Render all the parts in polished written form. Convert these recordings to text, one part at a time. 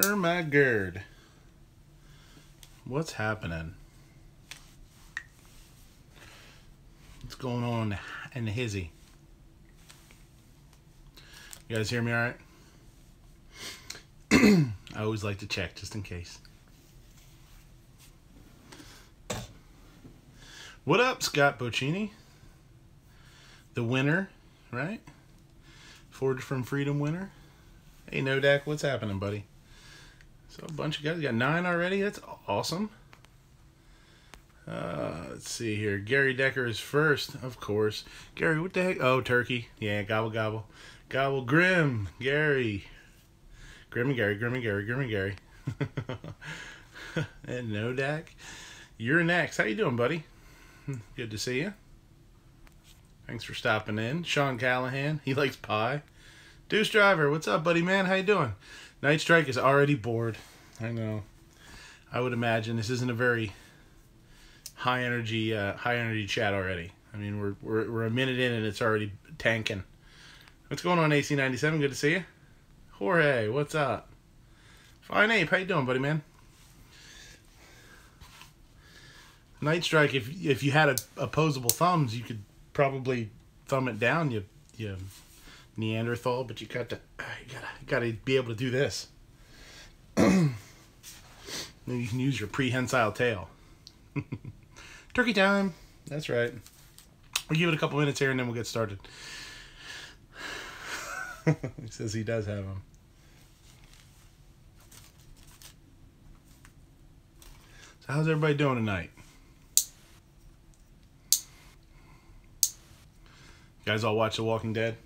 Oh my god. What's happening? What's going on in the hizzy? You guys hear me alright? I always like to check just in case. What up, Scott Bocchini? The winner, right? Forge from Freedom winner. Hey, Nodak, what's happening, buddy? So a bunch of guys. You got 9 already? That's awesome. Let's see here. Gary Decker is first, of course. Gary, what the heck? Oh, turkey. Yeah, gobble, gobble. Gobble, Grim. Gary. Grim and Gary, Grim and Gary, Grim and Gary. And Nodak, you're next. How you doing, buddy? Good to see you. Thanks for stopping in. Sean Callahan, he likes pie. Deuce Driver, what's up, buddy, man? How you doing? Night Strike is already bored. I know. I would imagine this isn't a very high energy chat already. I mean, we're a minute in and it's already tanking. What's going on, AC97? Good to see you. Jorge, what's up? Fine Ape, how you doing, buddy, man? Night Strike, if you had opposable thumbs, you could probably thumb it down, you Neanderthal, but you gotta be able to do this. Then you can use your prehensile tail. Turkey time. That's right. We'll give it a couple minutes here and then we'll get started. He says he does have them. So how's everybody doing tonight? You guys all watch The Walking Dead?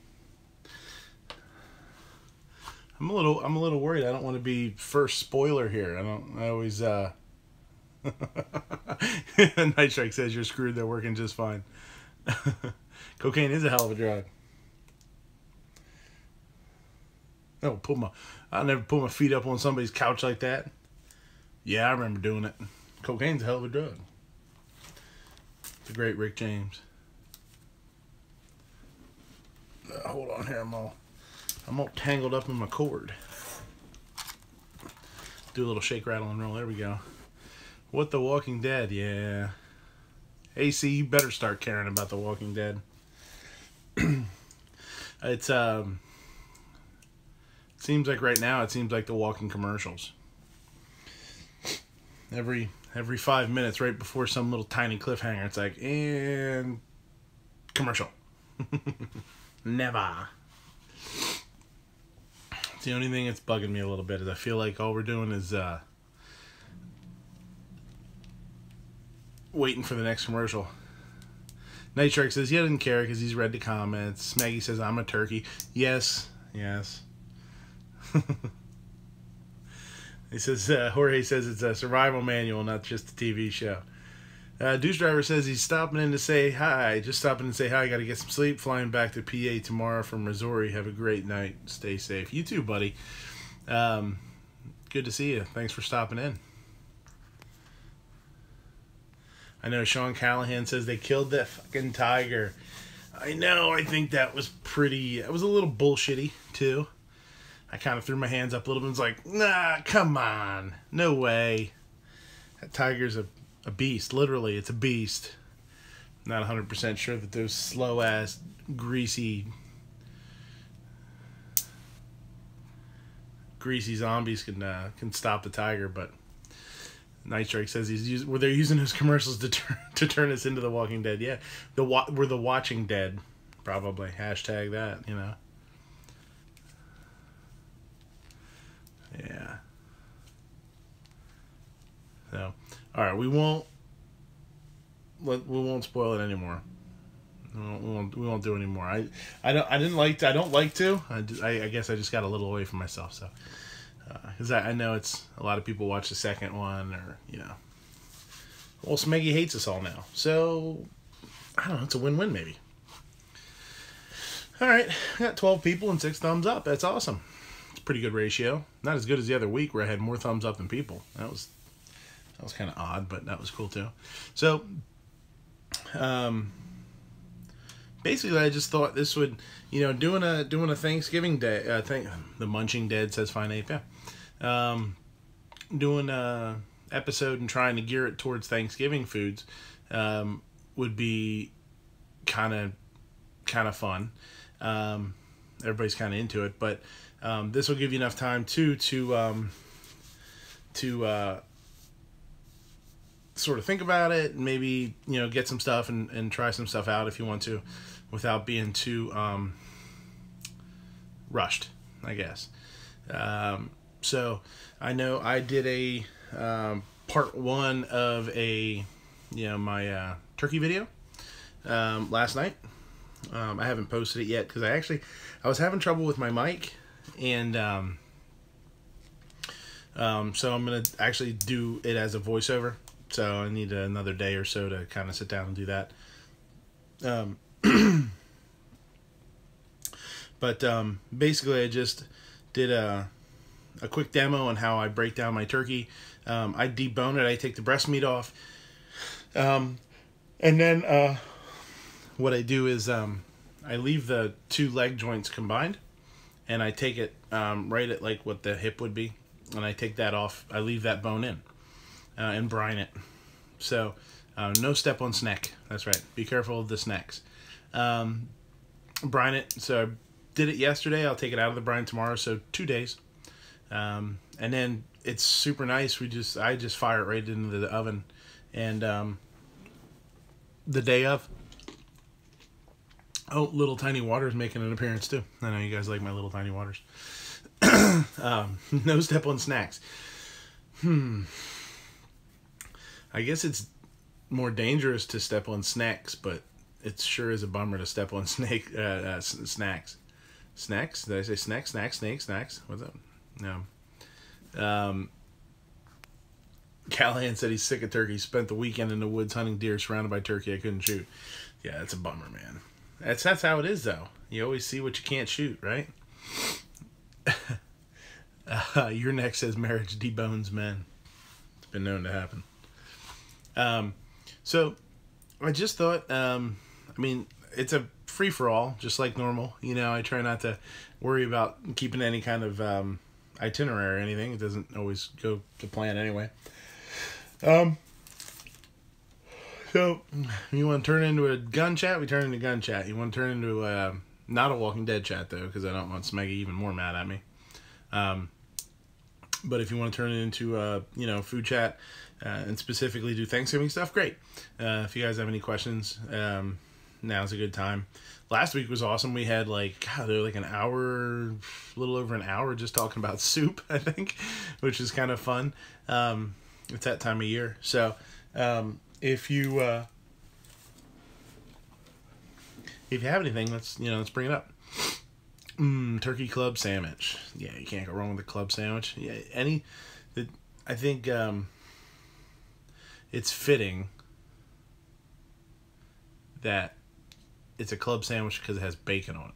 I'm a little worried. I don't want to be first spoiler here. I always Night Strike says you're screwed, they're working just fine. Cocaine is a hell of a drug. I'll never put my feet up on somebody's couch like that. Yeah, I remember doing it. Cocaine's a hell of a drug. It's a great Rick James. Hold on here, I'm all tangled up in my cord. Do a little shake, rattle, and roll. There we go. What The Walking Dead? Yeah. AC, you better start caring about The Walking Dead. It's seems like right now it seems like the walking commercials. Every 5 minutes, right before some little tiny cliffhanger, it's like, and commercial. Never. It's the only thing that's bugging me a little bit is I feel like all we're doing is waiting for the next commercial. Night Shark says he doesn't care because he's read the comments. Maggie says I'm a turkey. Yes. He says Jorge says it's a survival manual, not just a TV show. Deuce Driver says he's stopping in to say hi. Just stopping to say hi. Got to get some sleep. Flying back to PA tomorrow from Missouri. Have a great night. Stay safe. You too, buddy. Good to see you. Thanks for stopping in. I know Sean Callahan says they killed that fucking tiger. I know. I think that was pretty... It was a little bullshitty, too. I kind of threw my hands up a little bit and was like, nah, come on. No way. That tiger's a beast. Literally, it's a beast. Not 100% sure that those slow-ass, greasy zombies can stop the tiger, but Night Strike says they're using his commercials to turn us into The Walking Dead. Yeah, we're the watching dead, probably. Hashtag that, you know. Yeah. So, all right, we won't spoil it anymore. We won't do it anymore. I don't like to. I guess I just got a little away from myself. So, because I know it's a lot of people watch the second one, or you know. Well, Smeggy hates us all now, so I don't know. It's a win-win maybe. All right, I got 12 people and 6 thumbs up. That's awesome. It's a pretty good ratio. Not as good as the other week where I had more thumbs up than people. That was kind of odd, but that was cool too. So, basically, I just thought this would, you know, doing a Thanksgiving day thing. The Munching Dead says fine ape. Yeah. doing a episode and trying to gear it towards Thanksgiving foods would be kind of fun. Everybody's kind of into it, but this will give you enough time too to sort of think about it, and maybe, you know, get some stuff and try some stuff out if you want to, without being too rushed, I guess. So I know I did a part 1 of my turkey video last night. I haven't posted it yet because I was having trouble with my mic, and so I'm gonna actually do it as a voiceover. So I need another day or so to kind of sit down and do that. But basically I just did a quick demo on how I break down my turkey. I debone it. I take the breast meat off. And then what I do is I leave the 2 leg joints combined, and I take it right at like what the hip would be, and I take that off. I leave that bone in and brine it. So no step on snack. That's right. Be careful of the snacks. Brine it. So I did it yesterday. I'll take it out of the brine tomorrow. So 2 days. And then it's super nice. I just fire it right into the oven, and the day of. Oh, Little Tiny Water's making an appearance too. I know you guys like my Little Tiny Waters. No step on snacks. I guess it's more dangerous to step on snacks, but it sure is a bummer to step on snacks. Snacks? Did I say snacks? Snacks? What's up? No. Callahan said he's sick of turkey. Spent the weekend in the woods hunting deer surrounded by turkey I couldn't shoot. Yeah, that's a bummer, man. That's how it is, though. You always see what you can't shoot, right? Your neck says marriage debones men. It's been known to happen. So I just thought, it's a free-for-all, just like normal. You know, I try not to worry about keeping any kind of itinerary or anything. It doesn't always go to plan anyway. So you want to turn into a gun chat? We turn into gun chat. You want to turn into not a Walking Dead chat, though, because I don't want Smeggy even more mad at me. But if you want to turn it into food chat and specifically do Thanksgiving stuff, great. If you guys have any questions, now's a good time. Last week was awesome. We had an hour, a little over an hour, just talking about soup, I think, which is kind of fun. It's that time of year. So if you have anything, let's bring it up. Turkey club sandwich. Yeah, you can't go wrong with a club sandwich. Yeah, I think it's fitting that it's a club sandwich because it has bacon on it,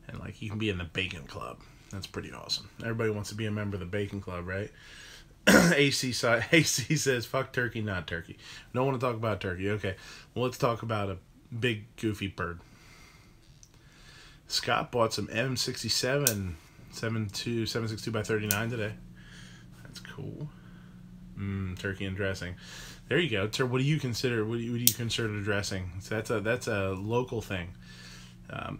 and you can be in the bacon club. That's pretty awesome. Everybody wants to be a member of the bacon club, right? AC says fuck turkey, not turkey. Don't want to talk about turkey. Okay, well, let's talk about a big goofy bird. Scott bought some M67 762 by 39 today. That's cool. Turkey and dressing. There you go. What do you consider? What do you consider dressing? So that's a local thing.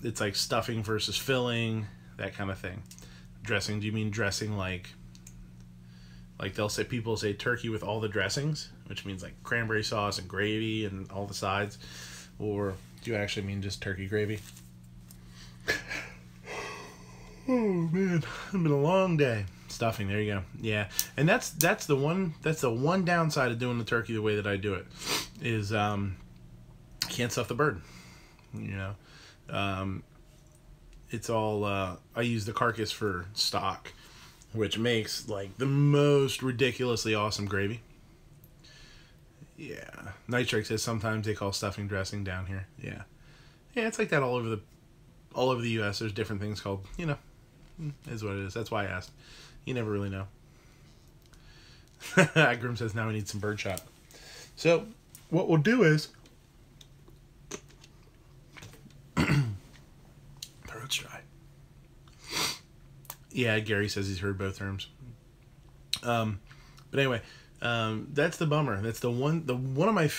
It's like stuffing versus filling, that kind of thing. Dressing. Do you mean dressing like people say turkey with all the dressings, which means like cranberry sauce and gravy and all the sides, or do you actually mean just turkey gravy? Oh man, it's been a long day. Stuffing, there you go. Yeah, and that's the one downside of doing the turkey the way that I do it is can't stuff the bird. It's all I use the carcass for stock, which makes the most ridiculously awesome gravy. Yeah, Nitrix says sometimes they call stuffing dressing down here. Yeah, it's like that all over the U.S. There's different things called, is what it is. That's why I asked. You never really know. Grim says now we need some birdshot. So what we'll do is throat's dry. Yeah, Gary says he's heard both terms. But anyway, that's the bummer. That's one of my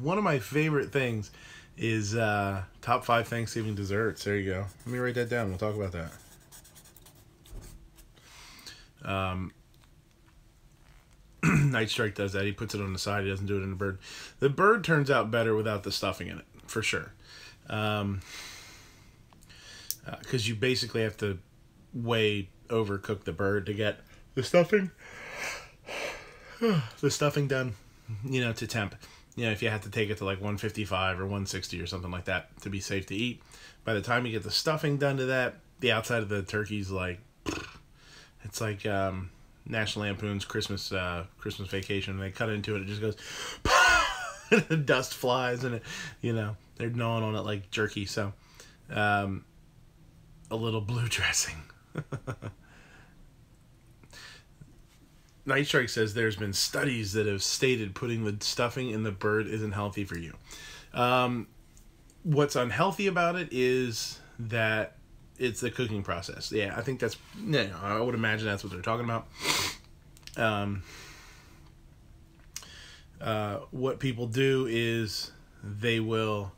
one of my favorite things is top 5 Thanksgiving desserts. There you go. Let me write that down. We'll talk about that. Night Strike does that. He puts it on the side. He doesn't do it in the bird. The bird turns out better without the stuffing in it, for sure. Because you basically have to way overcook the bird to get the stuffing done, you know, to temp. You know, if you have to take it to like 155 or 160 or something like that to be safe to eat, by the time you get the stuffing done to that, the outside of the turkey's like, it's like National Lampoon's Christmas Vacation. When they cut into it, it just goes, and the dust flies, and it, you know, they're gnawing on it like jerky. So, a little blue dressing. Night Strike says there's been studies that have stated putting the stuffing in the bird isn't healthy for you. What's unhealthy about it is that it's the cooking process. Yeah, I think that's, you know, I would imagine that's what they're talking about. What people do is they will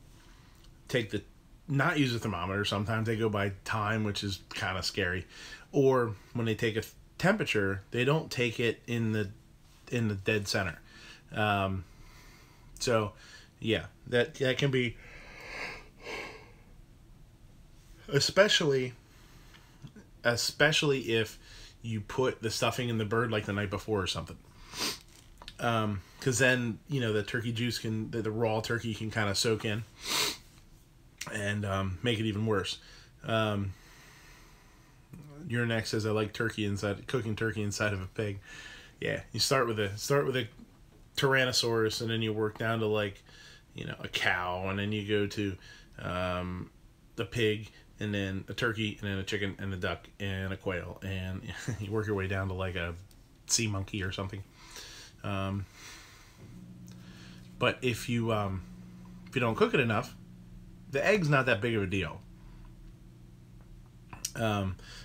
not use a thermometer. Sometimes they go by time, which is kind of scary. Or when they take a temperature, they don't take it in the dead center. So yeah, that can be, especially if you put the stuffing in the bird like the night before or something. Because then, you know, the turkey juice the raw turkey can kind of soak in and make it even worse. Your next says I like cooking turkey inside of a pig. Yeah, you start with a Tyrannosaurus, and then you work down to, like, you know, a cow, and then you go to the pig, and then a turkey, and then a chicken, and a duck, and a quail, and you work your way down to like a sea monkey or something. But if you don't cook it enough, the egg's not that big of a deal.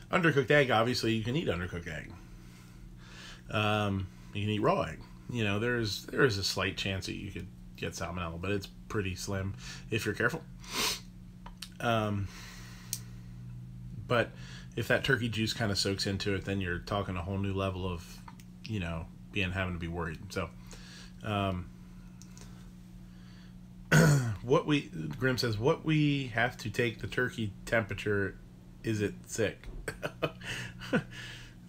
Undercooked egg, obviously you can eat undercooked egg. You can eat raw egg. You know, there is a slight chance that you could get salmonella, but it's pretty slim if you're careful. But if that turkey juice kind of soaks into it, then you're talking a whole new level of, you know, having to be worried. So, Grim says, what we have to take the turkey temperature, is it sick?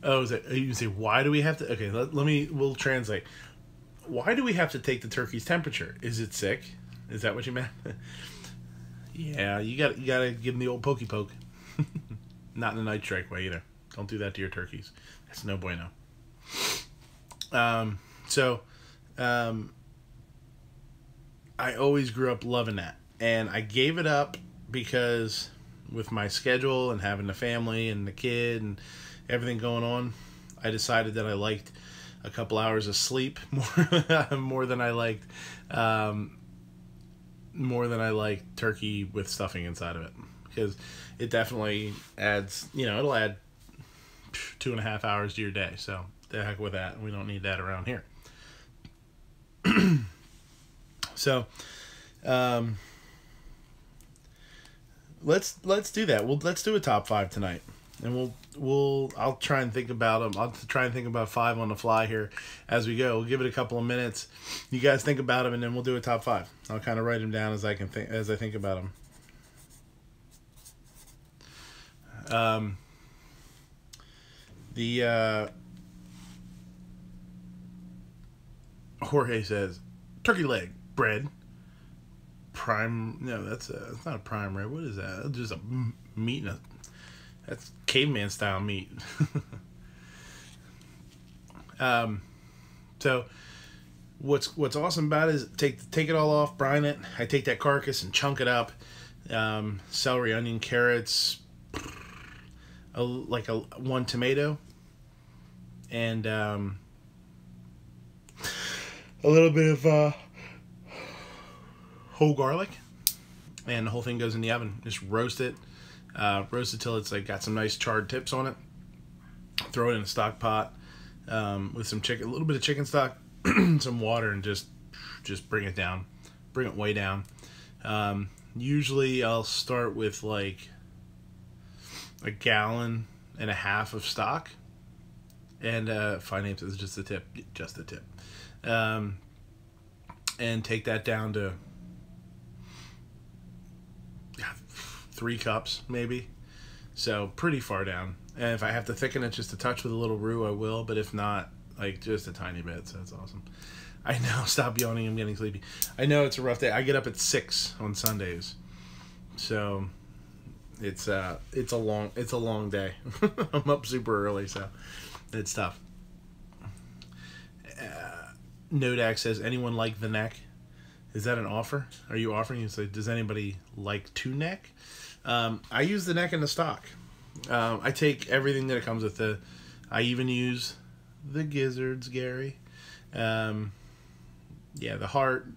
Oh, is it, you say, why do we have to, okay, we'll translate. Why do we have to take the turkey's temperature? Is it sick? Is that what you meant? Yeah, you gotta give them the old pokey poke. Not in the Night Strike way either. Don't do that to your turkeys. That's no bueno. I always grew up loving that, and I gave it up because with my schedule and having the family and the kid and everything going on, I decided that I liked a couple hours of sleep more than I liked turkey with stuffing inside of it, because it definitely adds, you know, it'll add 2.5 hours to your day. So the heck with that. We don't need that around here. So, let's do that. Let's do a top 5 tonight, and I'll try and think about them. I'll try and think about 5 on the fly here as we go. We'll give it a couple of minutes. You guys think about them, and then we'll do a top 5. I'll kind of write them down as I think about them. Jorge says, turkey leg, bread, prime. No, that's not a prime rib. What is that? That's just a meat. That's caveman style meat. So what's awesome about it is take it all off, brine it. I take that carcass and chunk it up. Celery, onion, carrots, one tomato, and a little bit of whole garlic, and the whole thing goes in the oven. Just roast it till it's like got some nice charred tips on it. Throw it in a stock pot. with some chicken, a little bit of chicken stock, some water, and just bring it down, bring it way down. Usually I'll start with like a gallon and a half of stock, and finance is just a tip, and take that down to 3 cups maybe, so pretty far down. And if I have to thicken it just a touch with a little roux, I will, but if not, like just a tiny bit. So that's awesome. I know, stop yawning, I'm getting sleepy. I know it's a rough day. I get up at 6 on Sundays, so it's a long day. I'm up super early, so it's tough. Nodak says, anyone like the neck? Is that an offer? Are you offering? You say, does anybody like to neck? I use the neck and the stock. I take everything that it comes with. I even use the gizzards, Gary. Yeah, the heart,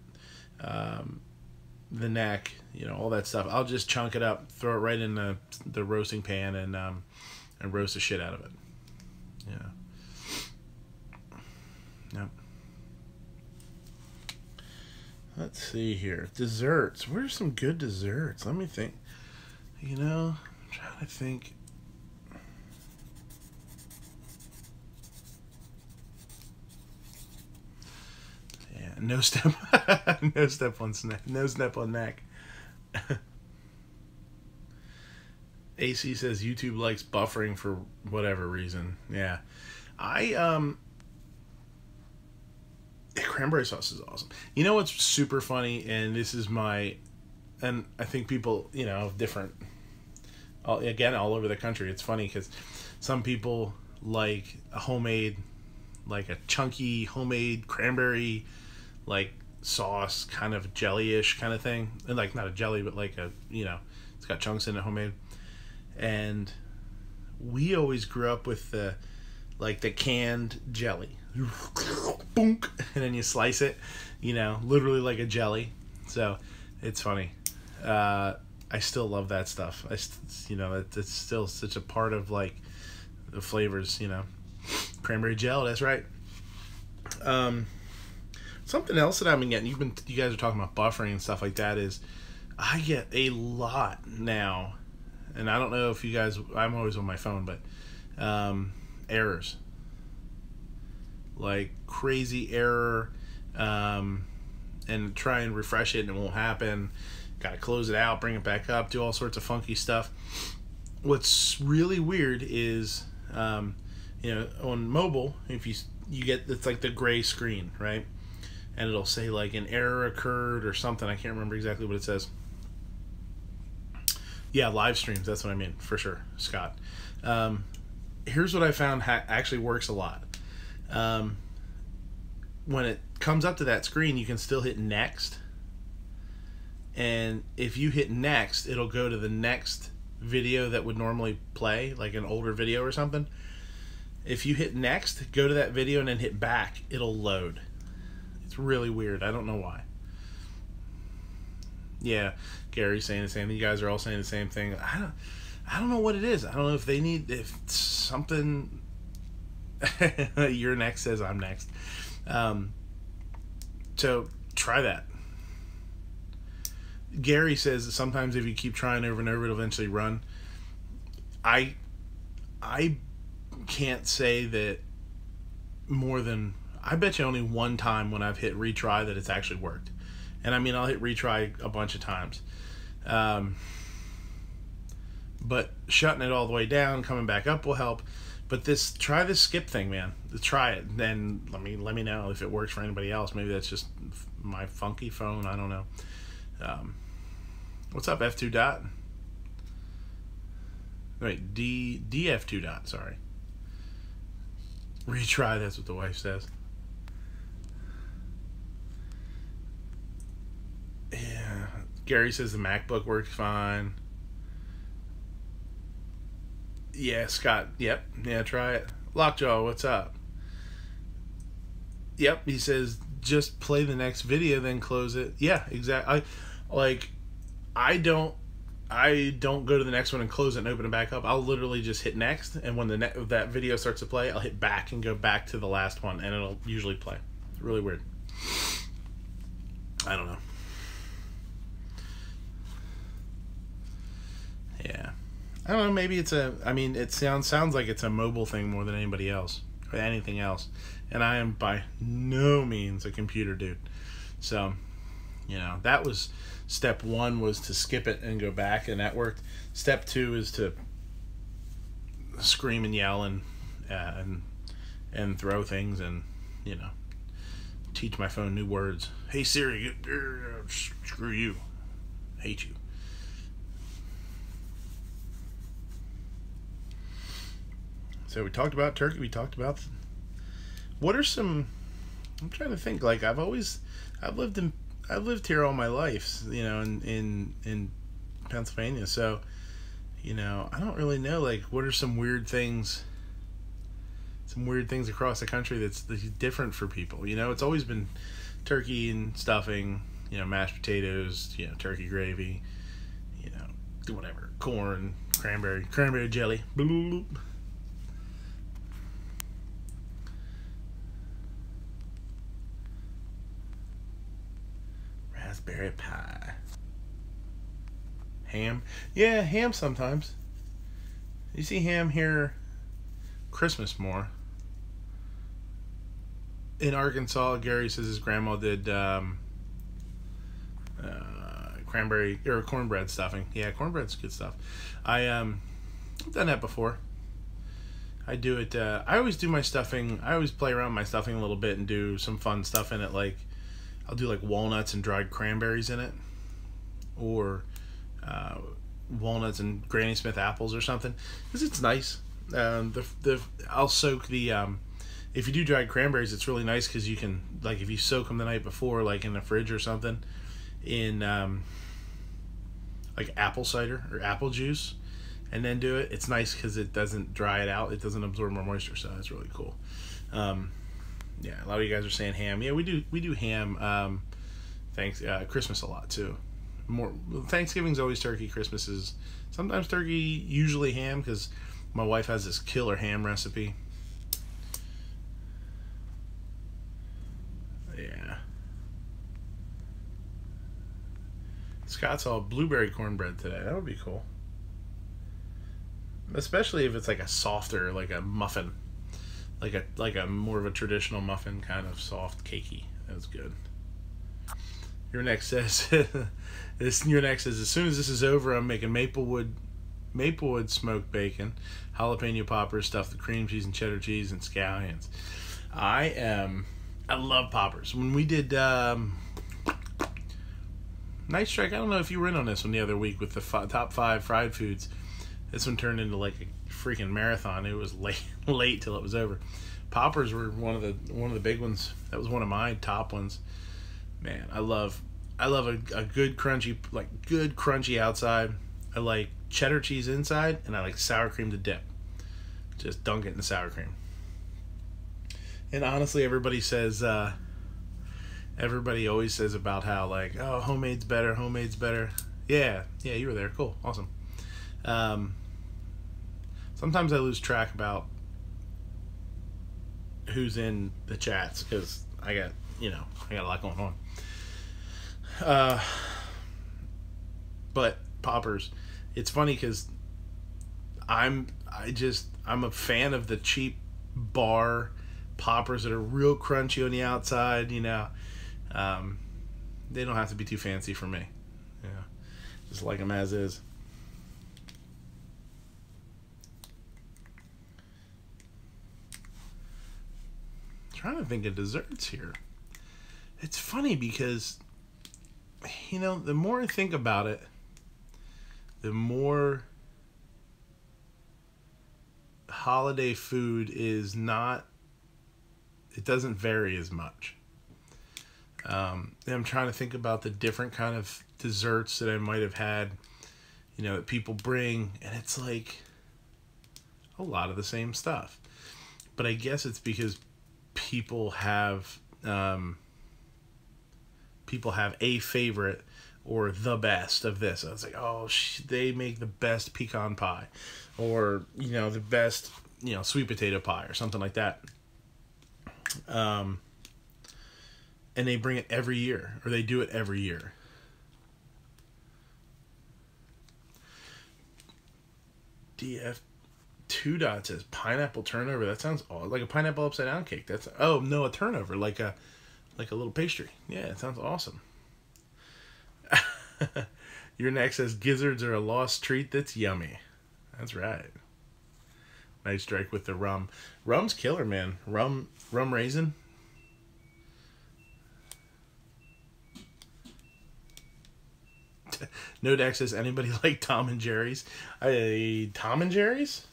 the neck, you know, all that stuff. I'll just chunk it up, throw it right in the roasting pan, and roast the shit out of it. Yeah. Yep. Let's see here. Desserts. Where's some good desserts? Let me think. You know, I'm trying to think. Yeah, no step. No step on snack. No step on neck. AC says YouTube likes buffering for whatever reason. Yeah. Cranberry sauce is awesome. You know what's super funny, and this is and I think people, you know, different, all over the country. It's funny because some people like a homemade, like a chunky homemade cranberry, like sauce, kind of jelly-ish kind of thing, and like not a jelly, but like a, you know, it's got chunks in it, homemade. And we always grew up with the canned jelly. Boonk, and then you slice it, you know, literally like a jelly. So it's funny. I still love that stuff. You know, it's still such a part of like the flavors, you know. Cranberry gel, that's right. Something else that I've been getting, you guys are talking about buffering and stuff like that, is I get a lot now, and I don't know if you guys, I'm always on my phone, but errors. Like crazy error, and try and refresh it and it won't happen. Gotta close it out, bring it back up, do all sorts of funky stuff. What's really weird is, you know, on mobile, if you get, it's like the gray screen, right? And it'll say like an error occurred or something. I can't remember exactly what it says. Yeah, live streams, that's what I mean, for sure, Scott. Here's what I found actually works a lot. When it comes up to that screen, you can still hit next, and if you hit next, it'll go to the next video that would normally play, like an older video or something. If you hit next, go to that video and then hit back, it'll load. It's really weird. I don't know why. Yeah, Gary's saying the same thing. You guys are all saying the same thing. I don't know what it is. I don't know if they need, if something. You're next says I'm next. So try that. Gary says that sometimes if you keep trying over and over, it'll eventually run. I can't say that more than, I bet you only one time when I've hit retry that it's actually worked. And I mean, I'll hit retry a bunch of times. But shutting it all the way down, coming back up will help. But try this skip thing, man. Try it. Then let me know if it works for anybody else. Maybe that's just my funky phone. I don't know. What's up, F2 dot? Wait, DF2 dot. Sorry. Retry. That's what the wife says. Yeah. Gary says the MacBook works fine. Yeah, Scott. Yep. Yeah, try it. Lockjaw, what's up? Yep, he says just play the next video, then close it. Yeah, exactly. I don't go to the next one and close it and open it back up. I'll literally just hit next, and when that video starts to play, I'll hit back and go back to the last one, and it'll usually play. It's really weird. I don't know. Yeah. I don't know, maybe it's I mean, it sounds like it's a mobile thing more than anybody else, or anything else. And I am by no means a computer dude. So, you know, that was step 1, was to skip it and go back, and that worked. Step 2 is to scream and yell and throw things, and, you know, teach my phone new words. Hey Siri, screw you. Hate you. So we talked about turkey. We talked about what are some. I'm trying to think. Like I've lived here all my life. You know, in Pennsylvania. So, you know, I don't really know. Like, what are some weird things? Some weird things across the country that's different for people. You know, it's always been turkey and stuffing. You know, mashed potatoes. You know, turkey gravy. You know, whatever, corn, cranberry jelly. Bloop, bloop. Raspberry pie. Ham. Yeah, ham sometimes. You see ham here Christmas more. In Arkansas, Gary says his grandma did cranberry or cornbread stuffing. Yeah, cornbread's good stuff. I've done that before. I do it. I always do my stuffing. I always play around with my stuffing a little bit and do some fun stuff in it. Like I'll do like walnuts and dried cranberries in it, or walnuts and Granny Smith apples or something, because it's nice. I'll soak the if you do dried cranberries, it's really nice because you can, like, if you soak them the night before, like in the fridge or something, in like apple cider or apple juice, and then do it. It's nice because it doesn't dry it out. It doesn't absorb more moisture, so it's really cool. Yeah, a lot of you guys are saying ham. Yeah, we do ham. Christmas a lot too. More Thanksgiving's always turkey. Christmas is sometimes turkey, usually ham, because my wife has this killer ham recipe. Yeah. Scott's all blueberry cornbread today. That would be cool. Especially if it's like a softer, like a muffin. Like a more of a traditional muffin, kind of soft, cakey. That's good. Your next says your next says, as soon as this is over, I'm making Maplewood smoked bacon, jalapeno poppers, stuffed with cream cheese and cheddar cheese, and scallions. I love poppers. When we did Night Strike, I don't know if you were in on this one the other week with the top 5 fried foods. This one turned into like a freaking marathon. It was late till it was over. Poppers were one of the big ones. That was one of my top ones. Man, I love a good crunchy outside. I like cheddar cheese inside, and I like sour cream to dip. Just dunk it in the sour cream. And honestly, everybody always says about how, like, oh, homemade's better. Yeah, you were there. Cool, awesome. Sometimes I lose track about who's in the chats because I got a lot going on. But poppers, it's funny because I'm a fan of the cheap bar poppers that are real crunchy on the outside. You know, they don't have to be too fancy for me. Yeah, just like them as is. Trying to think of desserts here. It's funny because, you know, the more I think about it, the more holiday food is not, it doesn't vary as much. And I'm trying to think about the different kind of desserts that I might have had, you know, that people bring, and it's like a lot of the same stuff. But I guess it's because people have a favorite or the best of this. I was like, oh, they make the best pecan pie, or the best sweet potato pie or something like that. And they bring it every year, or they do it every year. DF 2 dot says pineapple turnover. That sounds like a pineapple upside down cake. That's a turnover, like a little pastry. Yeah, it sounds awesome. Your next says gizzards are a lost treat that's yummy. That's right. Nice strike with the rum. Rum's killer, man. Rum raisin. No Dex says, anybody like Tom and Jerry's? Tom and Jerry's?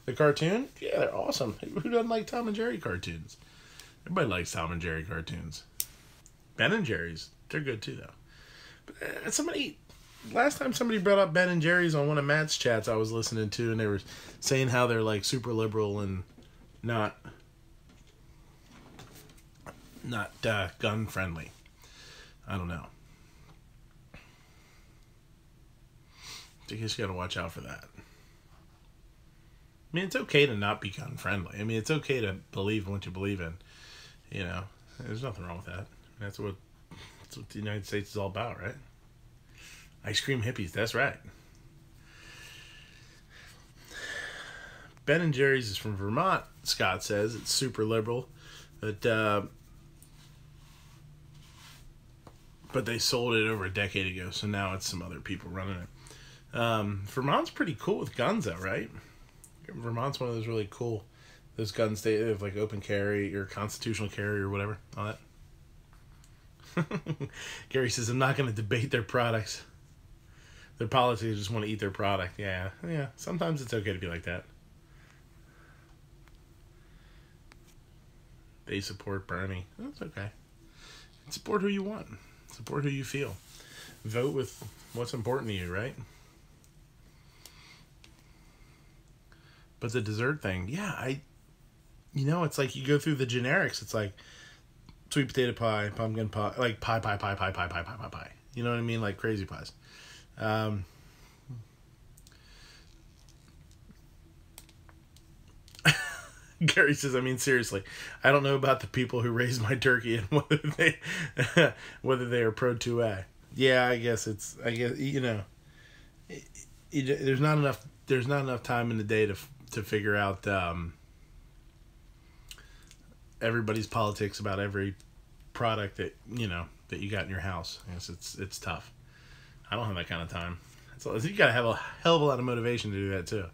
The cartoon? Yeah, they're awesome. Who doesn't like Tom and Jerry cartoons? Everybody likes Tom and Jerry cartoons. Ben and Jerry's, they're good too, though. But last time somebody brought up Ben and Jerry's on one of Matt's chats I was listening to, and they were saying how they're like super liberal and not gun friendly. I don't know. I guess you gotta watch out for that. I mean, it's okay to not be gun friendly. I mean, it's okay to believe in what you believe in. There's nothing wrong with that. That's what the United States is all about, right? Ice cream hippies, that's right. Ben and Jerry's is from Vermont, Scott says. It's super liberal. But they sold it over a decade ago, so now it's some other people running it. Vermont's pretty cool with guns, though, right? Vermont's one of those really cool, those guns, they have like open carry or constitutional carry or whatever, all that. Gary says, I'm not going to debate their products. Their policies just want to eat their product. Yeah, sometimes it's okay to be like that. They support Bernie. That's okay. Support who you want. Support who you feel. Vote with what's important to you, right? But the dessert thing, yeah, it's like you go through the generics. It's like sweet potato pie, pumpkin pie, like pie. You know what I mean? Like crazy pies. Gary says, I mean, seriously, I don't know about the people who raise my turkey and whether they are pro 2A. Yeah, I guess there's not enough time in the day to figure out everybody's politics about every product that you got in your house. I guess it's tough. I don't have that kind of time. You gotta have a hell of a lot of motivation to do that too.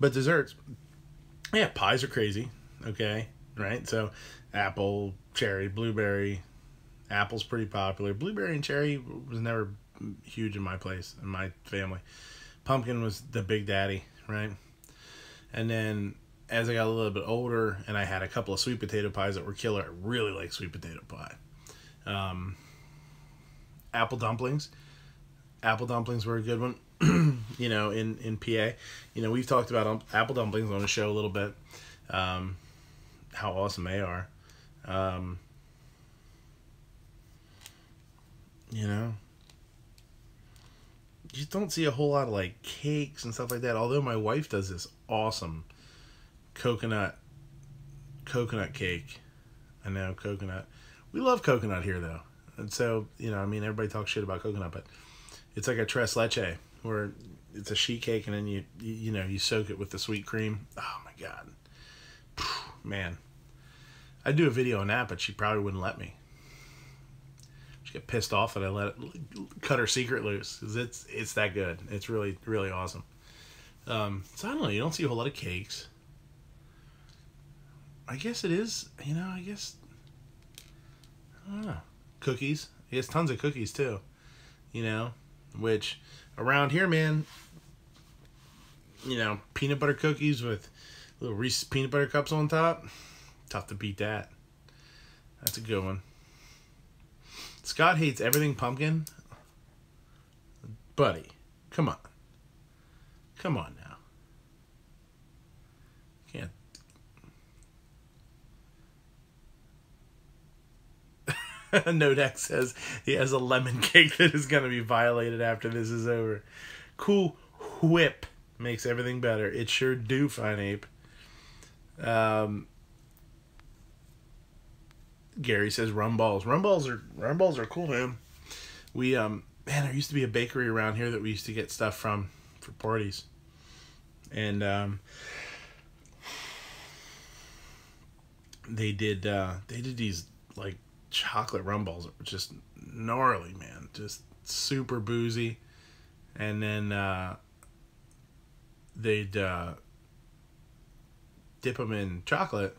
But desserts, yeah, pies are crazy. Okay, right? So apple, cherry, blueberry. Apple's pretty popular. Blueberry and cherry was never huge in my family. Pumpkin was the big daddy, right? And then as I got a little bit older and I had a couple of sweet potato pies that were killer, I really like sweet potato pie. Apple dumplings. Apple dumplings were a good one, in PA. We've talked about apple dumplings on the show a little bit, how awesome they are. You just don't see a whole lot of like cakes and stuff like that. Although my wife does this awesome coconut cake. I know, coconut. We love coconut here though. And so, everybody talks shit about coconut, but it's like a tres leche where it's a sheet cake and then you soak it with the sweet cream. Oh my God. Man. I'd do a video on that, but she probably wouldn't let me. She'd get pissed off that I cut her secret loose, because it's that good. It's really, really awesome. So I don't know, you don't see a whole lot of cakes. I guess it is, I don't know. Cookies. He has tons of cookies too. Which around here, man, peanut butter cookies with little Reese's peanut butter cups on top. Tough to beat that. That's a good one. Scott hates everything pumpkin. Buddy, come on. Come on now. Can't. Nodex says he has a lemon cake that is going to be violated after this is over. Cool Whip makes everything better. It sure do, Fine Ape. Gary says rum balls. Rum balls are cool, man. We man, there used to be a bakery around here that we used to get stuff from for parties, and they did these like chocolate rum balls that were just gnarly, man. Just super boozy, and then they'd dip them in chocolate,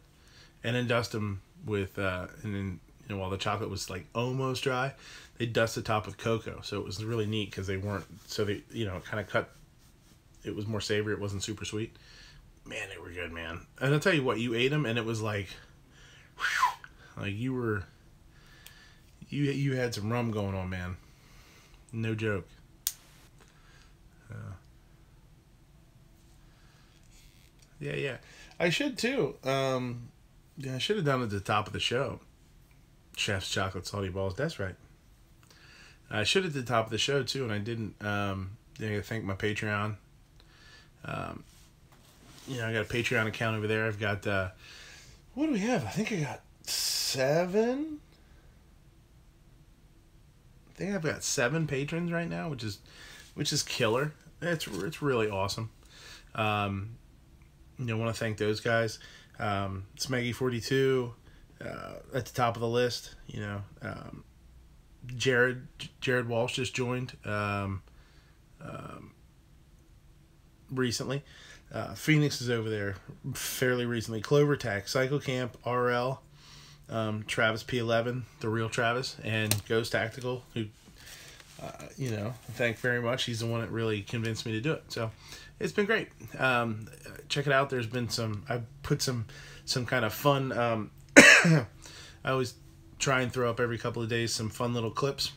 and then dust them with and then, you know, while the chocolate was like almost dry, they dust the top with cocoa. So it was really neat because they weren't, so they, you know, kind of cut, it was more savory, it wasn't super sweet. Man, they were good, man. And I'll tell you what, you ate them and it was like, whew, like you had some rum going on, man. No joke. Yeah. I should too. Yeah, I should have done it at the top of the show. Chef's Chocolate Salty Balls. That's right. I should have at the top of the show too, and I didn't. I gotta thank my Patreon. You know, I got a Patreon account over there. I've got what do we have? I think I got 7. I think I've got 7 patrons right now, which is killer. It's really awesome. You know, want to thank those guys. Smeggy42 at the top of the list. You know, Jared Walsh just joined recently. Phoenix is over there fairly recently. Clover Tech, Psycho Camp, RL, Travis P11, the real Travis, and Ghost Tactical, who you know, thank very much. He's the one that really convinced me to do it. So it's been great. Check it out. There's been I put some kind of fun, I always try and throw up every couple of days some fun little clips.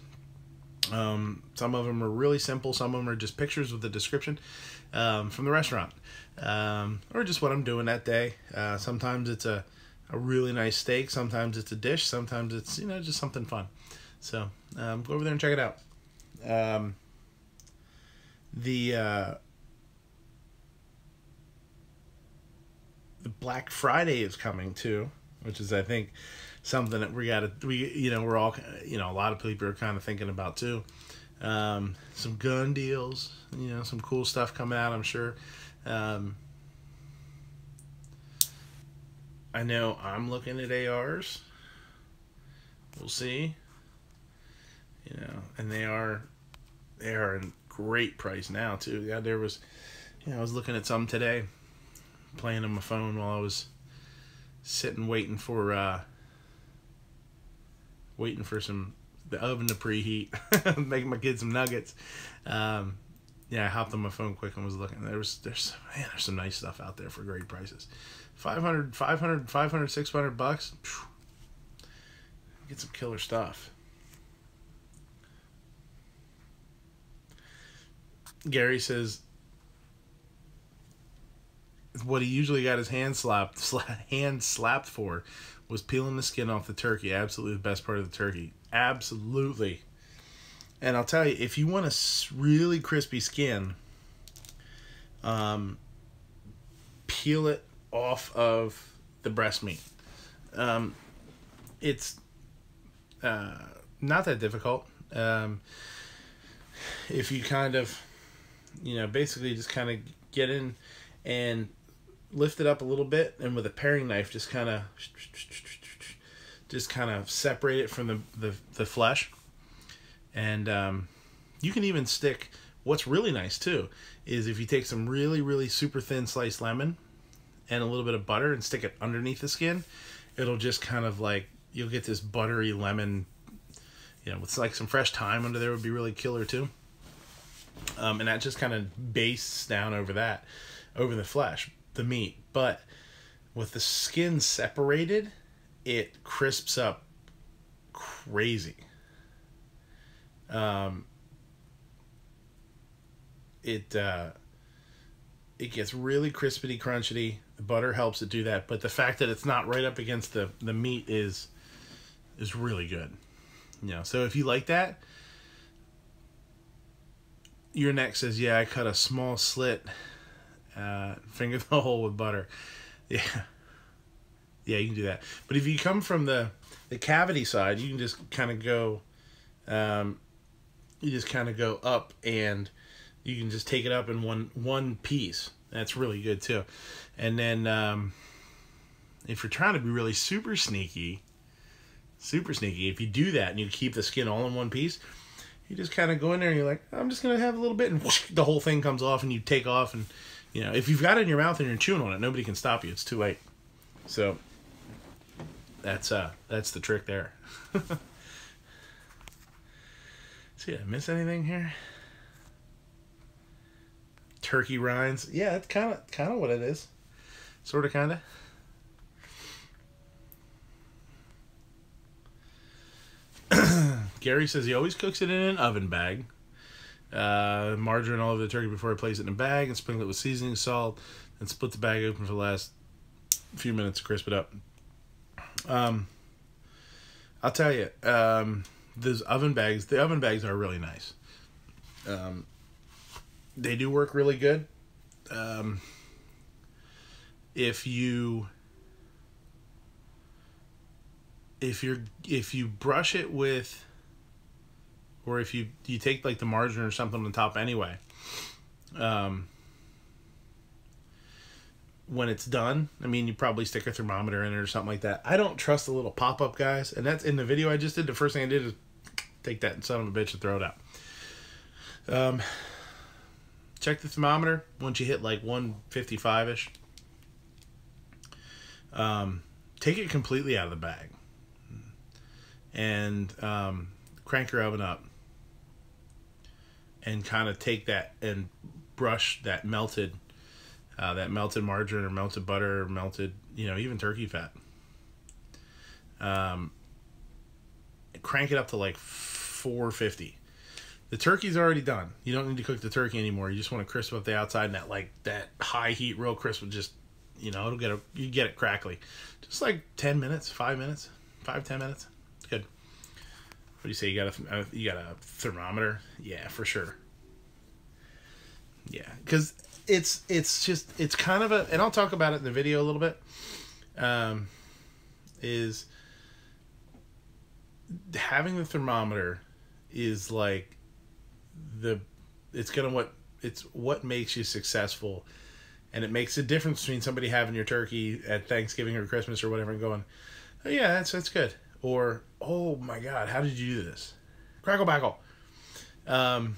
Some of them are really simple. Some of them are just pictures with the description from the restaurant, or just what I'm doing that day. Sometimes it's a really nice steak. Sometimes it's a dish. Sometimes it's, you know, just something fun. So go over there and check it out. The Black Friday is coming too, which is, I think, something that we're all, you know, a lot of people are kind of thinking about too. Some gun deals, you know, some cool stuff coming out, I'm sure. I know I'm looking at ARs. We'll see. You know, and they are in great price now too. Yeah, there was, you know, I was looking at some today, playing on my phone while I was sitting waiting for the oven to preheat, making my kids some nuggets. Yeah, I hopped on my phone quick and was looking. There's some nice stuff out there for great prices. $500, $600. Get some killer stuff. Gary says what he usually got his hand slapped for was peeling the skin off the turkey. Absolutely the best part of the turkey. Absolutely. And I'll tell you, if you want a really crispy skin, peel it off of the breast meat. It's not that difficult. If you kind of, you know, basically just kind of get in and lift it up a little bit, and with a paring knife just kind of separate it from the flesh. And you can even stick, what's really nice too is if you take some really super thin sliced lemon and a little bit of butter and stick it underneath the skin, it'll just kind of like, you'll get this buttery lemon, you know, with like some fresh thyme under there would be really killer too. And that just kind of bastes down over the flesh, the meat. But with the skin separated, it crisps up crazy. It gets really crispity crunchy. The butter helps it do that, but the fact that it's not right up against the meat is really good. You know, so if you like that, your neck says, yeah, I cut a small slit, finger the hole with butter. Yeah. Yeah, you can do that. But if you come from the cavity side, you can just kind of go, up, and you can just take it up in one piece. That's really good too. And then if you're trying to be really super sneaky, if you do that and you keep the skin all in one piece, you just kind of go in there and you're like, I'm just gonna have a little bit, and whoosh, the whole thing comes off, and you take off, and you know, if you've got it in your mouth and you're chewing on it, nobody can stop you. It's too late. So that's the trick there. See, did I miss anything here? Turkey rinds. Yeah, it's kind of what it is. Sort of, kind of. Gary says he always cooks it in an oven bag. Margarine all over the turkey before he places it in a bag and sprinkle it with seasoning, salt, and split the bag open for the last few minutes to crisp it up. I'll tell you, those oven bags, the oven bags are really nice. They do work really good. If you brush it with, or if you take like the margarine or something on top anyway, when it's done, I mean, you probably stick a thermometer in it or something like that. I don't trust the little pop-up guys, and that's in the video I just did. The first thing I did is take that son of a bitch and throw it out. Check the thermometer once you hit like 155-ish. Take it completely out of the bag and crank your oven up and kind of take that and brush that melted margarine or melted butter or melted, even turkey fat. Crank it up to like 450. The turkey's already done. You don't need to cook the turkey anymore. You just want to crisp up the outside, and that high heat, real crisp will just, you get it crackly. Just like 10 minutes, 5 minutes, 5-10 minutes. It's good. What do you say? You got a thermometer? Yeah, for sure. Yeah, because it's kind of and I'll talk about it in the video a little bit. Is having the thermometer is like it's what makes you successful, and it makes a difference between somebody having your turkey at Thanksgiving or Christmas or whatever and going, oh yeah, that's good, or oh my God, how did you do this? Crackle backle. And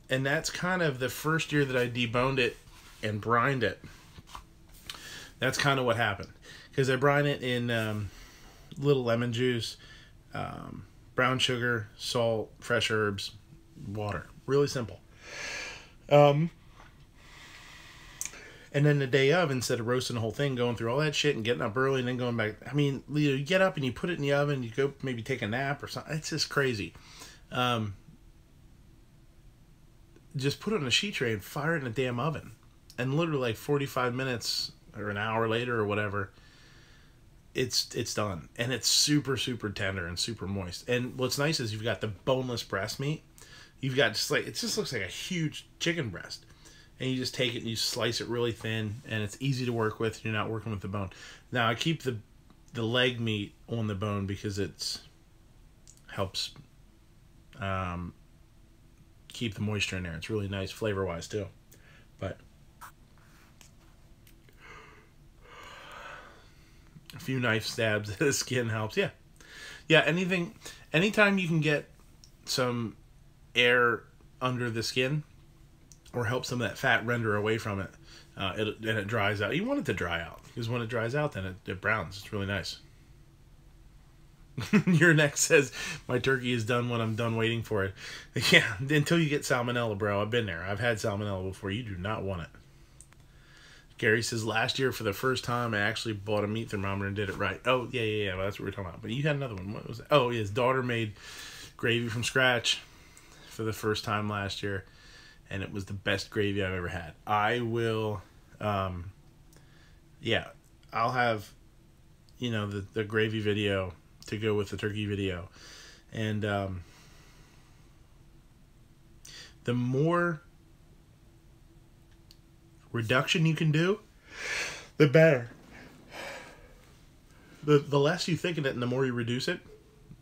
that's kind of the first year that I deboned it and brined it. That's kind of what happened, because I brine it in little lemon juice, brown sugar, salt, fresh herbs, water. Really simple. And then the day of, instead of roasting the whole thing, going through all that shit and getting up early and then going back, I mean, you get up and you put it in the oven, you go maybe take a nap or something. It's just crazy. Just put it on a sheet tray and fire it in a damn oven. And literally like 45 minutes or an hour later or whatever, it's done. And it's super, super tender and super moist. And what's nice is you've got the boneless breast meat. You've got just like, it just looks like a huge chicken breast. And you just take it and you slice it really thin, and it's easy to work with. You're not working with the bone. Now I keep the leg meat on the bone because it's helps keep the moisture in there. It's really nice flavor wise too. But a few knife stabs at the skin helps. Yeah. Anytime you can get some air under the skin or help some of that fat render away from it, and it dries out. You want it to dry out, because when it dries out, then it browns. It's really nice. Your neck says, my turkey is done when I'm done waiting for it. Yeah, until you get salmonella, bro. I've been there. I've had salmonella before. You do not want it. Gary says, last year for the first time, I actually bought a meat thermometer and did it right. Oh, yeah. Well, that's what we're talking about. But you had another one. What was it? Oh, his daughter made gravy from scratch for the first time last year, and it was the best gravy I've ever had. I will, I'll have, the gravy video to go with the turkey video. And the more reduction you can do, the better. The less you thicken it and the more you reduce it,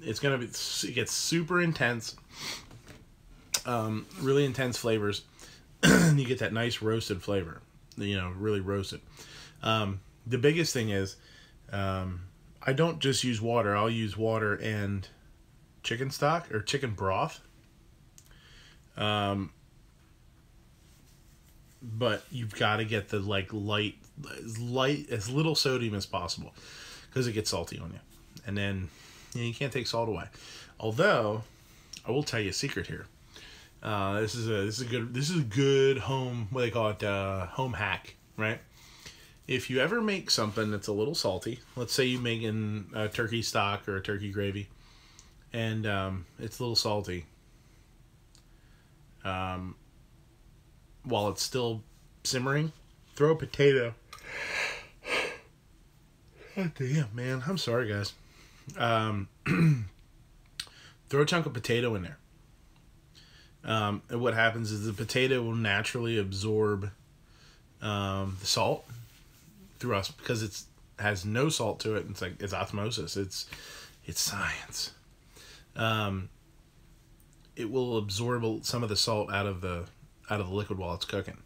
it gets super intense. Really intense flavors. You get that nice roasted flavor. Really roasted. The biggest thing is, I don't just use water. I'll use water and chicken stock or chicken broth. But you've got to get the light, as little sodium as possible, because it gets salty on you. And then you can't take salt away. Although I will tell you a secret here. This is a good home, what they call it, home hack, right? If you ever make something that's a little salty, let's say you're making a turkey stock or a turkey gravy, and it's a little salty, while it's still simmering, throw a potato. God damn, man. I'm sorry, guys. Throw a chunk of potato in there. And what happens is the potato will naturally absorb the salt through us, because it has no salt to it. It's osmosis. It's science. It will absorb some of the salt out of the liquid while it's cooking.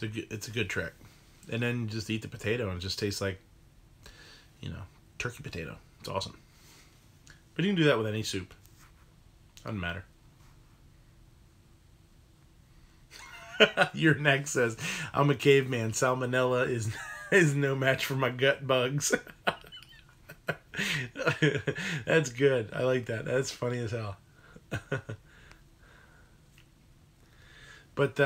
It's a good trick. And then you just eat the potato and it just tastes like, turkey potato. It's awesome. But you can do that with any soup. Doesn't matter. Your neck says, I'm a caveman. Salmonella is no match for my gut bugs. That's good. I like that. That's funny as hell. But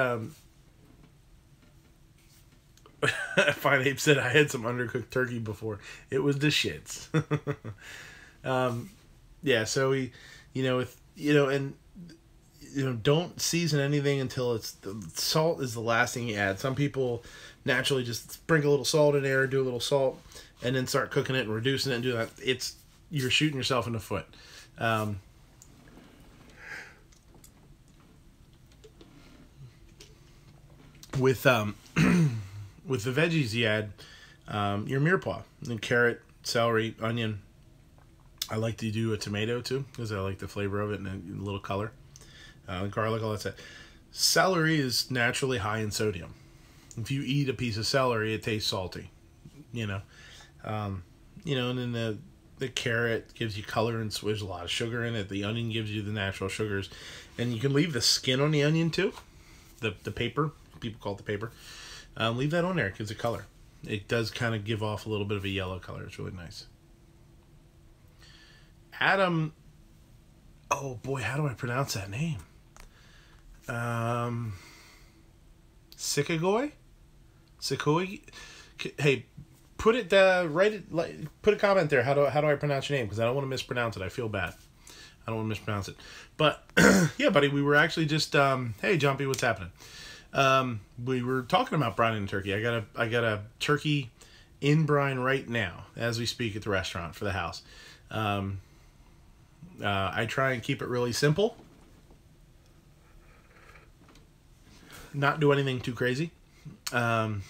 Fine Ape said I had some undercooked turkey before. It was the shits. Yeah, so don't season anything until salt is the last thing you add. Some people naturally just sprinkle a little salt in there, do a little salt, and then start cooking it and reducing it and do that. You're shooting yourself in the foot. With the veggies you add your mirepoix and carrot, celery, onion. I like to do a tomato too because I like the flavor of it and a little color. Garlic, all that stuff. Celery is naturally high in sodium. If you eat a piece of celery, it tastes salty. And then the carrot gives you color and there's a lot of sugar in it. The onion gives you the natural sugars, and you can leave the skin on the onion too. The paper, people call it the paper. Leave that on there. It gives it color. It does kind of give off a little bit of a yellow color. It's really nice. Adam, oh boy, how do I pronounce that name? Sikagoi? Hey, put it put a comment there. How do I pronounce your name? Because I don't want to mispronounce it. I feel bad. I don't want to mispronounce it. But yeah, buddy, we were actually just hey, Jumpy, what's happening? We were talking about brining turkey. I got a turkey in brine right now as we speak at the restaurant for the house. I try and keep it really simple. Not do anything too crazy. Sisagoi.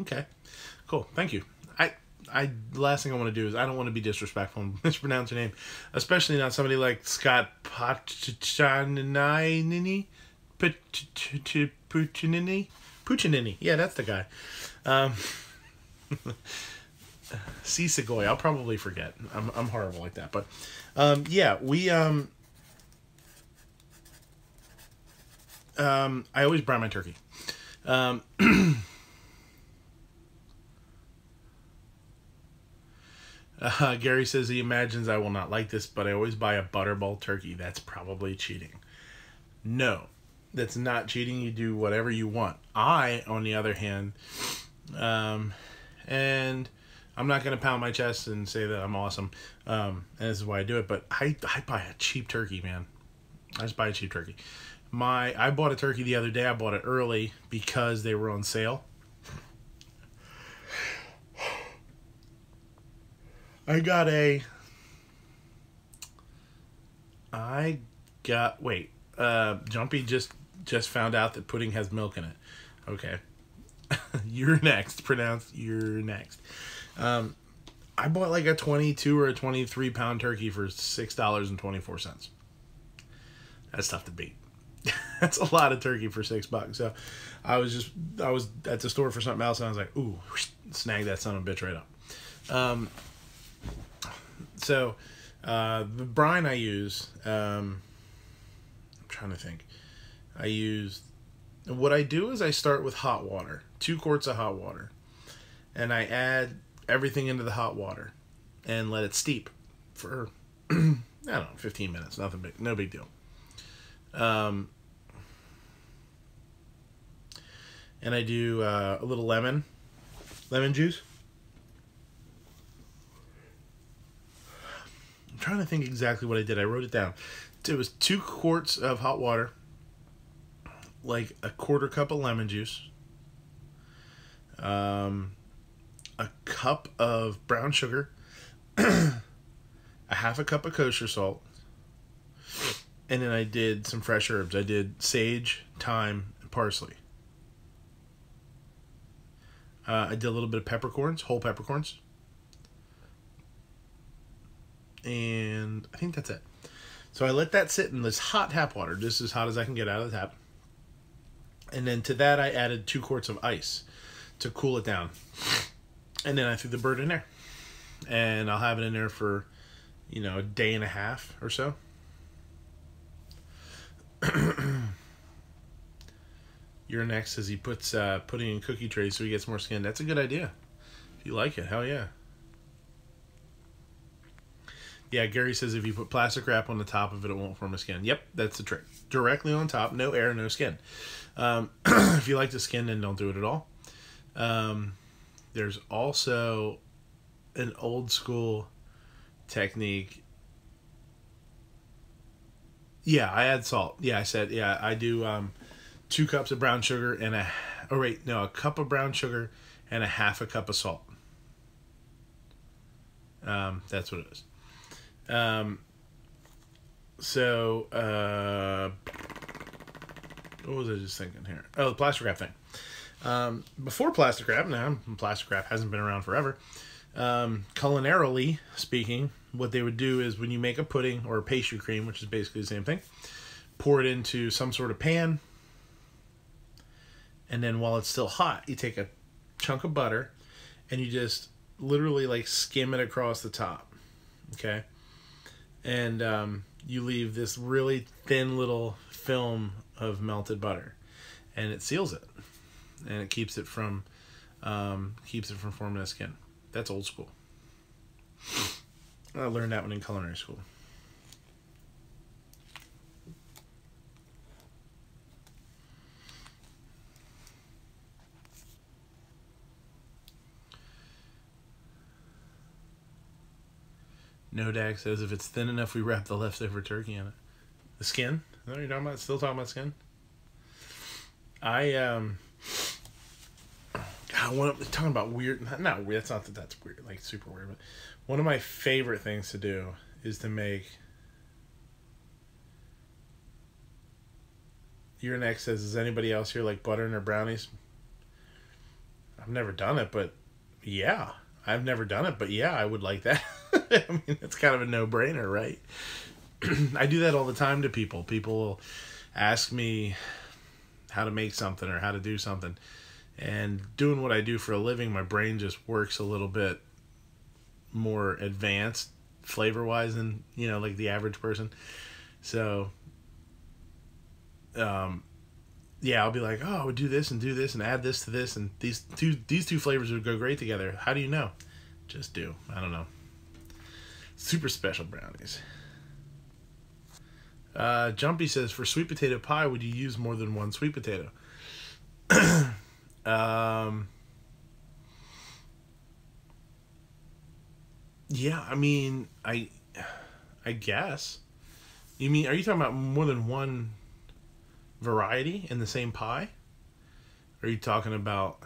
Okay, cool. Thank you. The last thing I want to do is I don't want to be disrespectful and mispronounce your name, especially not somebody like Scott Puccinini. Yeah, that's the guy. Sisagoi. I'll probably forget. I'm horrible like that, but yeah, we I always brine my turkey. Gary says he imagines I will not like this, but I always buy a butterball turkey. That's probably cheating. No, that's not cheating. You do whatever you want. I, on the other hand, and I'm not going to pound my chest and say that I'm awesome, and this is why I do it, but I buy a cheap turkey, man. I just buy a cheap turkey. I bought a turkey the other day. I bought it early because they were on sale. Jumpy just found out that pudding has milk in it. Okay. You're next. Pronounced you're next. I bought like a 22 or a 23 pound turkey for $6.24. That's tough to beat. That's a lot of turkey for $6. So I was at the store for something else and I was like, ooh, snag that son of a bitch right up. The brine I use, I'm trying to think. What I do is I start with hot water, 2 quarts of hot water, and I add everything into the hot water and let it steep for, I don't know, 15 minutes, no big deal. And I do a little lemon juice. I'm trying to think exactly what I did. I wrote it down. It was 2 quarts of hot water, like a 1/4 cup of lemon juice, a cup of brown sugar, a 1/2 cup of kosher salt, and then I did some fresh herbs. I did sage, thyme, and parsley. I did a little bit of peppercorns, whole peppercorns. And I think that's it. So I let that sit in this hot tap water, just as hot as I can get out of the tap. And then to that I added 2 quarts of ice to cool it down. And then I threw the bird in there. And I'll have it in there for, a day and a half or so. Your next says he puts pudding in cookie trays so he gets more skin. That's a good idea. If you like it, hell yeah. Yeah, Gary says if you put plastic wrap on the top of it, it won't form a skin. Yep, that's the trick. Directly on top, no air, no skin. If you like the skin, then don't do it at all. There's also an old school technique. Yeah, I add salt. Yeah, I do 2 cups of brown sugar and a cup of brown sugar and a 1/2 cup of salt. That's what it is. What was I just thinking here? Oh, the plastic wrap thing. Before plastic wrap, plastic wrap hasn't been around forever. Culinarily speaking, what they would do is when you make a pudding or a pastry cream, which is basically the same thing, pour it into some sort of pan, and then while it's still hot, you take a chunk of butter and you just literally like skim it across the top. Okay? And you leave this really thin little film of melted butter, and it seals it, and it keeps it from forming a skin. That's old school. I learned that one in culinary school. Nodak says if it's thin enough, we wrap the leftover turkey in it. The skin? Is that what you're talking about? Still talking about skin? Talking about weird. Not weird. That's weird. Like super weird. But one of my favorite things to do is to make. Your next says, "Does anybody else here like butter in their brownies?" I've never done it, but yeah. I've never done it, but yeah, I would like that. I mean, it's kind of a no-brainer, right? I do that all the time to people. People will ask me how to make something or how to do something. And doing what I do for a living, my brain just works a little bit more advanced flavor-wise than, like the average person. So, yeah, I'll be like, oh, I would do this and add this to this, and these two flavors would go great together. How do you know? Just do. I don't know. Super special brownies. Jumpy says, for sweet potato pie, would you use more than one sweet potato? Yeah, I mean, I guess. Are you talking about more than one variety in the same pie? Or are you talking about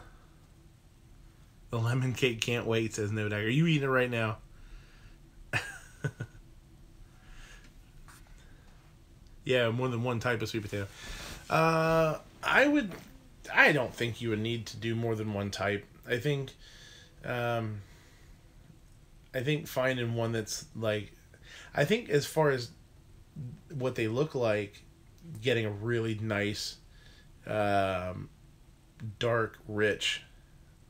the lemon cake can't wait, says No Dagger. Are you eating it right now? Yeah, more than one type of sweet potato. I don't think you would need to do more than one type. I think finding one that's like, I think as far as what they look like, getting a really nice, dark, rich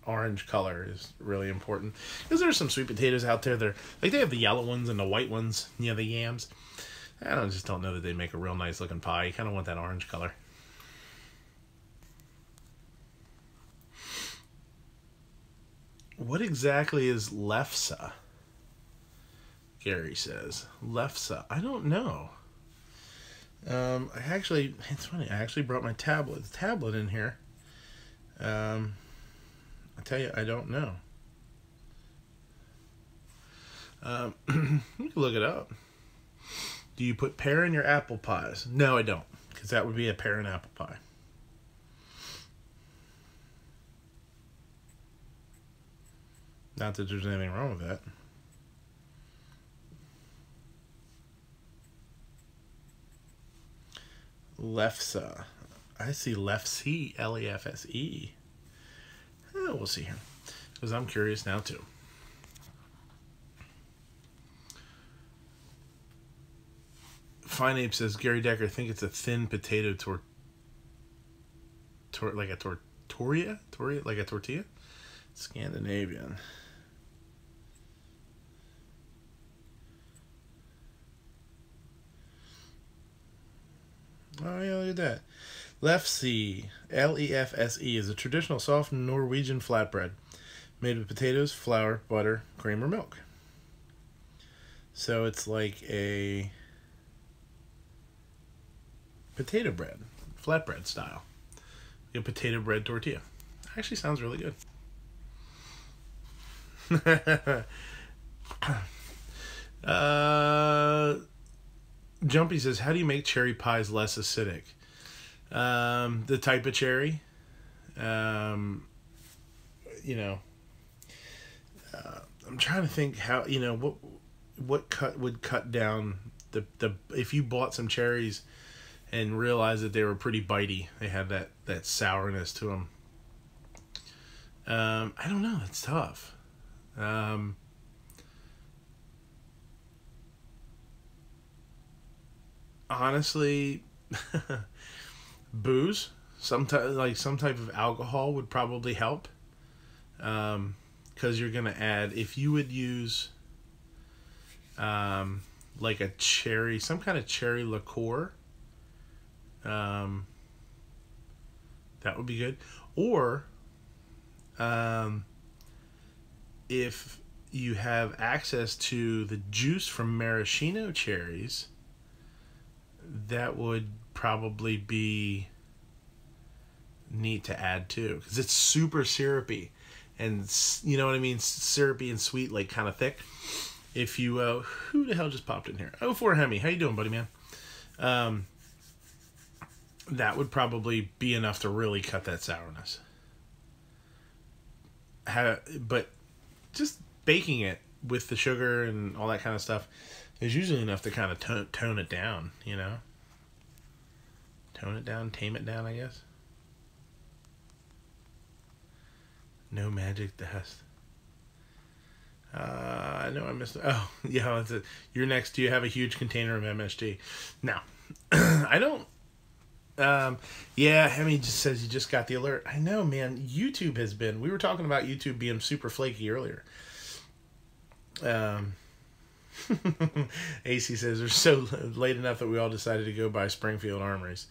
orange color is really important. Because there's some sweet potatoes out there that are, like, they have the yellow ones and the white ones, you know, the yams. Just don't know that they make a real nice looking pie. You kind of want that orange color. What exactly is lefse? Gary says. Lefse. I don't know. It's funny, I actually brought my tablet in here. I tell you, I don't know. You can look it up. Do you put pear in your apple pies? No, I don't, because that would be a pear and apple pie. Not that there's anything wrong with that. Lefse. I see lefse, Lefse. Oh, we'll see here, because I'm curious now too. Fine Ape says, Gary Decker, I think it's a thin potato like a tortilla, like a tortilla. Scandinavian. Oh yeah, look at that. Lefse, Lefse, is a traditional soft Norwegian flatbread made with potatoes, flour, butter, cream, or milk. So it's like a potato bread, flatbread style. A potato bread tortilla. Actually sounds really good. Jumpy says, how do you make cherry pies less acidic? The type of cherry. I'm trying to think how, what would cut down the if you bought some cherries and realized that they were pretty bitey. They had that sourness to them. I don't know. It's tough. Honestly, booze, some type of alcohol would probably help. Because you're gonna add, if you would use, like a cherry, some kind of cherry liqueur. That would be good. Or, if you have access to the juice from maraschino cherries, that would probably be neat to add too, because it's super syrupy, and you know what I mean, syrupy and sweet, like kind of thick. If you who the hell just popped in here? 04 Hemi, how you doing, buddy, man? That would probably be enough to really cut that sourness. But just baking it with the sugar and all that kind of stuff is usually enough to kind of tone it down, Tone it down, tame it down, I guess. No magic dust. I know I missed it. Oh, yeah, that's it. You're next. Do you have a huge container of MSG? No. I don't. Yeah, Hemi just says you just got the alert. I know, man. YouTube has been. We were talking about YouTube being super flaky earlier. AC says they're so late enough that we all decided to go by Springfield Armories.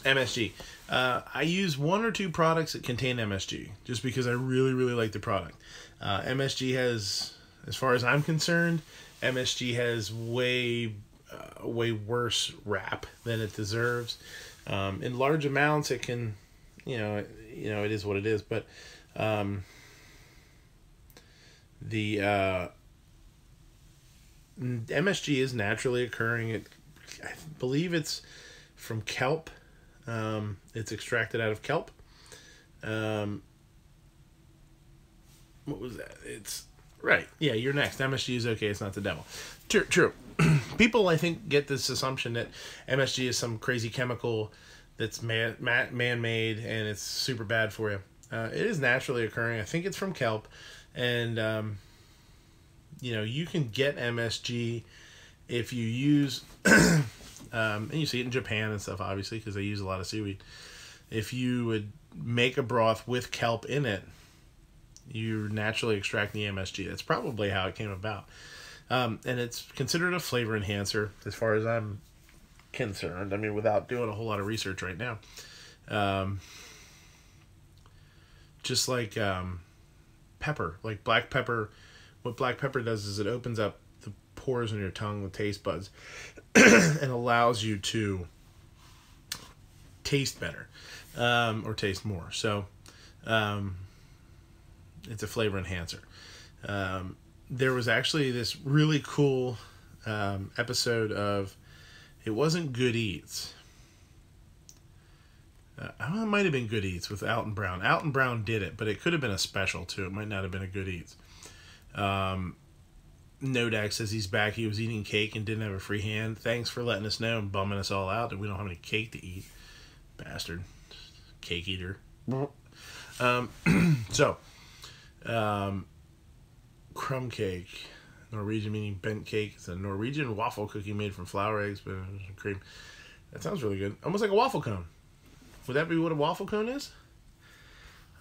MSG. I use one or two products that contain MSG just because I really, really like the product. MSG has, as far as I'm concerned, MSG has way worse rap than it deserves. In large amounts, it can, it is what it is. But the MSG is naturally occurring. It I believe it's from kelp. It's extracted out of kelp. What was that? It's right. Yeah, you're next. MSG is okay. It's not the devil. True. People, I think, get this assumption that MSG is some crazy chemical that's man-made and it's super bad for you. It is naturally occurring. I think it's from kelp, and you can get MSG if you use, and you see it in Japan and stuff, obviously, because they use a lot of seaweed. If you would make a broth with kelp in it, you naturally extract the MSG. That's probably how it came about. And it's considered a flavor enhancer as far as I'm concerned. I mean, without doing a whole lot of research right now. Just like pepper, like black pepper. What black pepper does is it opens up the pores in your tongue with taste buds and allows you to taste better or taste more. So it's a flavor enhancer. There was actually this really cool episode of, it wasn't Good Eats. It might have been Good Eats with Alton Brown. Alton Brown did it, but it could have been a special too. It might not have been a Good Eats. Nodak says he's back. He was eating cake and didn't have a free hand. Thanks for letting us know and bumming us all out that we don't have any cake to eat. Bastard. Cake eater. Crumb cake. Norwegian meaning bent cake. It's a Norwegian waffle cookie made from flour, eggs, and cream. That sounds really good. Almost like a waffle cone. Would that be what a waffle cone is?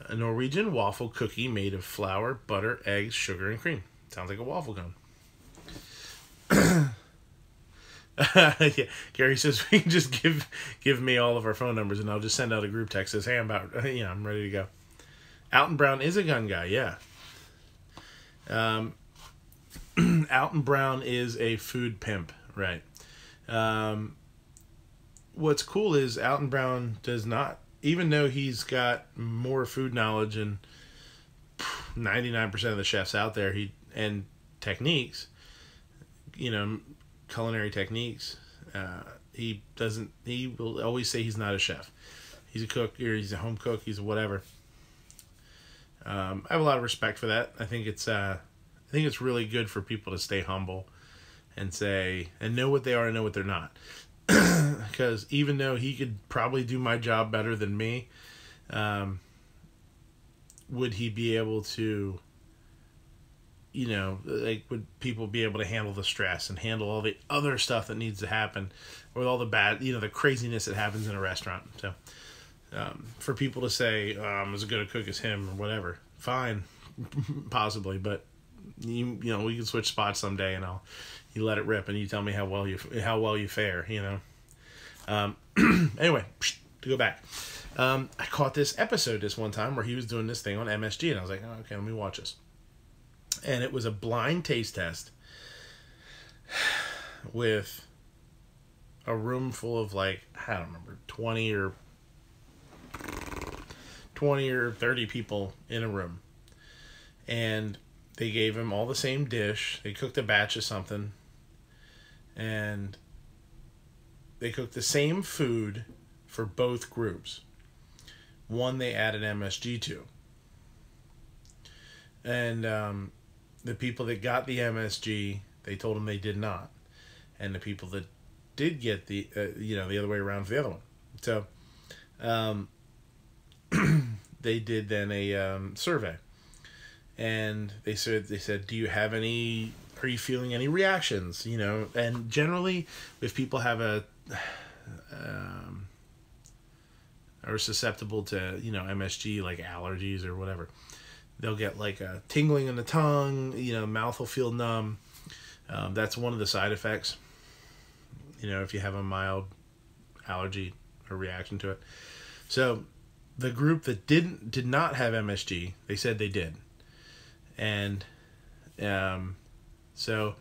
A Norwegian waffle cookie made of flour, butter, eggs, sugar, and cream. Sounds like a waffle cone. Yeah, Gary says we can just give me all of our phone numbers and I'll just send out a group text that says, hey, I'm ready to go. Alton Brown is a gun guy, yeah. Alton Brown is a food pimp, right? What's cool is Alton Brown does not, even though he's got more food knowledge than 99% of the chefs out there, and techniques, culinary techniques, he will always say he's not a chef. He's a cook, or he's a home cook, he's a whatever. I have a lot of respect for that. I think it's really good for people to stay humble and know what they are and know what they're not. Because even though he could probably do my job better than me, would he be able to, would people be able to handle the stress and handle all the other stuff that needs to happen, or all the bad, the craziness that happens in a restaurant. So for people to say, I'm as good a cook as him or whatever, fine, possibly, but we can switch spots someday and you let it rip and you tell me how well you fare, Anyway, to go back, I caught this episode this one time where he was doing this thing on MSG and I was like, oh, okay, let me watch this. And it was a blind taste test with a room full of I don't remember, 20 or 30 people in a room. And they gave him all the same dish. They cooked a batch of something. And they cooked the same food for both groups. One they added MSG to. And the people that got the MSG, they told them they did not. And the people that did get the other way around for the other one. So they did then a survey. And they said, do you have are you feeling any reactions? And generally, if people have are susceptible to, MSG, like allergies or whatever, they'll get a tingling in the tongue, mouth will feel numb. That's one of the side effects, if you have a mild allergy or reaction to it. So the group that did not have MSG, they said they did. And so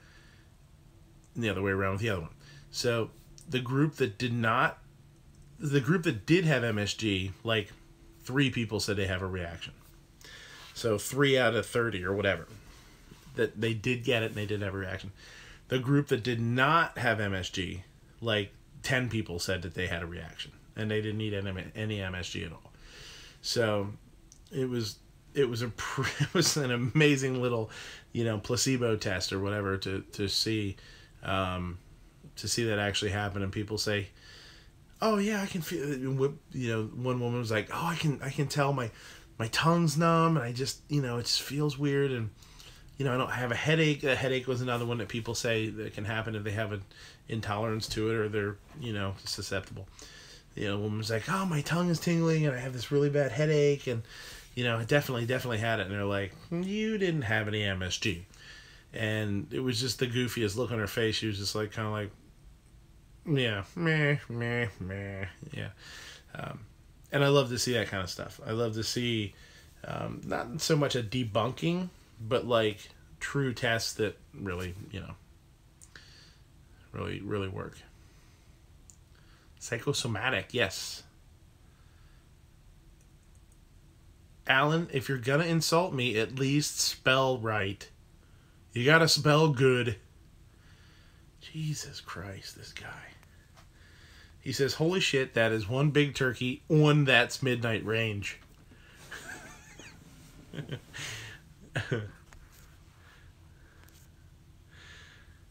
the other way around with the other one. So the group that did have MSG, 3 people said they have a reaction. So 3 out of 30 or whatever, that they did get it and they did have a reaction. The group that did not have MSG, like 10 people said that they had a reaction, and they didn't need any MSG at all. So it was it was an amazing little, placebo test or whatever to see that actually happen. And people say, "Oh yeah, I can feel." One woman was like, "Oh, I can tell my tongue's numb, and I just it just feels weird, and I don't have a headache." A headache was another one that people say that can happen if they have an intolerance to it or they're susceptible. A woman was like, "Oh, my tongue is tingling, and I have this really bad headache," and I definitely had it. And they're like, "You didn't have any MSG," and it was just the goofiest look on her face. She was just like, kind of like, yeah, meh, yeah. And I love to see that kind of stuff. I love to see not so much a debunking, but like true tests that really, really work. Psychosomatic, yes. Alan, if you're gonna insult me, at least spell right. You gotta spell good. Jesus Christ, this guy. He says, "Holy shit, that is one big turkey on That's Midnight Range."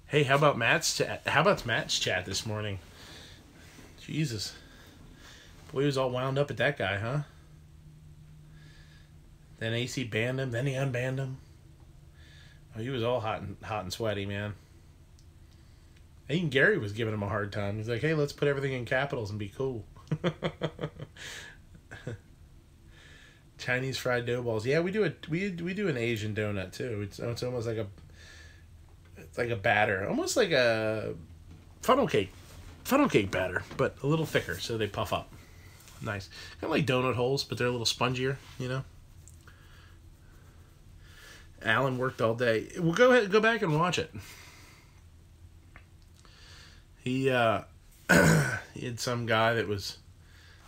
Hey, how about Matt's chat? How about Matt's chat this morning? Jesus. Boy, he was all wound up at that guy, huh? Then AC banned him, then he unbanned him. Oh, he was all hot and sweaty, man. Even Gary was giving him a hard time. He's like, "Hey, let's put everything in capitals and be cool." Chinese fried dough balls. Yeah, we do an Asian donut too. It's almost like a batter, almost like a funnel cake batter, but a little thicker, so they puff up. Nice, kind of like donut holes, but they're a little spongier. Alan worked all day. We'll go back and watch it. He had some guy that was,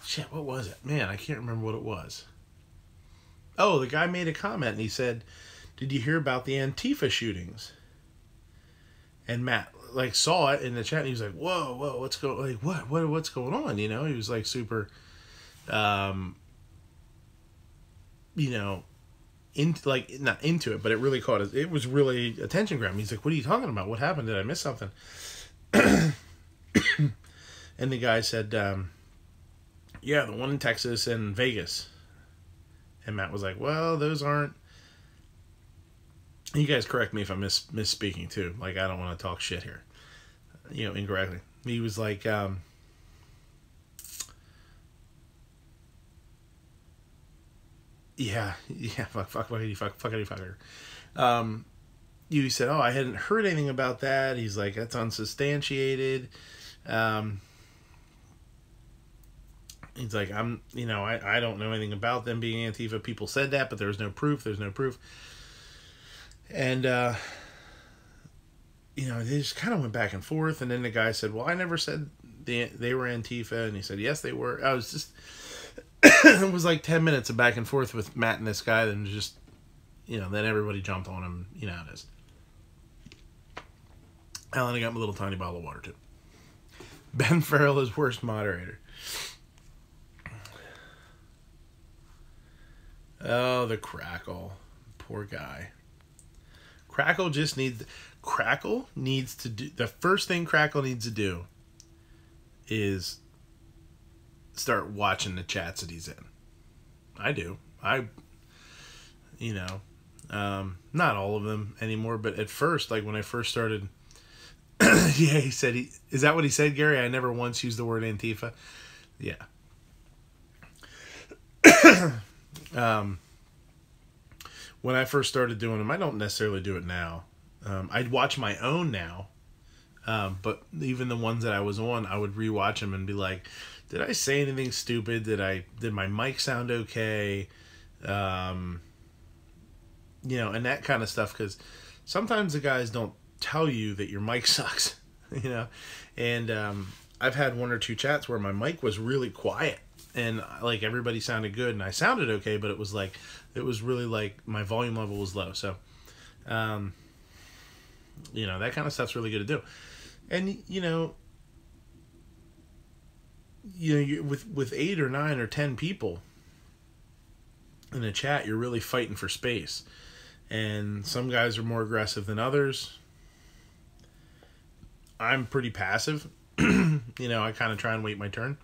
shit, what was it? Man, I can't remember what it was. Oh, the guy made a comment and he said, "Did you hear about the Antifa shootings?" And Matt saw it in the chat and he was like, whoa, what's going on? He was like super, not into it, but it really it was really attention grabbing. He's like, "What are you talking about? What happened? Did I miss something?" And the guy said, "Yeah, the one in Texas and Vegas." And Matt was like, "Well, those aren't." You guys correct me if I'm misspeaking too. I don't want to talk shit here, incorrectly. He was like, yeah, fucker. You said, "Oh, I hadn't heard anything about that." He's like, "That's unsubstantiated." He's like, I don't know anything about them being Antifa. People said that, but there's no proof. And, they just kind of went back and forth. And then the guy said, "Well, I never said they were Antifa." And he said, "Yes, they were." I was just, it was like 10 minutes of back and forth with Matt and this guy. Then just, then everybody jumped on him. You know how it is. Alan, I got my little tiny bottle of water too. Ben Farrell is worst moderator. Oh, the Crackle. Poor guy. Crackle needs to do, the first thing Crackle needs to do is start watching the chats that he's in. I do. Not all of them anymore, but at first, when I first started, yeah, he said, is that what he said, Gary? "I never once used the word Antifa." Yeah. When I first started doing them, I don't necessarily do it now. I'd watch my own now, but even the ones that I was on, I would rewatch them and be like, "Did I say anything stupid? Did my mic sound okay?" And that kind of stuff, because sometimes the guys don't tell you that your mic sucks, and I've had one or two chats where my mic was really quiet and everybody sounded good and I sounded okay, but it was really my volume level was low. So that kind of stuff's really good to do. And with 8 or 9 or 10 people in a chat, you're really fighting for space. And some guys are more aggressive than others. I'm pretty passive. I kind of try and wait my turn.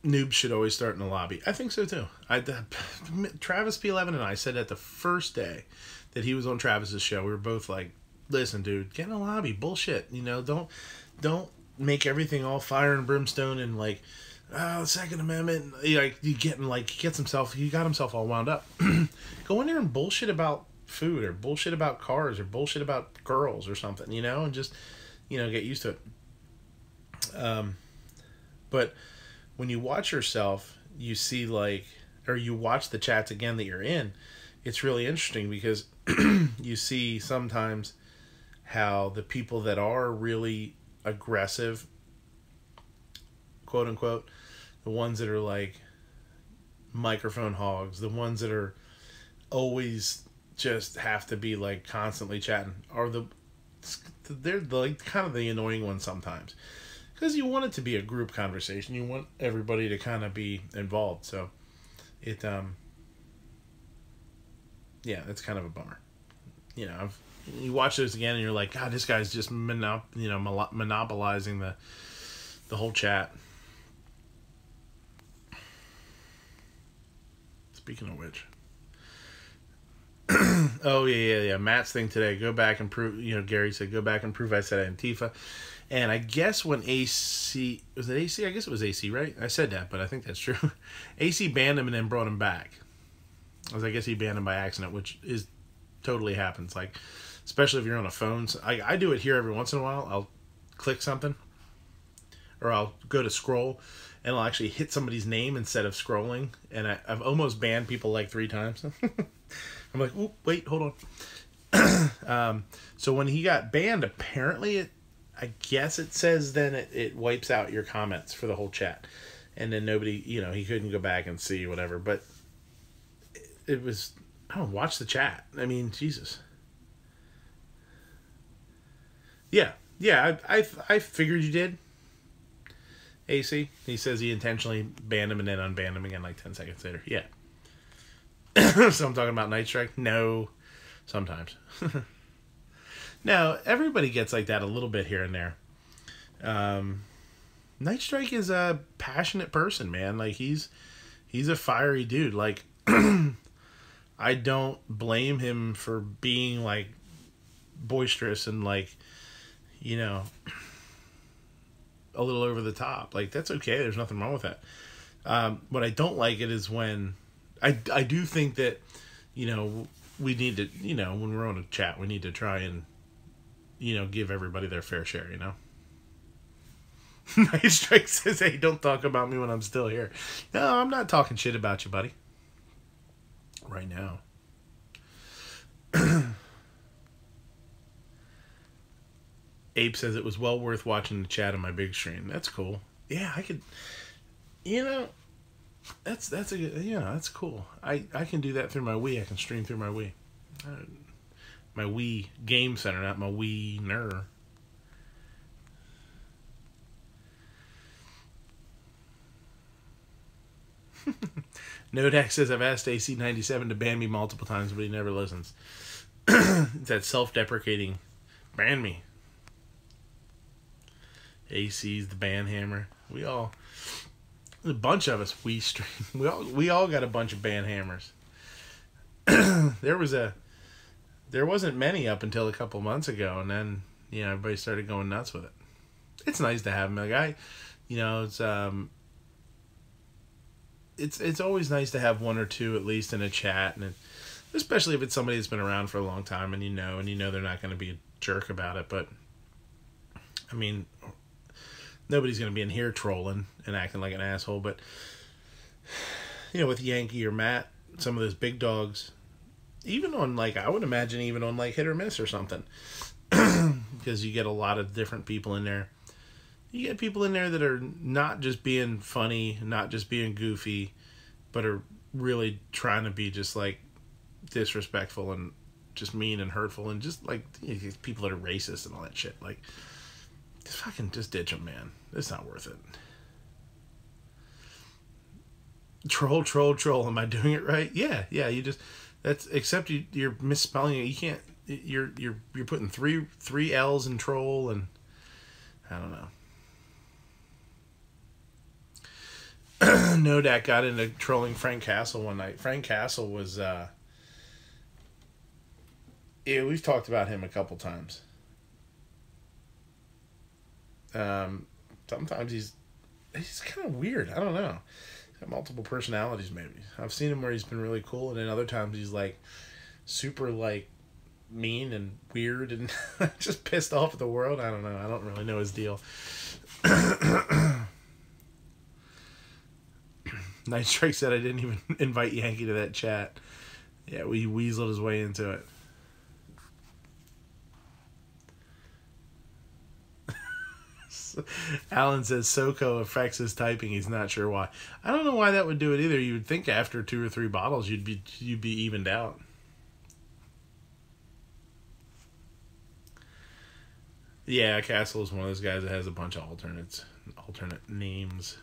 Noobs should always start in the lobby. I think so too. Travis P11 and I said that the first day that he was on Travis's show. We were both like, listen, dude, get in the lobby. Bullshit. Don't make everything all fire and brimstone and like, the Second Amendment. He got himself all wound up. Go in there and bullshit about food or bullshit about cars or bullshit about girls or something, and just, get used to it. But when you watch yourself, you see or you watch the chats again that you're in, it's really interesting because you see sometimes how the people that are really aggressive, quote unquote, the ones that are like microphone hogs, the ones that are always just have to be like constantly chatting, they're like kind of the annoying ones sometimes. Because you want it to be a group conversation. You want everybody to kind of be involved. So, it's kind of a bummer. You watch those again and you're like, God, this guy's just monopolizing the whole chat. Speaking of which. Oh, yeah. Matt's thing today. Go back and prove, Gary said, go back and prove I said Antifa. And I guess when AC... Was it AC? I guess it was AC, right? I said that, but I think that's true. AC banned him and then brought him back. I guess he banned him by accident, which totally happens. Like, especially if you're on a phone. So I do it here every once in a while. I'll click something. Or I'll go to scroll. And I'll actually hit somebody's name instead of scrolling. And I've almost banned people like 3 times. I'm like, oop, wait, hold on. So when he got banned, apparently I guess it says then it wipes out your comments for the whole chat. And then nobody, he couldn't go back and see whatever. But it was, I don't watch the chat. I mean, Jesus. Yeah, I figured you did. AC, he says he intentionally banned him and then unbanned him again like 10 seconds later. Yeah. So I'm talking about Night Strike? No. Sometimes. No, everybody gets like that a little bit here and there. Night Strike is a passionate person, man. Like, he's a fiery dude. Like, I don't blame him for being, like, boisterous and, like, a little over the top. Like, that's okay. There's nothing wrong with that. What I don't like it is when... I do think that, we need to, when we're on a chat, we need to try and, give everybody their fair share, Night Strike says, hey, don't talk about me when I'm still here. No, I'm not talking shit about you, buddy. Right now. Ape says it was well worth watching the chat on my big screen. That's cool. Yeah, I could, that's a good, that's cool. I can do that through my Wii. I can stream through my Wii. My Wii Game Center, not my Wii Ner. Nodak says, I've asked AC97 to ban me multiple times, but he never listens. It's that self-deprecating, ban me. AC's the ban hammer. A bunch of us, we all got a bunch of ban hammers. There wasn't many up until a couple months ago, and then everybody started going nuts with it. It's nice to have them. Like it's always nice to have one or two at least in a chat, and especially if it's somebody that's been around for a long time, and they're not going to be a jerk about it. But I mean, nobody's going to be in here trolling and acting like an asshole. But with Yankee or Matt, some of those big dogs, even on I would imagine even on Hit or Miss or something, because you get a lot of different people in there. You get people in there that are not just being funny, not just being goofy, but are really trying to be just disrespectful and just mean and hurtful, and just like people that are racist and all that shit. Like, just ditch them, man. It's not worth it. Troll. Am I doing it right? Yeah. You just except you're misspelling it. You can't. You're putting three L's in troll, and I don't know. Nodak got into trolling Frank Castle one night. Frank Castle was we've talked about him a couple times. Sometimes he's kind of weird. I don't know. He's got multiple personalities, maybe. I've seen him where he's been really cool, and then other times he's like super like mean and weird and just pissed off at the world. I don't know. I don't really know his deal. Night Strike said I didn't even invite Yankee to that chat. Yeah, we weaseled his way into it. Alan says SoCo affects his typing. He's not sure why. I don't know why that would do it either. You would think after 2 or 3 bottles you'd be evened out. Yeah, Castle is one of those guys that has a bunch of alternate names.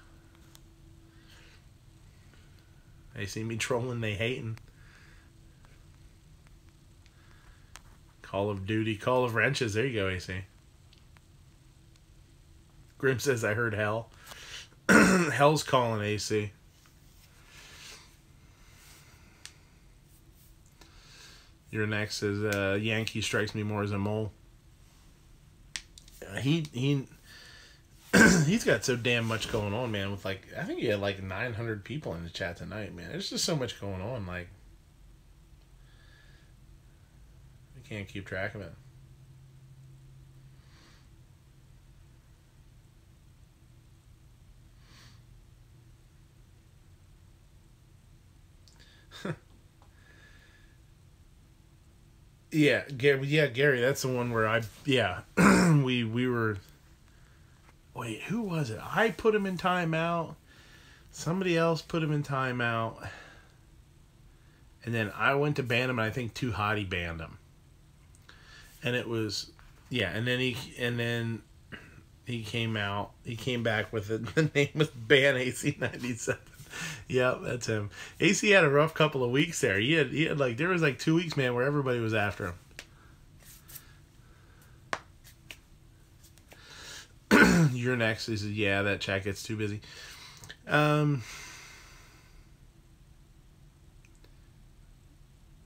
They see me trolling, they hating. Call of Duty, Call of Wrenches. There you go, AC. Grim says I heard hell. Hell's calling, AC. Your next says Yankee strikes me more as a mole. He's got so damn much going on, man. With like, I think he had like 900 people in the chat tonight, man. There's just so much going on. Like, we can't keep track of it. Yeah, Gary, that's the one where we were. Wait, who was it? I put him in timeout. Somebody else put him in timeout. And then I went to ban him, and I think Too Hottie banned him. And it was, and then he came out. He came back with it. The name was Ban AC97. Yep, that's him. AC had a rough couple of weeks there. He had like, there was like 2 weeks, man, where everybody was after him. Your next is, that chat gets too busy.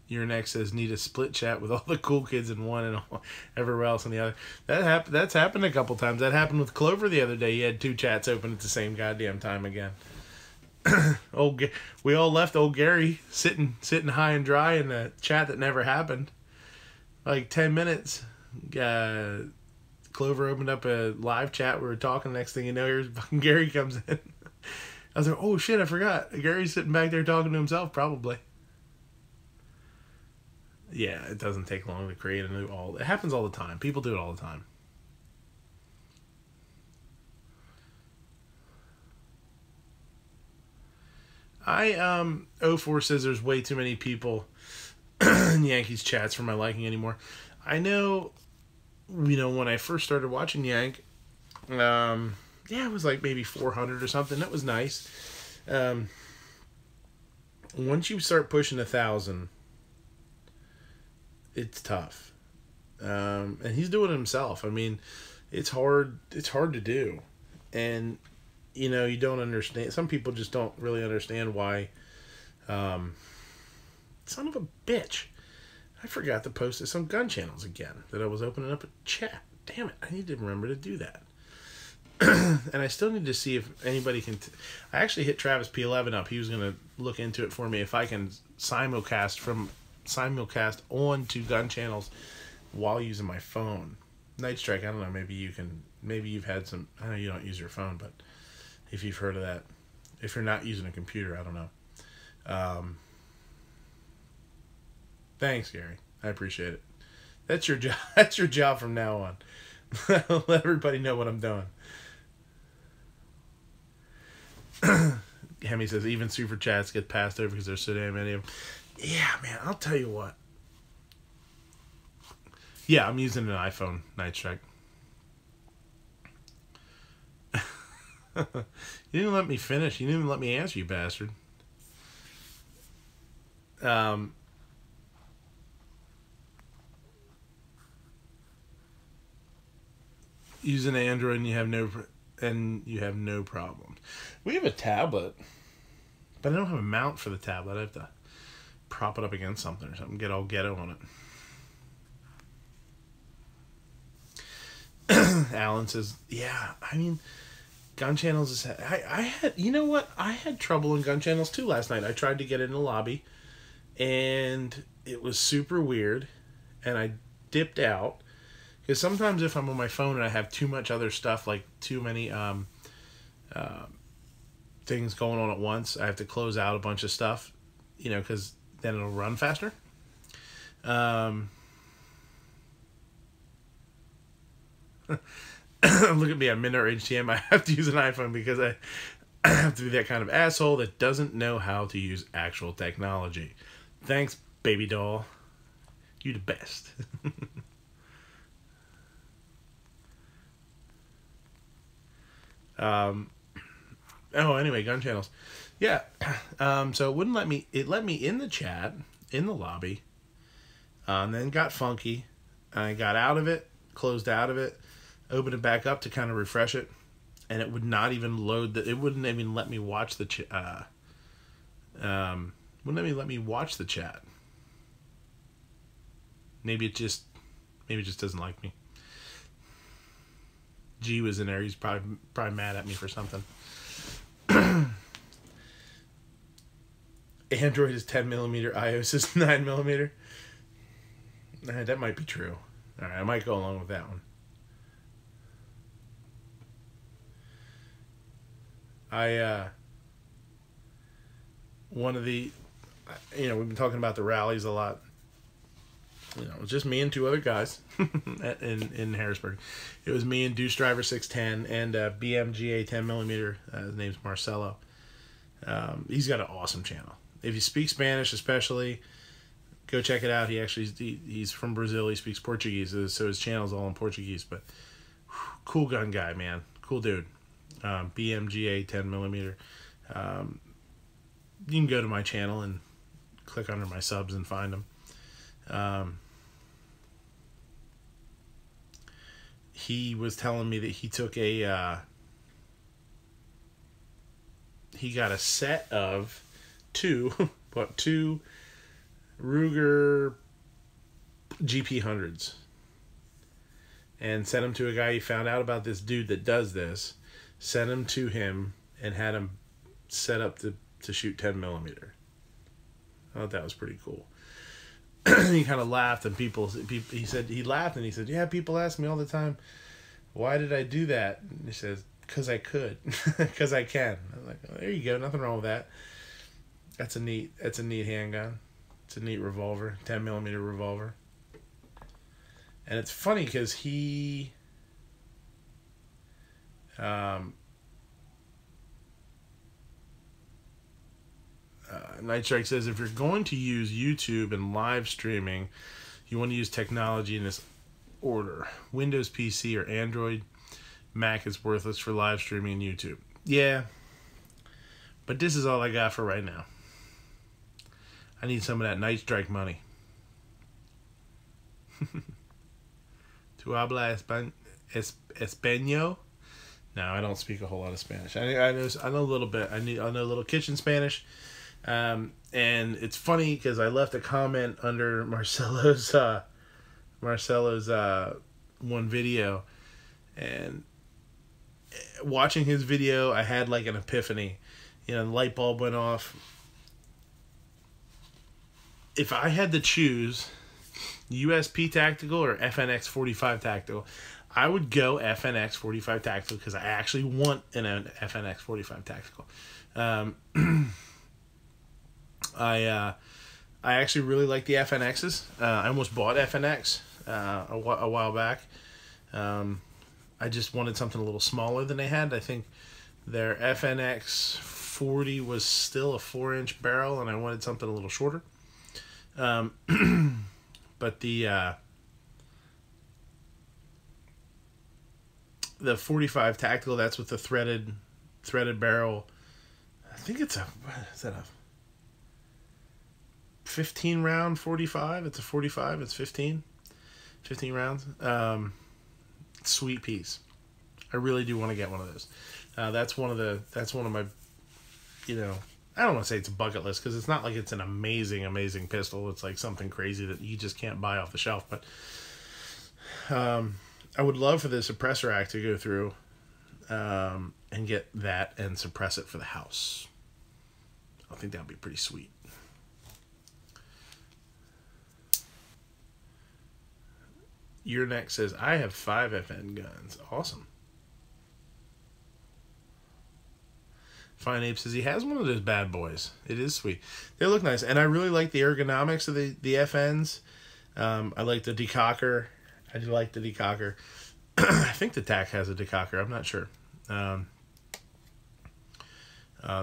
Your next says need a split chat with all the cool kids in one and all, everywhere else in the other. That's happened a couple times. That happened with Clover the other day. He had 2 chats open at the same goddamn time again. We all left old Gary sitting high and dry in the chat that never happened. Like 10 minutes. Clover opened up a live chat. We were talking. Next thing you know, here's fucking Gary comes in. I was like, oh shit, I forgot. Gary's sitting back there talking to himself, probably. Yeah, it doesn't take long to create a new alt. It happens all the time. People do it all the time. O4 says there's way too many people in Yankees chats for my liking anymore. I know, when I first started watching Yank, it was like maybe 400 or something. That was nice. Once you start pushing 1,000, it's tough. And he's doing it himself. I mean, it's hard to do. And you don't understand. Some people just don't really understand why. Son of a bitch. I forgot to post some gun channels again that I was opening up a chat. Damn it. I need to remember to do that. And I still need to see if anybody can. I actually hit Travis P11 up. He was going to look into it for me if I can simulcast onto gun channels while using my phone. Night Strike, I don't know. Maybe you've had some. I know you don't use your phone, but if you've heard of that, if you're not using a computer, I don't know. Thanks, Gary. I appreciate it. That's your job. That's your job from now on. Let everybody know what I'm doing. Hemi says even super chats get passed over because there's so damn many of them. Yeah, man. I'll tell you what. Yeah, I'm using an iPhone, Night Strike. You didn't let me finish. You didn't even let me answer, you bastard. Use an Android and you have no problems. We have a tablet, but I don't have a mount for the tablet. I have to prop it up against something or something. Get all ghetto on it. Alan says, "Yeah, I mean, gun channels is. I had, you know what? I had trouble in gun channels too last night. I tried to get in the lobby, and it was super weird, and I dipped out." Because sometimes if I'm on my phone and I have too much other stuff, like too many things going on at once, I have to close out a bunch of stuff, you know, because then it'll run faster. Look at me, I'm MidnightRangeTM. I have to use an iPhone because I have to be that kind of asshole that doesn't know how to use actual technology. Thanks, baby doll. You the best. Anyway, gun channels. Yeah. So it wouldn't let me, it let me in the chat, in the lobby, and then got funky. I got out of it, closed out of it, opened it back up to kind of refresh it, and it would not even load it wouldn't even let me watch the wouldn't even let me watch the chat. Maybe it just doesn't like me. G was in there. He's probably mad at me for something. Android is 10mm. iOS is 9mm. That might be true. All right, I might go along with that one. One of the, we've been talking about the rallies a lot. It was just me and two other guys in Harrisburg. It was me and Deuce Driver 610 and BMGA 10mm. His name's Marcelo. He's got an awesome channel. If you speak Spanish, especially, go check it out. He's from Brazil. He speaks Portuguese, so his channel's all in Portuguese. But cool gun guy, man. Cool dude. BMGA 10mm. You can go to my channel and click under my subs and find him. He was telling me that he took he got a set of two Ruger GP100s and sent them to a guy. He found out about this dude that does this, sent him to him, and had him set up to shoot 10mm. I thought that was pretty cool. He kind of laughed, and he said he laughed and he said, "Yeah, people ask me all the time, why did I do that?" And he says, "'Cause I could, 'cause I can." I was like, "Oh, there you go, nothing wrong with that." That's a neat handgun. It's a neat revolver, 10mm revolver. And it's funny because he, Night Strike says, if you're going to use YouTube and live streaming, you want to use technology in this order: Windows PC or Android. Mac is worthless for live streaming and YouTube. Yeah, but this is all I got for right now. I need some of that Night Strike money. Tu habla español? No, I don't speak a whole lot of Spanish. I know a little bit. I know a little kitchen Spanish. And it's funny because I left a comment under Marcelo's one video, and watching his video, I had like an epiphany. The light bulb went off. If I had to choose USP Tactical or FNX 45 Tactical, I would go FNX 45 Tactical because I actually want an FNX 45 Tactical. I actually really like the FNXs. I almost bought FNX a while back. I just wanted something a little smaller than they had. I think their FNX 40 was still a 4-inch barrel, and I wanted something a little shorter. But the the 45 tactical. That's with the threaded barrel. I think it's a 15 round 45. It's a 45. It's 15 rounds. Sweet piece. I really do want to get one of those. That's one of my, I don't want to say it's a bucket list because it's not like it's an amazing pistol. It's like something crazy that you just can't buy off the shelf. But I would love for the suppressor rack to go through and get that and suppress it for the house. I think that would be pretty sweet. Your Neck says, I have 5 FN guns. Awesome. Fine Ape says he has one of those bad boys. It is sweet. They look nice. And I really like the ergonomics of the FNs. I like the decocker. I do like the decocker. I think the TAC has a decocker. I'm not sure.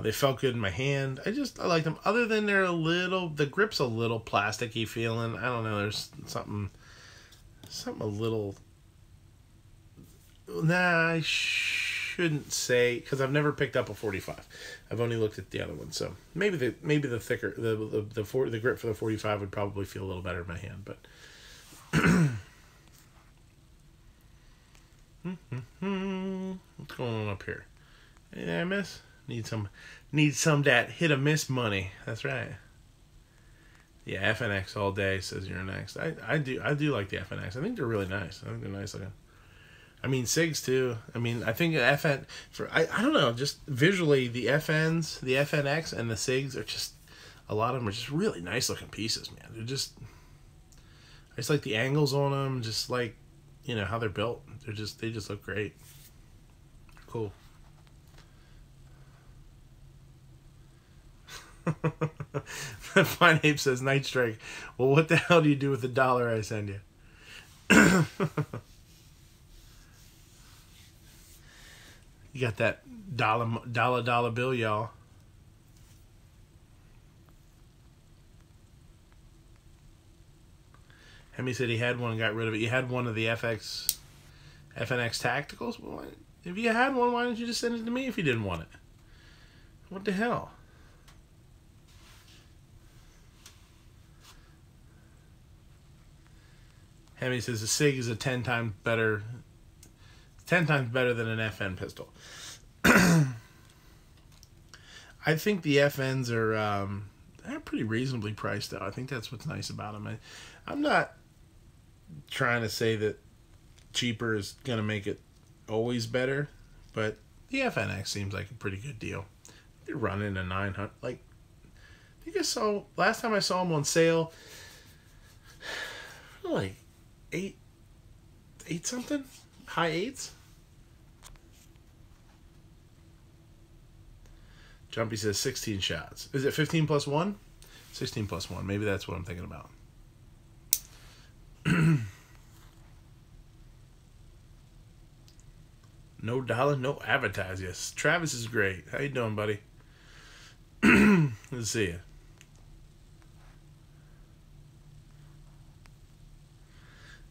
They felt good in my hand. I like them. Other than the grip's a little plasticky feeling. I don't know. There's something a little. Nah, I shouldn't say because I've never picked up a 45. I've only looked at the other one. So maybe the thicker the grip for the 45 would probably feel a little better in my hand, but. What's going on up here? Anything I miss? Need some that hit or miss money. That's right. Yeah, FNX all day, says You're Next. I do like the FNX. I think they're really nice. I think they're nice looking. I mean SIGs too. I mean I think I don't know, just visually the FNs, the FNX and the SIGs are just a lot of them are just really nice looking pieces, man. I just like the angles on them, just like how they're built. They just look great. Cool. Fine Ape says Night Strike. Well, what the hell do you do with the $1 I send you? You got that dollar bill, y'all. Hemi said he had one and got rid of it. You had one of the FNX Tacticals? Well, if you had one, why didn't you just send it to me if you didn't want it? What the hell? Hemi says the SIG is 10 times better than an FN pistol. I think the FNs are they're pretty reasonably priced though. I think that's what's nice about them. I'm not trying to say that cheaper is going to make it always better, but the FNX seems like a pretty good deal. They're running a 900. Like, I think I saw last time I saw them on sale, like eight something, high 8s. Jumpy says 16 shots. Is it 15 plus 1? 16 plus 1. Maybe that's what I'm thinking about. No dollar, no advertise. Yes, Travis is great. How you doing, buddy? Let's see you.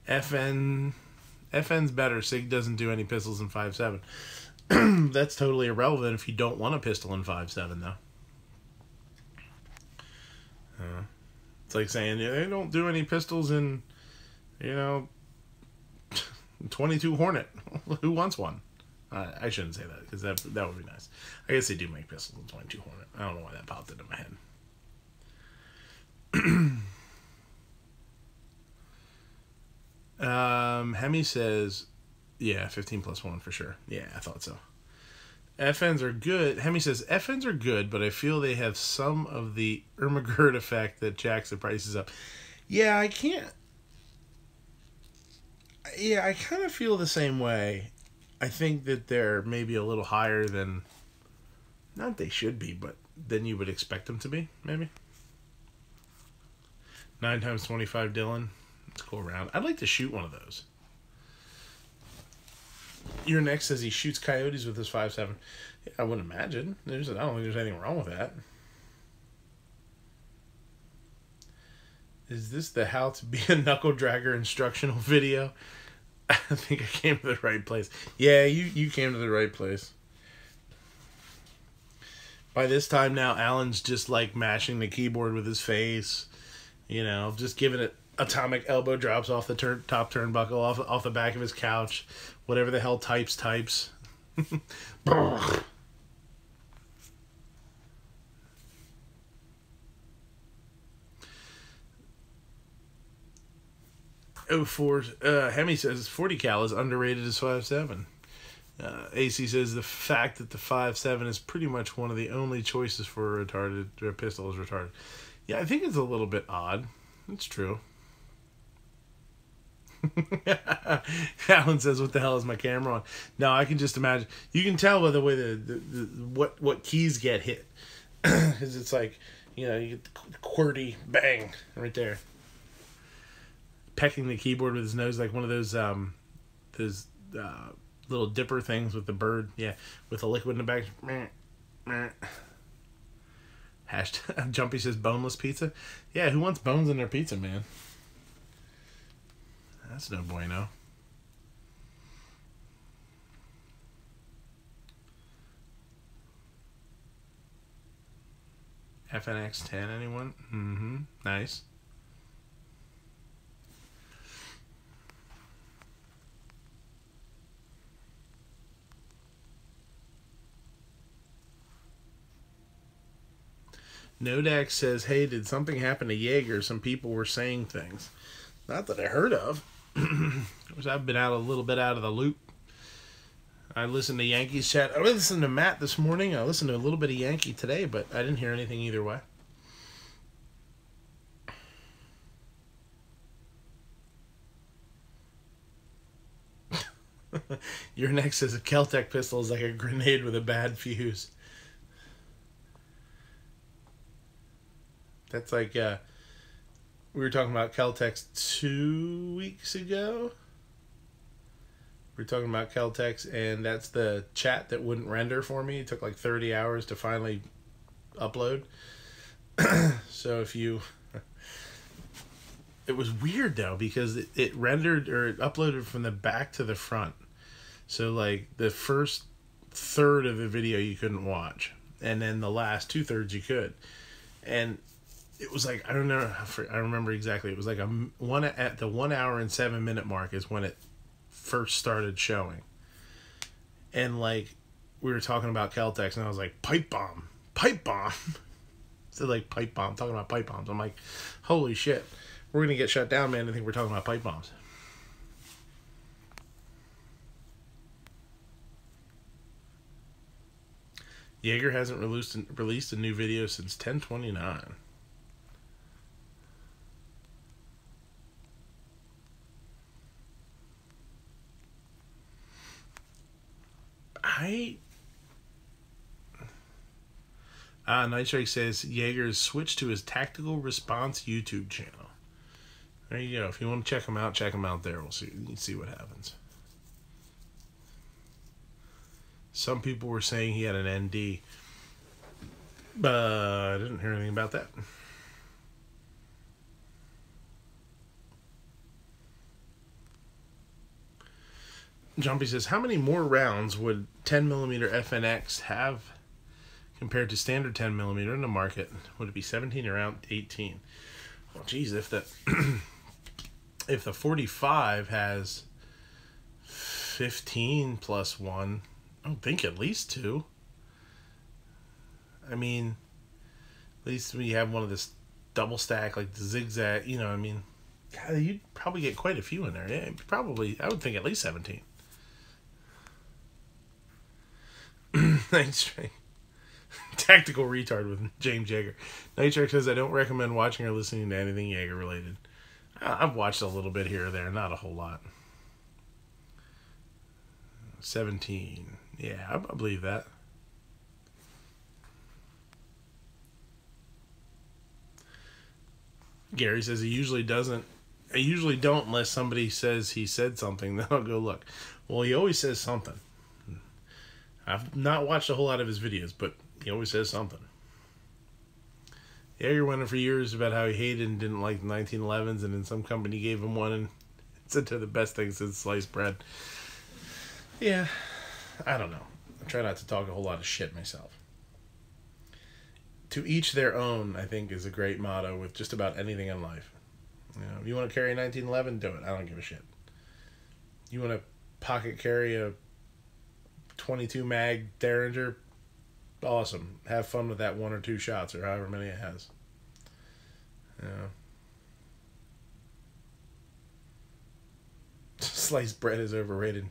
FN's better. SIG doesn't do any pistols in 5.7. That's totally irrelevant if you don't want a pistol in 5.7, though. It's like saying they don't do any pistols in, 22 Hornet. Who wants one? I shouldn't say that because that would be nice. I guess they do make pistols in 22 Hornet. I don't know why that popped into my head. Hemi says, yeah, 15 plus 1 for sure. Yeah, I thought so. FNs are good. Hemi says, FNs are good, but I feel they have some of the Ermagerd effect that jacks the prices up. Yeah, I can't. Yeah, I kind of feel the same way. I think that they're maybe a little higher than, not they should be, but than you would expect them to be, maybe. 9 times 25 Dylan. Let's go around. I'd like to shoot one of those. Your Next says he shoots coyotes with his 5.7. Yeah, I wouldn't imagine. I don't think there's anything wrong with that. Is this the how to be a knuckle dragger instructional video? I think I came to the right place. Yeah, you came to the right place. By this time now, Alan's just like mashing the keyboard with his face. You know, just giving it atomic elbow drops off the top turnbuckle, off the back of his couch. Whatever the hell types. 04, Hemi says 40 cal is underrated as 5.7. AC says the fact that the 5.7 is pretty much one of the only choices for a retarded pistol is retarded. Yeah, I think it's a little bit odd. It's true. Alan says, "What the hell is my camera on?" No, I can just imagine. You can tell by the way what keys get hit, because it's like, you know, you get the QWERTY bang right there. Pecking the keyboard with his nose like one of those little dipper things with the bird. Yeah, with the liquid in the back. Hashtag Jumpy says boneless pizza. Yeah, who wants bones in their pizza, man? That's no bueno. FNX 10, anyone? Mm-hmm. Nice. Nodak says, "Hey, did something happen to Jaeger? Some people were saying things." Not that I heard of. I've been a little bit out of the loop. I listened to Yankees chat. I listened to Matt this morning. I listened to a little bit of Yankee today, but I didn't hear anything either way. Your next says a Keltec pistol is like a grenade with a bad fuse. That's like, we were talking about Keltecs 2 weeks ago. We were talking about Keltecs, and that's the chat that wouldn't render for me. It took like 30 hours to finally upload. So if you... It was weird, though, because it rendered, or it uploaded from the back to the front. So, like, the first third of the video you couldn't watch, and then the last 2/3 you could. And it was like, I don't know, I remember exactly. It was like at the 1 hour and 7 minute mark is when it first started showing. And like, we were talking about Keltecs, and I was like, pipe bomb. So like, pipe bomb, talking about pipe bombs. I'm like, holy shit, we're gonna get shut down, man. I think we're talking about pipe bombs. Jaeger hasn't released a new video since 10/29. Nightstrike says Jaeger's switched to his Tactical Response YouTube channel. There you go. If you want to check him out there. We'll see what happens. Some people were saying he had an ND, but I didn't hear anything about that. Jumpy says, how many more rounds would 10mm FNX have compared to standard 10mm in the market? Would it be 17 or around 18? Well, geez, if the if the 45 has 15 plus 1, I don't think at least 2. I mean, at least we have one of this double stack, like the zigzag, you know, I mean, God, you'd probably get quite a few in there. Yeah, probably, I would think at least 17. Night Strike. Tactical retard with James Jaeger. Night Strike says, I don't recommend watching or listening to anything Jaeger related. I've watched a little bit here or there, not a whole lot. 17. Yeah, I believe that. Gary says he usually doesn't. I usually don't unless somebody says he said something. Then I'll go look. Well, he always says something. I've not watched a whole lot of his videos, but he always says something. Jaeger went on for years about how he hated and didn't like the 1911s, and then some company gave him one, and said they're the best thing since sliced bread. Yeah, I don't know. I try not to talk a whole lot of shit myself. To each their own, I think, is a great motto with just about anything in life. You know, you want to carry a 1911, do it. I don't give a shit. You want to pocket carry a 22 mag Derringer, awesome. Have fun with that 1 or 2 shots or however many it has. You know. Sliced bread is overrated.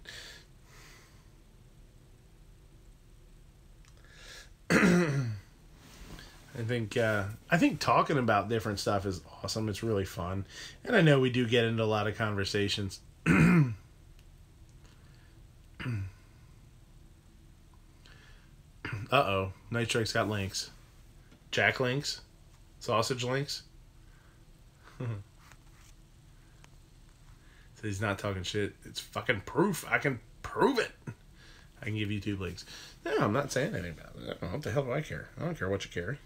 I think talking about different stuff is awesome. It's really fun. And I know we do get into a lot of conversations. Uh-oh. Night Strike's got links. Jack links? Sausage links? So he's not talking shit. It's fucking proof. I can prove it. I can give YouTube links. No, I'm not saying anything about it. What the hell do I care? I don't care what you carry.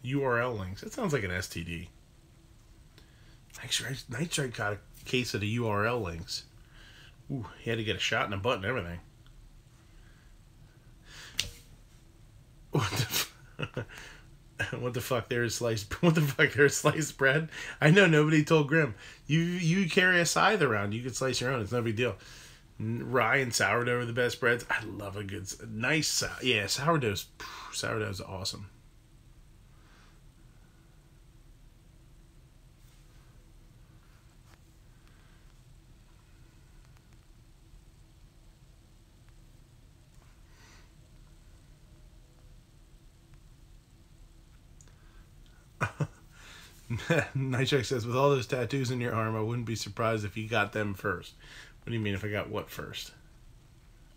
URL links. That sounds like an STD. Night Strike got a case of the URL links. Ooh, he had to get a shot in the butt and everything. What the fuck? There's sliced bread. I know nobody told Grim. You carry a scythe around. You can slice your own. It's no big deal. Rye and sourdough are the best breads. I love a good nice sourdough's awesome. Nightcheck says, with all those tattoos in your arm, I wouldn't be surprised if you got them first. What do you mean if I got what first?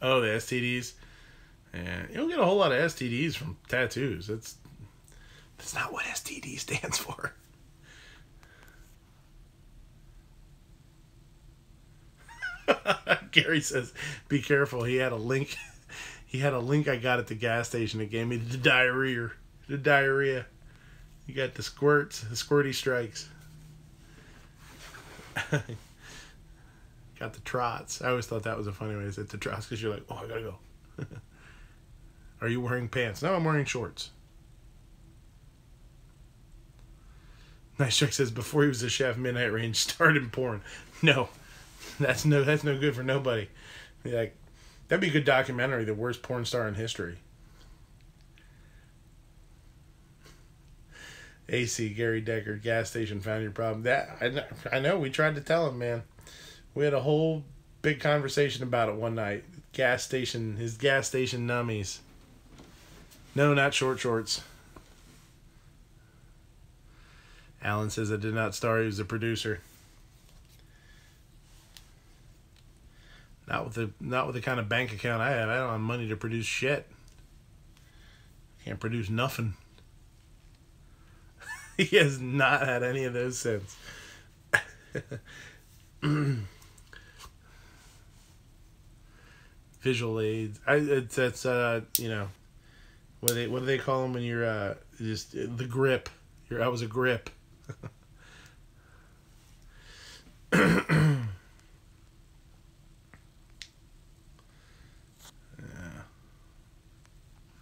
Oh, the STDs? Yeah, you don't get a whole lot of STDs from tattoos. That's not what STD stands for. Gary says, be careful. He had a link I got at the gas station that gave me the diarrhea. You got the squirts, the squirty strikes. Got the trots. I always thought that was a funny way to say the trots, because you're like, oh, I gotta go. Are you wearing pants? No, I'm wearing shorts. Nice Strike says, before he was a chef, Midnight Range started porn. No, that's no good for nobody. Like, that'd be a good documentary, the worst porn star in history. AC, Gary Decker, gas station found your problem. That I know. We tried to tell him, man. We had a whole big conversation about it one night. His gas station nummies. No, not short shorts. Alan says I did not star. He was a producer. Not with the kind of bank account I have. I don't have money to produce shit. Can't produce nothing. He has not had any of those since. Visual aids. That's you know, what do they call them when you're just the grip. I was a grip. Yeah.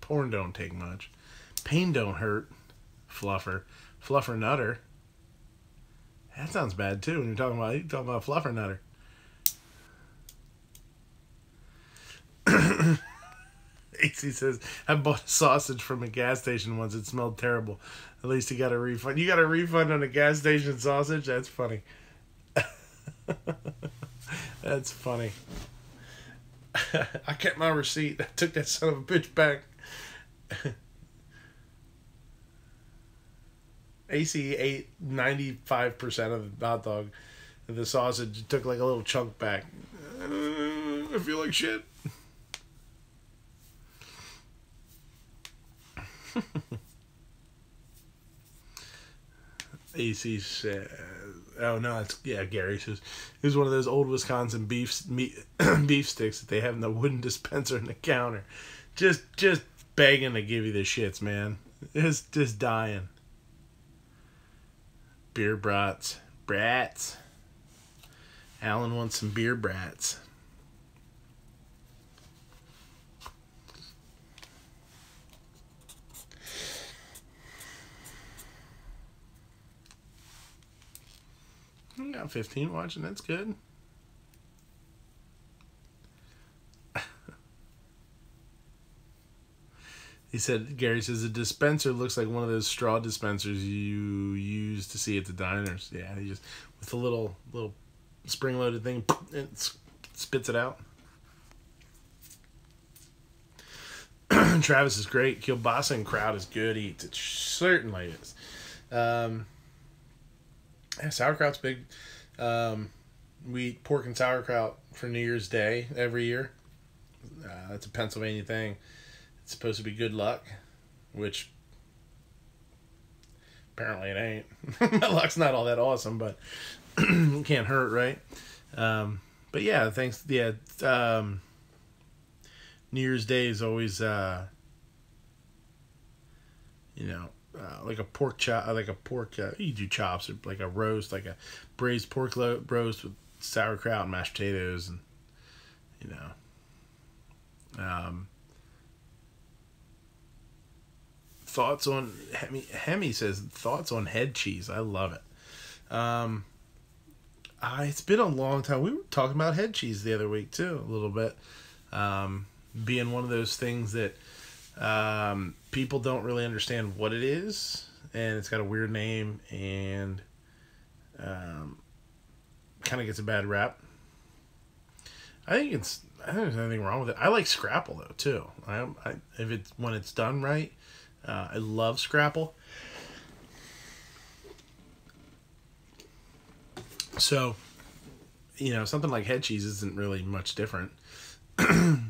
Porn don't take much. Pain don't hurt. Fluffer nutter. That sounds bad too when you're talking about fluffer nutter. AC says, I bought a sausage from a gas station once. It smelled terrible. At least he got a refund. You got a refund on a gas station sausage? That's funny. That's funny. I kept my receipt. I took that son of a bitch back. AC ate 95% of the hot dog. The sausage took like a little chunk back. I feel like shit. AC says, oh no, Gary says, it was one of those old Wisconsin beef sticks that they have in the wooden dispenser in the counter. Just begging to give you the shits, man. It's just dying. Beer brats. Brats. Alan wants some beer brats. I got 15 watching. That's good. He said, Gary says, the dispenser looks like one of those straw dispensers you use to see at the diners. Yeah, he just, with a little spring-loaded thing, it spits it out. Travis is great. Kielbasa and kraut is good eats. It certainly is. Yeah, sauerkraut's big. We eat pork and sauerkraut for New Year's Day every year. That's a Pennsylvania thing. It's supposed to be good luck, which apparently it ain't. My luck's not all that awesome, but it can't hurt, right? But yeah, thanks. Yeah, New Year's Day is always, like a pork chop, you do chops, or like a roast, like a braised pork roast with sauerkraut and mashed potatoes, and thoughts on Hemi says thoughts on head cheese. I love it. It's been a long time. We were talking about head cheese the other week too, a little bit, being one of those things that people don't really understand what it is, and it's got a weird name, and kind of gets a bad rap. I think there's anything wrong with it. I like scrapple though too. When it's done right, I love scrapple. So, something like head cheese isn't really much different.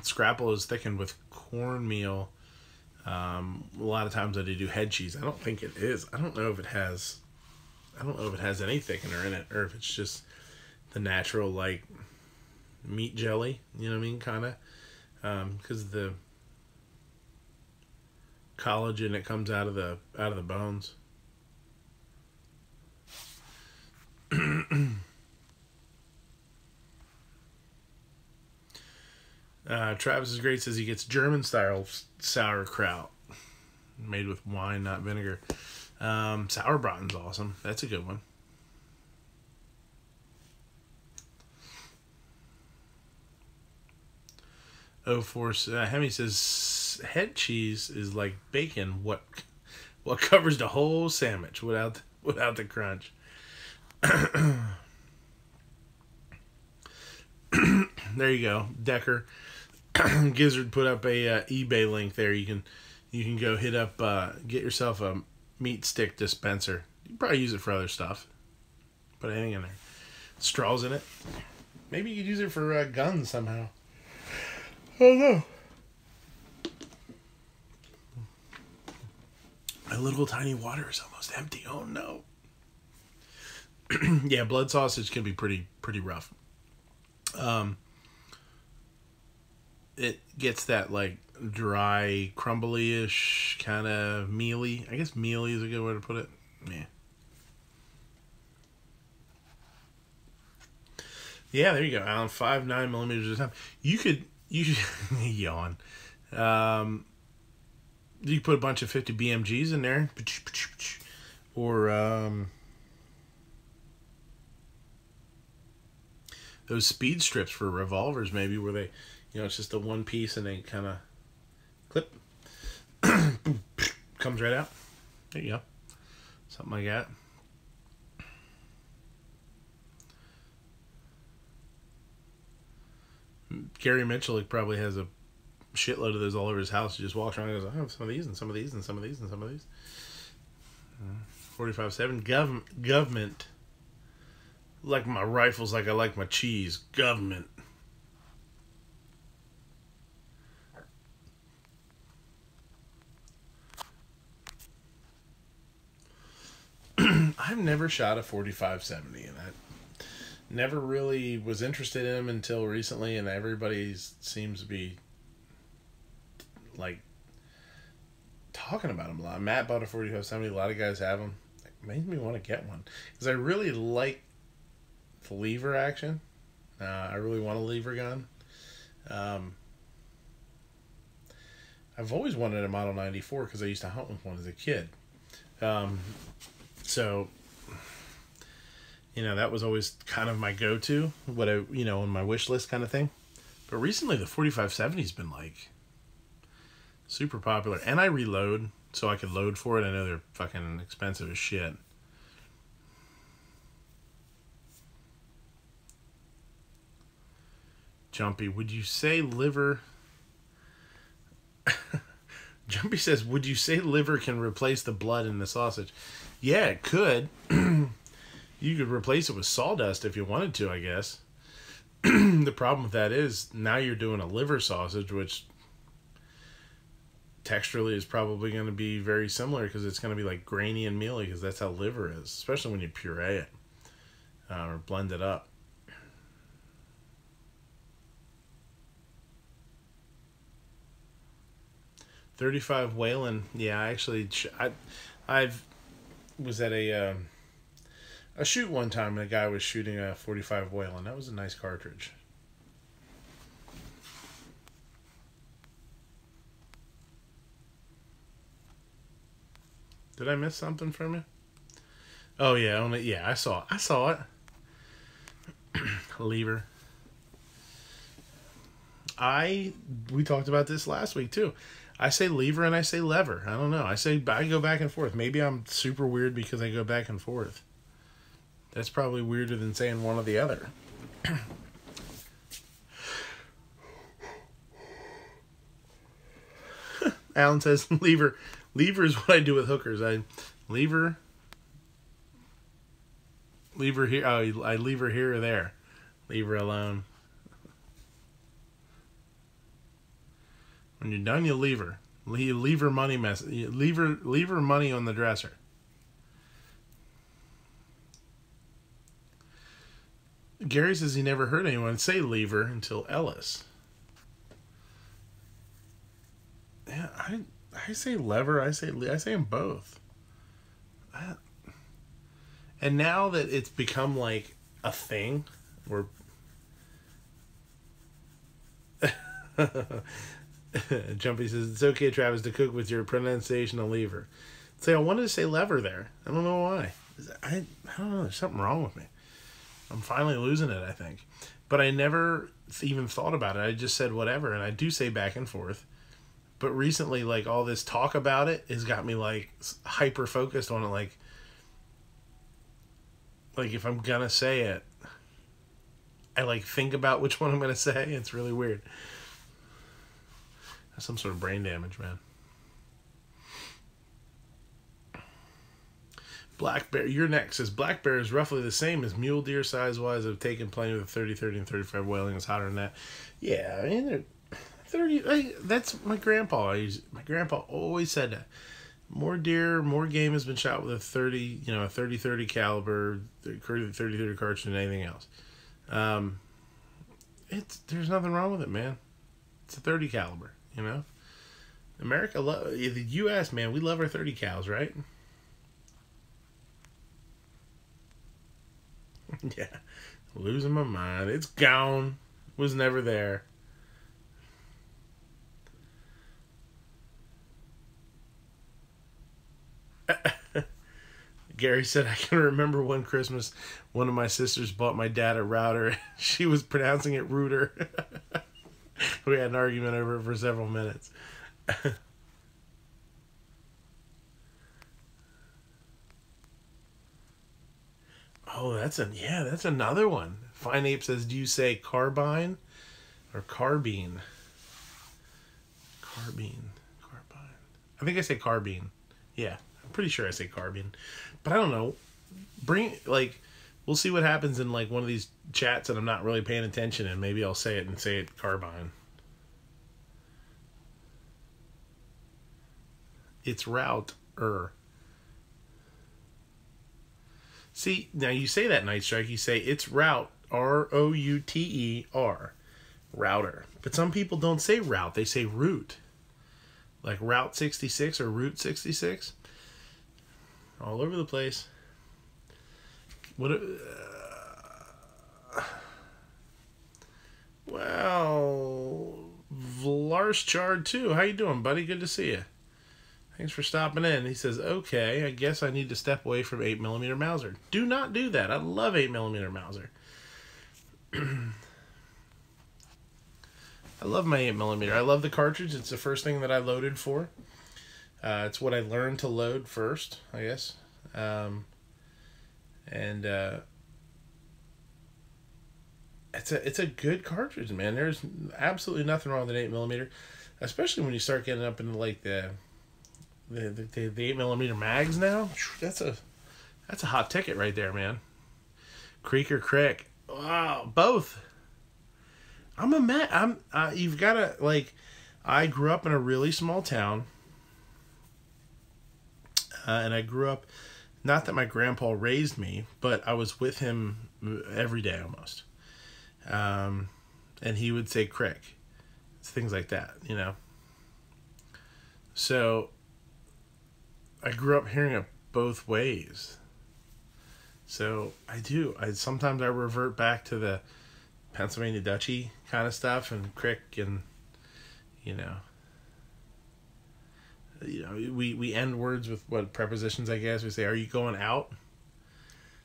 Scrapple is thickened with cornmeal. A lot of times I do head cheese. I don't think it is. I don't know if it has any thickener in it, or if it's just the natural, like, meat jelly. You know what I mean? Kind of. Because the collagen that comes out of the bones. Travis is great. Says he gets German style sauerkraut made with wine, not vinegar. Sauerbraten's awesome. That's a good one. Hemi says head cheese is like bacon. What covers the whole sandwich without the crunch. There you go, Decker. Gizzard put up a eBay link there. You can go hit up, get yourself a meat stick dispenser. You can probably use it for other stuff. Put anything in there. Straws in it. Maybe you could use it for guns somehow. Oh no. My little tiny water is almost empty. Oh no. Yeah, blood sausage can be pretty rough. It gets that like dry, crumbly-ish kind of mealy. I guess mealy is a good way to put it. Yeah, there you go, Alan. 5.9 millimeters at a time. You could yawn. You put a bunch of 50 BMGs in there, or those speed strips for revolvers, maybe, where they, it's just a one piece and they kind of clip, comes right out. There you go, something like that. Gary Mitchell probably has a shitload of those all over his house. He just walks around and goes, I have some of these and some of these and some of these and some of these. 45.7 government. Like my rifles like I like my cheese. Government. I've never shot a 45-70, and I never really was interested in them until recently, and everybody seems to be like talking about them a lot. Matt bought a 4570. A lot of guys have them. It made me want to get one because I really like the lever action. I really want a lever gun. I've always wanted a Model 94 because I used to hunt with one as a kid. So, you know, that was always kind of my go-to, what I, you know, on my wish list kind of thing. But recently the 4570's been like super popular. And I reload so I could load for it. I know they're fucking expensive as shit. Jumpy, would you say liver... Jumpy says, would you say liver can replace the blood in the sausage? Yeah, it could. You could replace it with sawdust if you wanted to, I guess. The problem with that is now you're doing a liver sausage, which texturally is probably going to be very similar because it's going to be like grainy and mealy because that's how liver is, especially when you puree it or blend it up. .35 Whalen, yeah. Actually, I was at a shoot one time and a guy was shooting a .45 Whalen. That was a nice cartridge. Did I miss something from you? Oh yeah, I saw it. Lever. We talked about this last week too. I say lever and I say lever. I don't know. I go back and forth. Maybe I'm super weird because I go back and forth. That's probably weirder than saying one or the other. Alan says lever. Lever is what I do with hookers. I lever here. Oh, I lever here or there. Lever alone. When you're done, you lever. Lever money lever money on the dresser. Gary says he never heard anyone say lever until Ellis. Yeah, I say lever. I say them both. And now that it's become like a thing, where Jumpy says it's okay, Travis, to cook with your pronunciation of lever. Say I wanted to say lever there. I don't know why. I don't know. There's something wrong with me. I'm finally losing it, I think. But I never even thought about it. I just said whatever, and I do say back and forth. But recently, like, all this talk about it has got me, like, hyper focused on it. Like if I'm gonna say it, I, like, think about which one I'm gonna say. It's really weird. That's some sort of brain damage, man. Black Bear, you're next. Says Black Bear is roughly the same as mule deer size-wise. I've taken plenty with 30-30 and 35 Whaling. It's hotter than that. Yeah, I mean, 30. That's my grandpa. My grandpa always said that. More deer, more game has been shot with a 30, a 30-30 caliber, 30-30 cartridge than anything else. There's nothing wrong with it, man. It's a 30 caliber, America, the U.S., man, we love our 30 cals, right? Yeah, losing my mind. It's gone. Was never there. Gary said, I can remember one Christmas, one of my sisters bought my dad a router. She was pronouncing it rooter. We had an argument over it for several minutes. Oh, that's another one. Fine Ape says, do you say carbine or carbine? Carbine. I think I say carbine. Yeah, I'm pretty sure I say carbine. But I don't know. We'll see what happens in, one of these chats and I'm not really paying attention, and maybe I'll say it carbine. It's router. See, now you say that, Night Strike. You say it's route, R-O-U-T-E-R, router. But some people don't say route. They say root. like Route 66 or Route 66. All over the place. What? Well, Vlarschard too. How you doing, buddy? Good to see you. Thanks for stopping in. He says, okay, I guess I need to step away from 8mm Mauser. Do not do that. I love 8mm Mauser. I love my 8mm. I love the cartridge. It's the first thing that I loaded for. It's what I learned to load first, I guess. It's a good cartridge, man. There's absolutely nothing wrong with an 8mm, especially when you start getting up into like the 8mm mags now. That's a hot ticket right there, man. Creek or Crick? Wow, both. You've got to, like, I grew up in a really small town, and I grew up, not that my grandpa raised me, but I was with him every day almost. And he would say Crick. It's things like that, you know. So I grew up hearing it both ways. So sometimes I revert back to the Pennsylvania Dutchy kind of stuff and Crick, and you know we end words with what prepositions, I guess. We say, are you going out?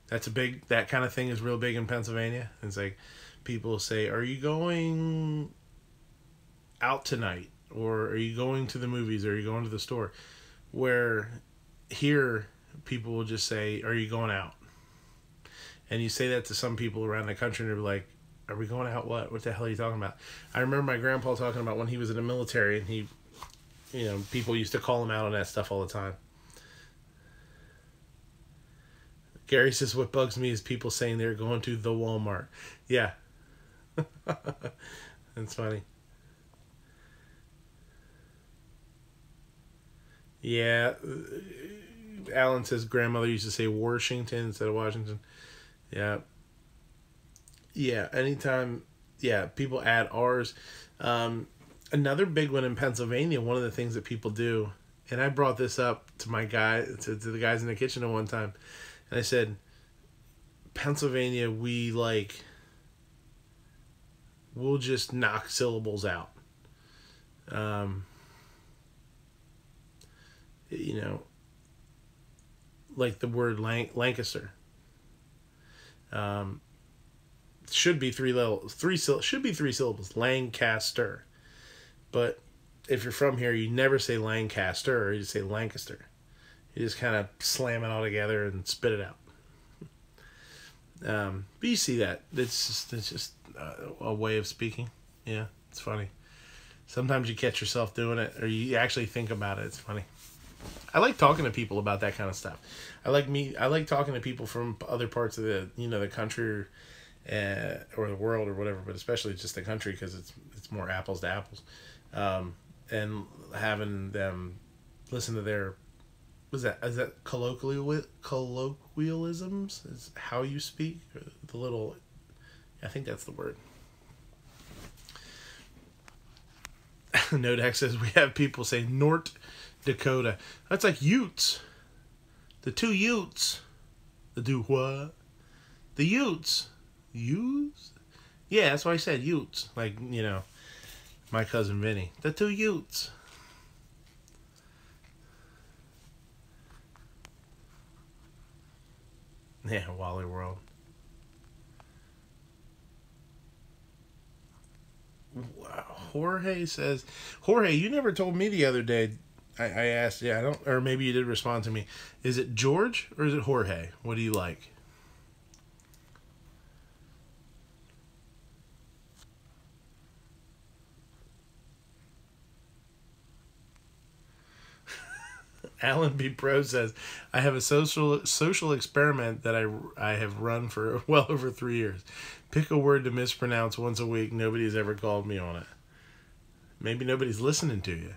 That kind of thing is real big in Pennsylvania. It's like people say, are you going out tonight? Or are you going to the movies? Or are you going to the store? Where here, people will just say, are you going out? And you say that to some people around the country, and they're like, are we going out what? What the hell are you talking about? I remember my grandpa talking about when he was in the military, and he, people used to call him out on that stuff all the time. Gary says, what bugs me is people saying they're going to the Walmart. Yeah. That's funny. Yeah. Alan says grandmother used to say Washington instead of Washington. Yeah. Yeah. Anytime, people add R's. Another big one in Pennsylvania, one of the things that people do, and I brought this up to to the guys in the kitchen at one time, and I said, Pennsylvania, we'll just knock syllables out. Like the word Lancaster. Should be three syllables. Lancaster. But if you're from here, you never say Lancaster, you just say Lancaster. You just kind of slam it all together and spit it out. But you see that. It's just a way of speaking. Yeah, it's funny. Sometimes you catch yourself doing it, or you actually think about it. It's funny. I like talking to people about that kind of stuff. I like talking to people from other parts of the country or the world or whatever, but especially just the country, because it's more apples to apples. And having them listen to their, is that colloquialisms? Is how you speak? I think that's the word. Nodex says we have people say North Dakota. That's like Utes. The two Utes. The do what? The Utes. Utes? Yeah, that's why I said Utes. Like, my cousin Vinny. The two Utes. Yeah, Wally World. Jorge says, Jorge, you never told me the other day. I asked, or maybe you did respond to me. Is it George or is it Jorge? What do you like? Alan B. Pro says, I have a social experiment that I have run for well over 3 years. Pick a word to mispronounce once a week. Nobody's ever called me on it. Maybe nobody's listening to you.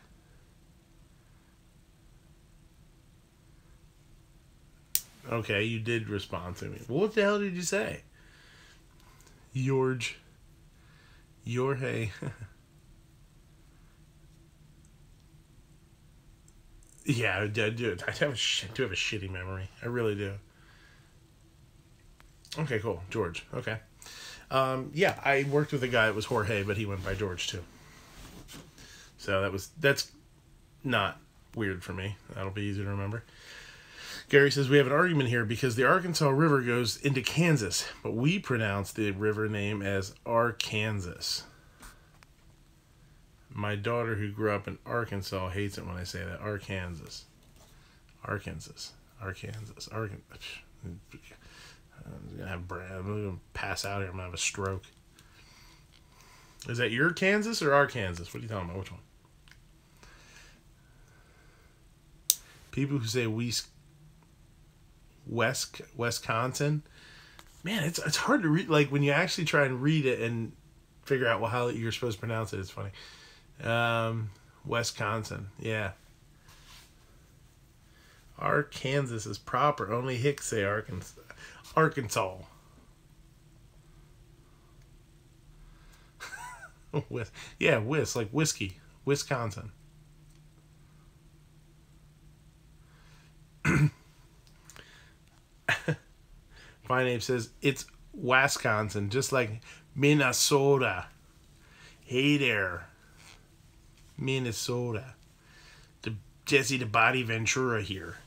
Okay, you did respond to me. Well, what the hell did you say? Jorge. Yeah, I do. I do have a shitty memory. I really do. Okay, cool. George. Okay. Yeah, I worked with a guy that was Jorge, but he went by George too. So that's not weird for me. That'll be easy to remember. Gary says, we have an argument here because the Arkansas River goes into Kansas, but we pronounce the river name as Arkansas. My daughter, who grew up in Arkansas, hates it when I say that. Arkansas. I'm going to pass out here. I'm going to have a stroke. Is that your Kansas or Arkansas? What are you talking about? Which one? People who say Wisconsin. Man, it's hard to read. Like, when you actually try and read it and figure out how you're supposed to pronounce it, it's funny. Wisconsin. Yeah. Arkansas is proper. Only Hicks say Arkansas. Yeah, like whiskey. Wisconsin. Fine Ape says it's Wisconsin, just like Minnesota. Hey there, Minnesota. Jesse the Body Ventura here.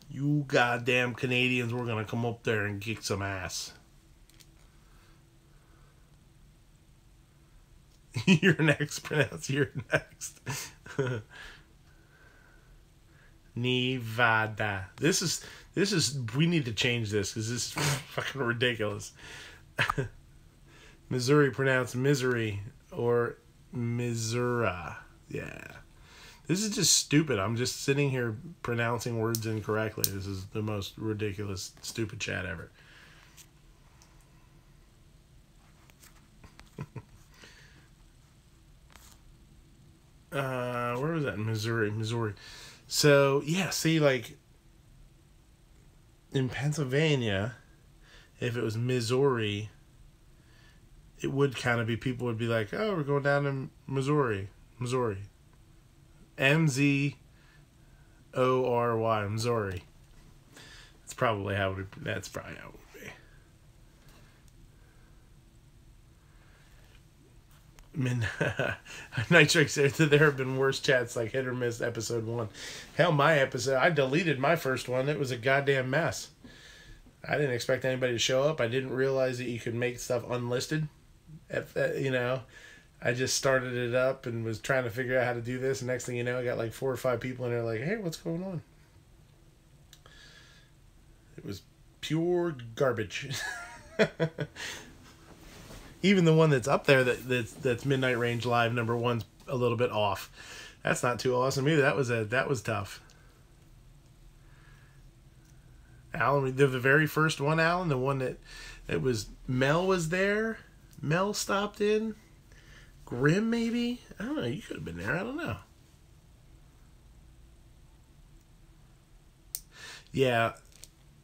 You goddamn Canadians, we're gonna come up there and kick some ass. You're next. Pronounce you're next. Nevada. This is. We need to change this because this is fucking ridiculous. Missouri pronounced misery or Missouri. Yeah. This is just stupid. I'm just sitting here pronouncing words incorrectly. This is the most ridiculous, stupid chat ever. Where was that? Missouri. So, yeah, see, like, in Pennsylvania, if it was Missouri, it would kind of be, people would be like, oh, we're going down to Missouri. M-Z-O-R-Y, Missouri. That's probably how it would be. Night Strike said that there have been worse chats like Hit or Miss episode 1. Hell, my episode, I deleted my first one. It was a goddamn mess. I didn't expect anybody to show up. I didn't realize that you could make stuff unlisted. I just started it up and was trying to figure out how to do this. And next thing you know, I got like 4 or 5 people in there like, hey, what's going on? It was pure garbage. Even the one that's up there that's Midnight Range Live #1's a little bit off. That's not too awesome either. That was tough. Alan, the very first one, Alan, the one that was Mel was there. Mel stopped in. Grim, maybe? I don't know. You could have been there. I don't know. Yeah.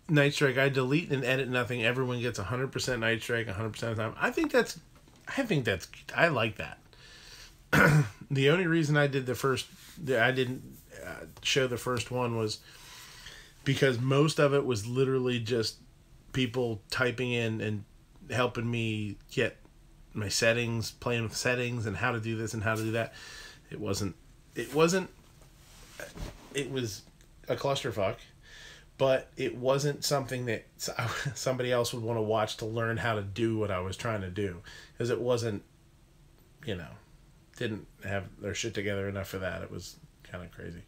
Night Strike, I delete and edit nothing. Everyone gets 100% Night Strike 100% of the time. I like that. The only reason I didn't show the first one was because most of it was literally just people typing in and helping me get my settings, playing with settings and how to do this and how to do that. It was a clusterfuck, but it wasn't something that somebody else would want to watch to learn how to do what I was trying to do, because it wasn't, didn't have their shit together enough for that. It was kind of crazy.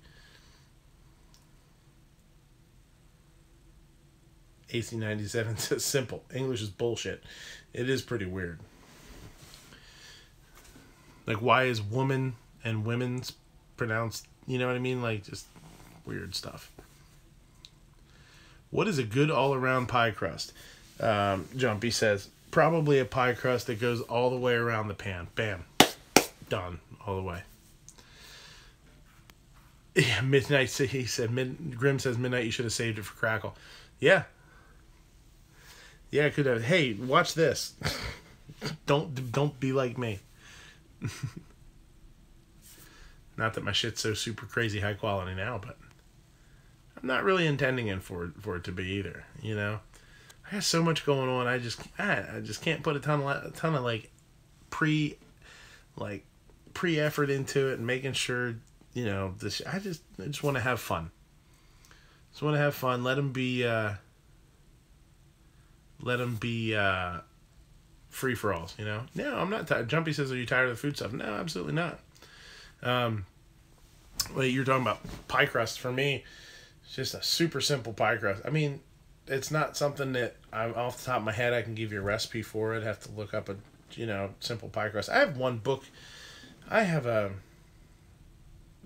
AC97 says simple. English is bullshit. It is pretty weird. Like, why is woman and women's pronounced, you know what I mean? Like, just weird stuff. What is a good all-around pie crust? Jumpy says, probably a pie crust that goes all the way around the pan. Bam. Done. All the way. Yeah, Midnight, he said, Grim says, Midnight, you should have saved it for Crackle. Yeah. Yeah, I could have. Hey, watch this. Don't be like me. Not that my shit's so super crazy high quality now, but I'm not really intending for it to be either. You know, I got so much going on. I just can't put a ton of like pre effort into it and making sure, you know, this. I just want to have fun. Just want to have fun. Let them be free for alls. You know. No, I'm not tired. Jumpy says, "Are you tired of the food stuff?" No, absolutely not. Well, you're talking about pie crust. For me, it's just a super simple pie crust. I mean, it's not something that I'm off the top of my head I can give you a recipe for. I'd have to look up a, you know, simple pie crust. I have one book. I have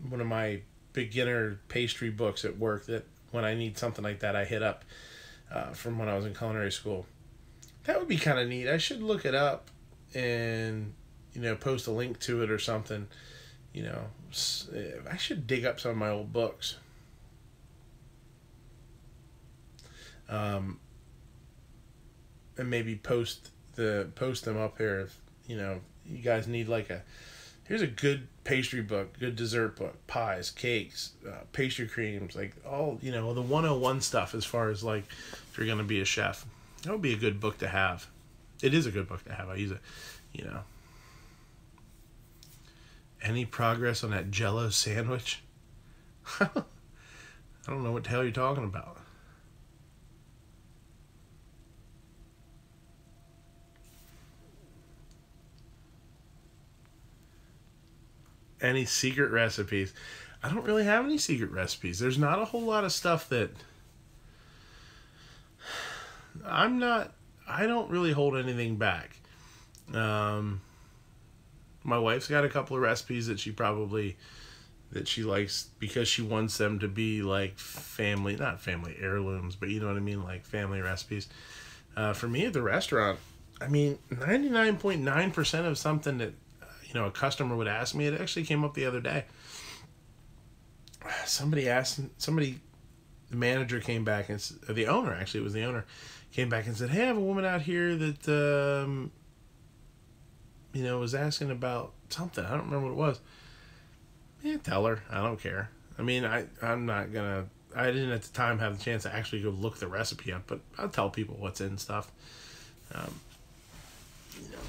one of my beginner pastry books at work that when I need something like that, I hit up from when I was in culinary school. That would be kind of neat. I should look it up and, you know, post a link to it or something. You know, I should dig up some of my old books. And maybe post them up here if, you know, you guys need like here's a good pastry book, good dessert book, pies, cakes, pastry creams, like all, you know, the 101 stuff as far as like if you're going to be a chef. That would be a good book to have. It is a good book to have. I use it, you know. Any progress on that Jell-O sandwich? I don't know what the hell you're talking about. Any secret recipes? I don't really have any secret recipes. There's not a whole lot of stuff that I don't really hold anything back. My wife's got a couple of recipes that she likes because she wants them to be like not family heirlooms, but you know what I mean, like family recipes. For me at the restaurant, I mean, 99.9% of something that, you know, a customer would ask me, it actually came up the other day. The manager came back and the owner, actually, it was the owner, came back and said, "Hey, I have a woman out here that, you know, was asking about something. I don't remember what it was." Yeah, tell her. I don't care. I mean, I'm not gonna. I didn't at the time have the chance to actually go look the recipe up, but I'll tell people what's in stuff. You know,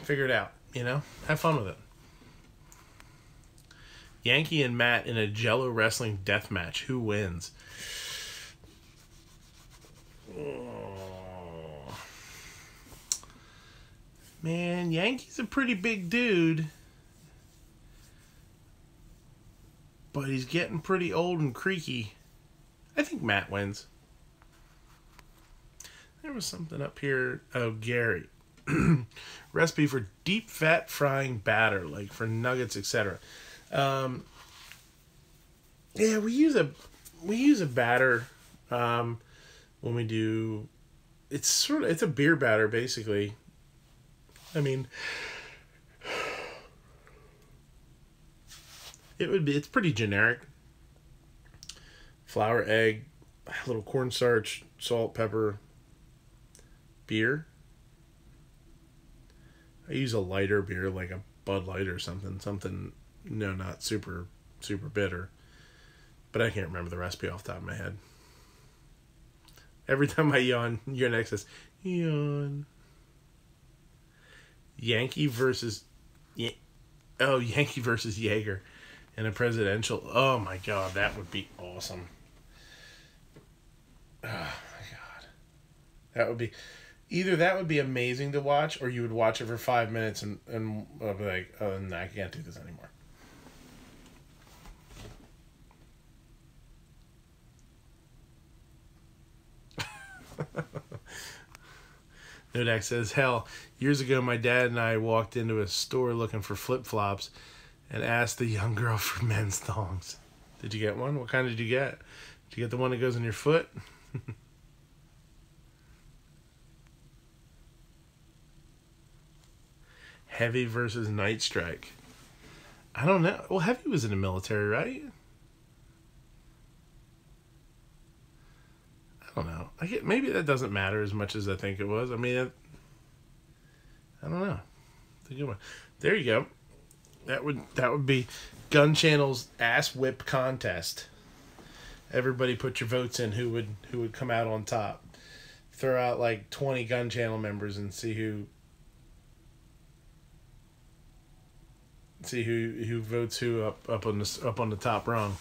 figure it out. You know, have fun with it. Yankee and Matt in a Jell-O wrestling death match. Who wins? Oh. Man, Yankee's a pretty big dude. But he's getting pretty old and creaky. I think Matt wins. There was something up here. Oh, Gary. Recipe for deep fat frying batter, like for nuggets, etc. Yeah, we use a batter when we do. It's a beer batter basically. I mean, it's pretty generic. Flour, egg, a little cornstarch, salt, pepper, beer. I use a lighter beer, like a Bud Light or something, no, not super bitter. But I can't remember the recipe off the top of my head. Every time I yawn, your next says, yawn. Yankee versus Jaeger in a presidential. Oh my God, that would be awesome. Oh my God. That would be... Either that would be amazing to watch, or you would watch it for 5 minutes and I'll be like, oh, no, I can't do this anymore. Nodak says, hell, years ago my dad and I walked into a store looking for flip-flops and asked the young girl for men's thongs. Did you get one? What kind did you get? Did you get the one that goes in your foot? Heavy versus Night Strike. I don't know. Well, Heavy was in the military, right? I don't know. Maybe that doesn't matter as much as I think it was. I mean, I don't know. It's a good one. There you go. That would be. Gun Channel's ass whip contest. Everybody put your votes in who would come out on top. Throw out like 20 Gun Channel members and see who votes who up on the top rung.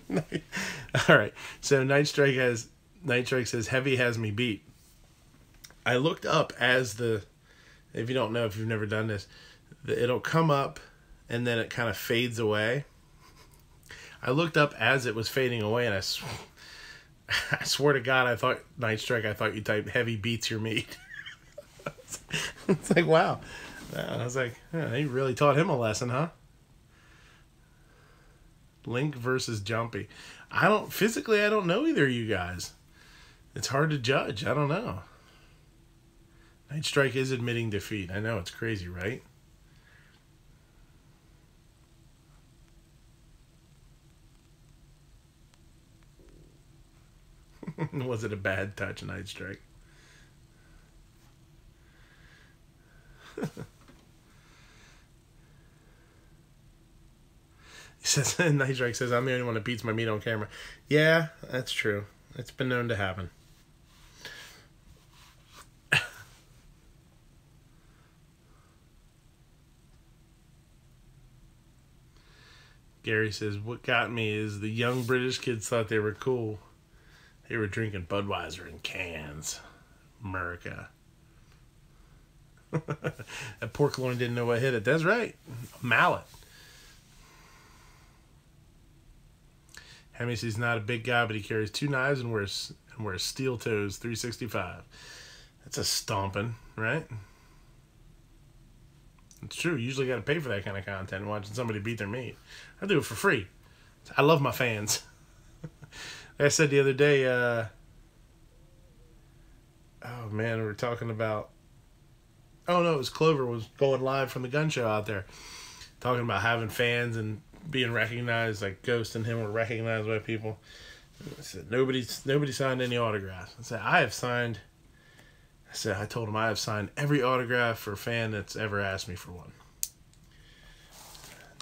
All right. So Night Strike says Heavy has me beat. I looked up as if you don't know, if you've never done this, it'll come up and then it kind of fades away. I looked up as it was fading away, and I swear to God, I thought Night Strike. I thought you typed Heavy beats your meat. It's like, wow. I was like, he really taught him a lesson, huh? Link versus Jumpy. I don't know either of you guys. It's hard to judge. I don't know. Night Strike is admitting defeat. I know, it's crazy, right? Was it a bad touch, Night Strike? He says, Night Strike says, I'm the only one that beats my meat on camera. Yeah, that's true. It's been known to happen. Gary says, what got me is the young British kids thought they were cool. They were drinking Budweiser in cans. America. That pork loin didn't know what hit it. That's right. Mallet. Hemi says he's not a big guy, but he carries 2 knives and wears steel toes 365. That's a stomping, right? It's true. You usually got to pay for that kind of content, watching somebody beat their meat. I do it for free. I love my fans. Like I said the other day, oh man, we were talking about, oh no, it was Clover was going live from the gun show out there, talking about having fans and being recognized, like Ghost and him were recognized by people. I said, nobody signed any autographs. I said, I told him I have signed every autograph for a fan that's ever asked me for one.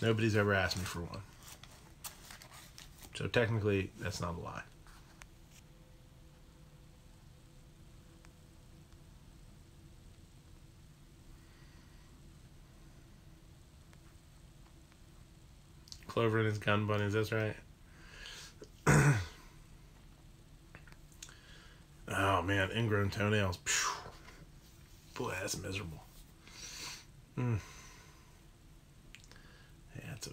Nobody's ever asked me for one. So technically, that's not a lie. Clover and his gun bunnies, that's right. Oh man, ingrown toenails. Boy, that's miserable. Yeah,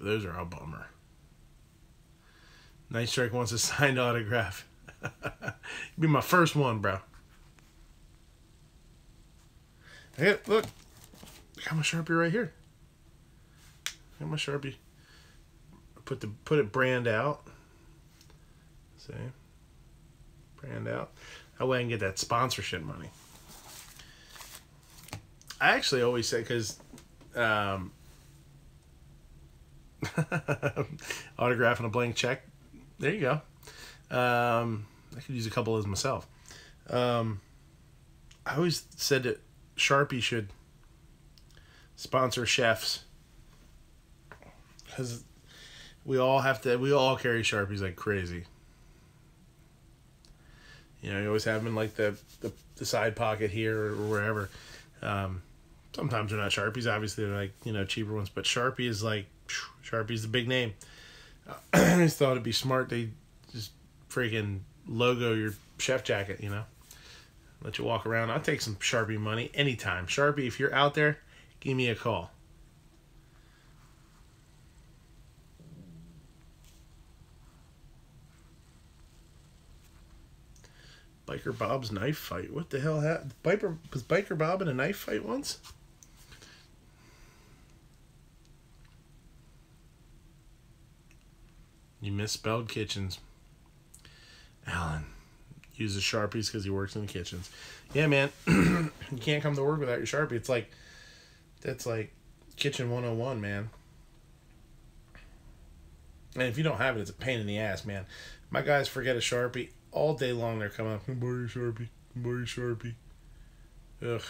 those are a bummer. Night Strike wants a signed autograph. Be my first one, bro. Hey, look. I got my Sharpie right here. I got my Sharpie. Put it brand out. See? Brand out. That way I can get that sponsorship money. I actually always say, because autograph and a blank check. There you go. I could use a couple of those myself. I always said that Sharpie should sponsor chefs, because we all carry Sharpies like crazy. You know, you always have them in like the side pocket here or wherever. Sometimes they're not Sharpies, obviously they're like, you know, cheaper ones, but Sharpie is like, Sharpie's the big name. I just thought it'd be smart they just freaking logo your chef jacket, you know. Let you walk around. I'll take some Sharpie money anytime. Sharpie, if you're out there, give me a call. Biker Bob's knife fight. What the hell happened? Was Biker Bob in a knife fight once? You misspelled kitchens. Alan uses Sharpies because he works in the kitchens. Yeah, man. You can't come to work without your Sharpie. That's like kitchen 101, man. And if you don't have it, it's a pain in the ass, man. My guys forget a Sharpie. All day long they're coming up, can I borrow your Sharpie? Can I borrow your Sharpie? Ugh.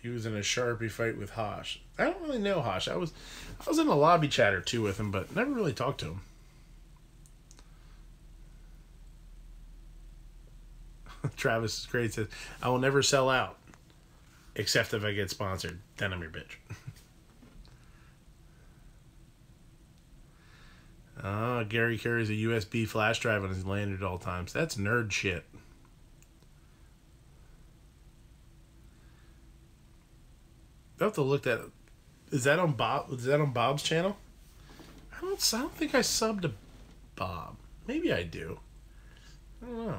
He was in a Sharpie fight with Hosh. I don't really know Hosh. I was in a lobby chat or two with him, but never really talked to him. Travis is great. Says, I will never sell out. Except if I get sponsored. Then I'm your bitch. Gary carries a USB flash drive on his lanyard at all times. That's nerd shit. I have to look that. Is that on Bob? Is that on Bob's channel? I don't think I subbed to Bob. Maybe I do. I don't know.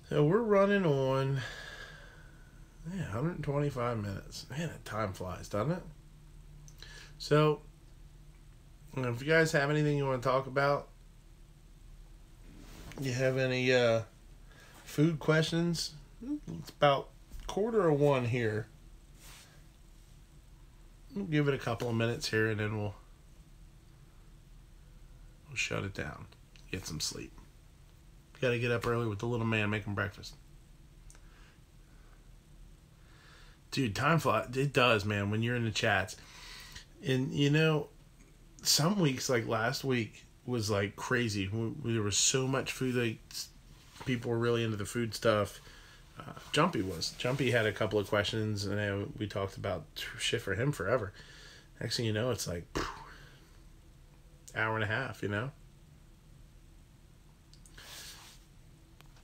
So we're running on 125 minutes. Man, that time flies, doesn't it? So, if you guys have anything you want to talk about, you have any food questions? It's about 1:45 here. We'll give it a couple of minutes here, and then we'll shut it down. Get some sleep. Got to get up early with the little man making breakfast. Dude, time flies. It does, man, when you're in the chats. And, you know, some weeks, like last week, was like crazy. There was so much food. Like, people were really into the food stuff. Jumpy had a couple of questions, and we talked about shit for him forever. Next thing you know, it's like hour and a half, you know?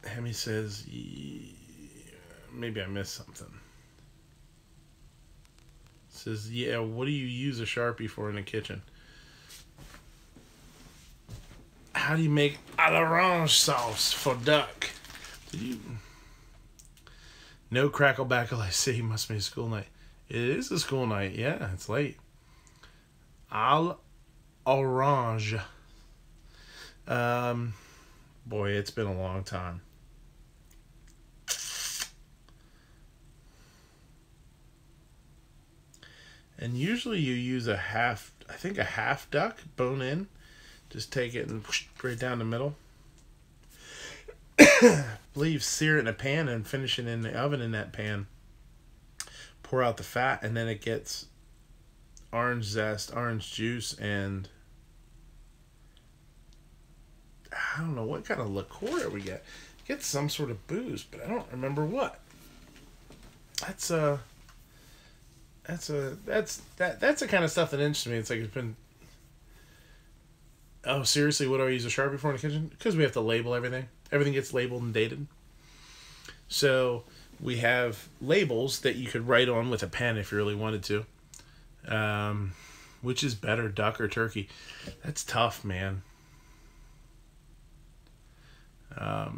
Hemi says, maybe I missed something. Says, yeah, what do you use a Sharpie for in the kitchen? How do you make à l'orange sauce for duck? No cracklebackle, I see. Must be a school night. It is a school night, yeah, it's late. À l'orange. Boy, it's been a long time. And usually you use a half duck, bone in. Just take it and right down the middle. Leave, sear it in a pan and finish it in the oven in that pan. Pour out the fat, and then it gets orange zest, orange juice, and I don't know what kind of liqueur we get. Get some sort of booze, but I don't remember what. That's the kind of stuff that interests me. It's like it's been. Oh, seriously, what do I use a Sharpie for in the kitchen? Because we have to label everything. Everything gets labeled and dated. So we have labels that you could write on with a pen if you really wanted to. Which is better, duck or turkey? That's tough, man. Back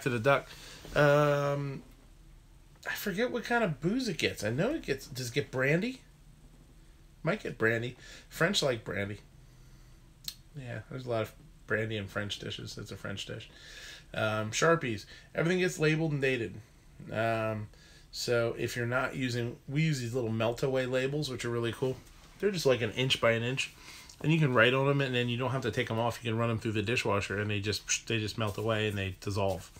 to the duck. I forget what kind of booze it gets. I know does it get brandy? Might get brandy. French like brandy. Yeah, there's a lot of brandy in French dishes. It's a French dish. Sharpies. Everything gets labeled and dated. So if you're not using... We use these little melt-away labels, which are really cool. They're just like an inch by an inch. And you can write on them, and then you don't have to take them off. You can run them through the dishwasher, and they just melt away, and they dissolve.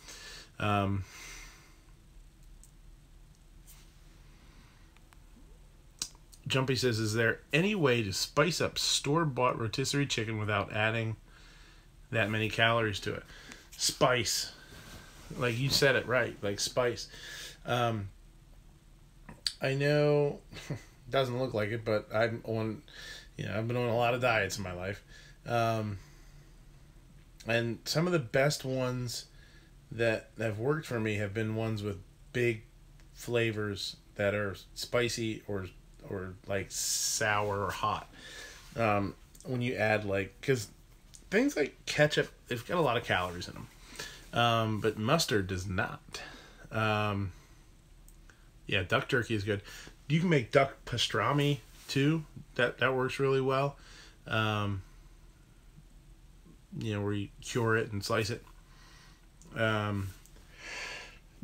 Jumpy says, is there any way to spice up store-bought rotisserie chicken without adding that many calories to it? Spice. Like you said it right. Like spice. I know doesn't look like it, but I've been on a lot of diets in my life. And some of the best ones that have worked for me have been ones with big flavors that are spicy or like sour or hot. When you add because things like ketchup, they've got a lot of calories in them. But mustard does not. Yeah, duck jerky is good. You can make duck pastrami too. That works really well. Where you cure it and slice it. But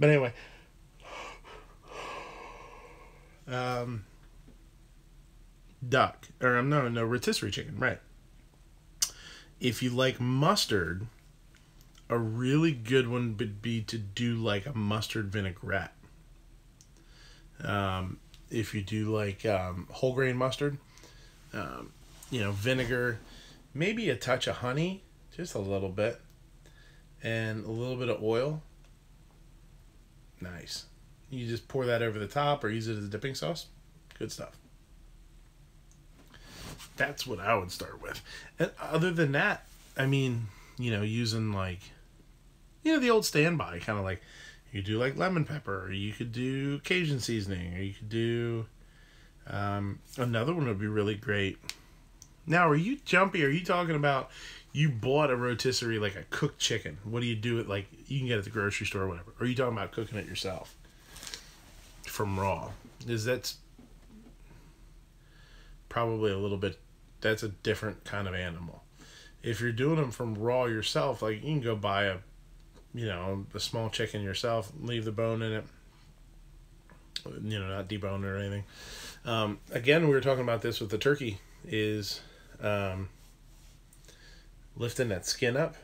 anyway. Rotisserie chicken, right. If you like mustard, a really good one would be to do like a mustard vinaigrette. If you do like whole grain mustard, vinegar, maybe a touch of honey, just a little bit, and a little bit of oil. Nice. You just pour that over the top or use it as a dipping sauce. Good stuff. That's what I would start with. And other than that, I mean, using like, the old standby, kind of like, you do like lemon pepper, or you could do Cajun seasoning, or you could do, another one would be really great. Now, are you jumpy? Are you talking about you bought a rotisserie, like a cooked chicken? What do you do it like? You can get it at the grocery store or whatever. Or are you talking about cooking it yourself from raw? That's probably a little bit, that's a different kind of animal. If you're doing them from raw yourself, like you can go buy a small chicken yourself, leave the bone in it, not debone it or anything. Again, we were talking about this with the turkey, is lifting that skin up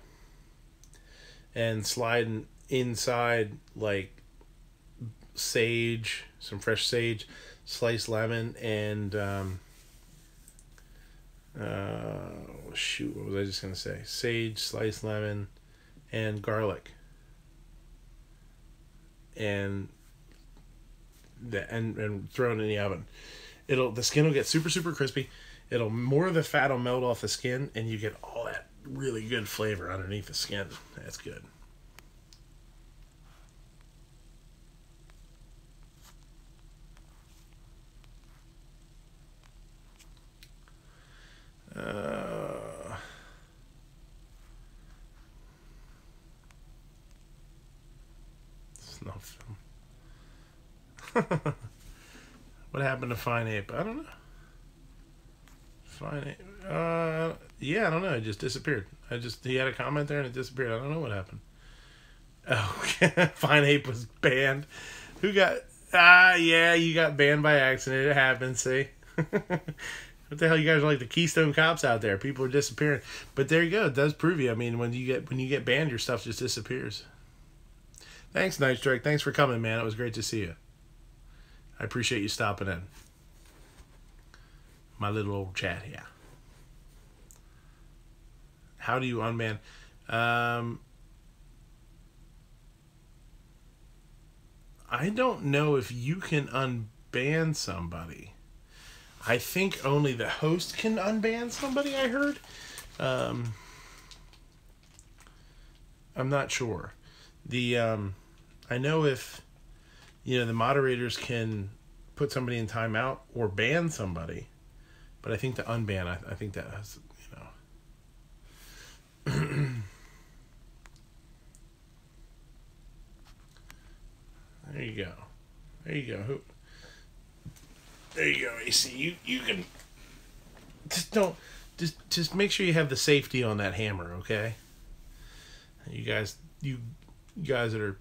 and sliding inside like sage, some fresh sage, sliced lemon, and what was I just gonna say? Sage, sliced lemon, and garlic, and throw it in the oven. The skin will get super, super crispy. More of the fat will melt off the skin, and you get all that really good flavor underneath the skin. That's good. Snuff film. What happened to Fine Ape? I don't know. Fine Ape. Yeah, I don't know. It just disappeared. He had a comment there and it disappeared. I don't know what happened. Oh, Fine Ape was banned. Who got? Yeah, you got banned by accident. It happens. See. What the hell, you guys are like the Keystone Cops out there. People are disappearing. But there you go. It does prove you. I mean, when you get banned, your stuff just disappears. Thanks, Night Strike. Thanks for coming, man. It was great to see you. I appreciate you stopping in. My little old chat here. How do you unban? I don't know if you can unban somebody. I think only the host can unban somebody, I heard. I'm not sure. I know if, the moderators can put somebody in timeout or ban somebody, but I think the unban, I think that has, There you go. There you go. There you go, AC. You can just make sure you have the safety on that hammer, okay? You guys that are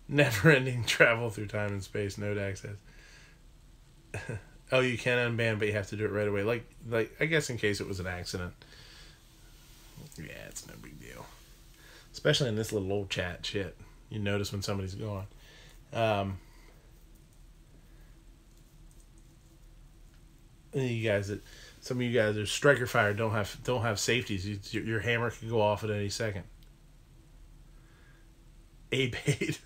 never-ending travel through time and space, node access. Oh, you can unban, but you have to do it right away. Like I guess in case it was an accident. Yeah, it's no big deal. Especially in this little old chat shit. You notice when somebody's gone. Some of you guys that are striker fire don't have safeties. Your hammer can go off at any second. A-bait.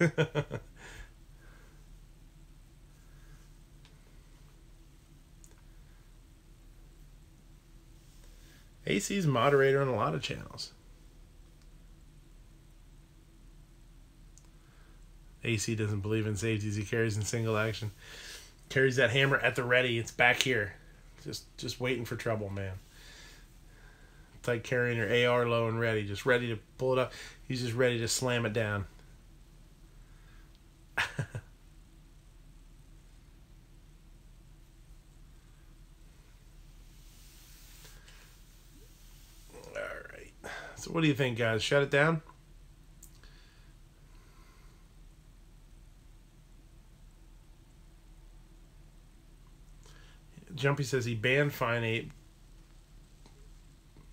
AC's moderator on a lot of channels. AC doesn't believe in safeties. He carries in single action. Carries that hammer at the ready. It's back here. Just waiting for trouble, man. It's like carrying your AR low and ready. Just ready to pull it up. He's just ready to slam it down. Alright. So what do you think, guys? Shut it down? Jumpy says he banned Fine 8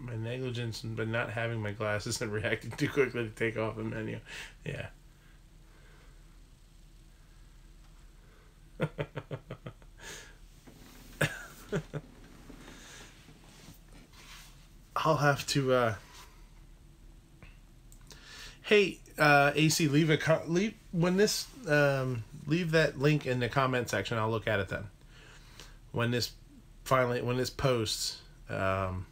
my negligence by not having my glasses and reacting too quickly to take off the menu. Yeah. I'll have to hey, AC, leave when this leave that link in the comment section. I'll look at it then. When this posts, Hemi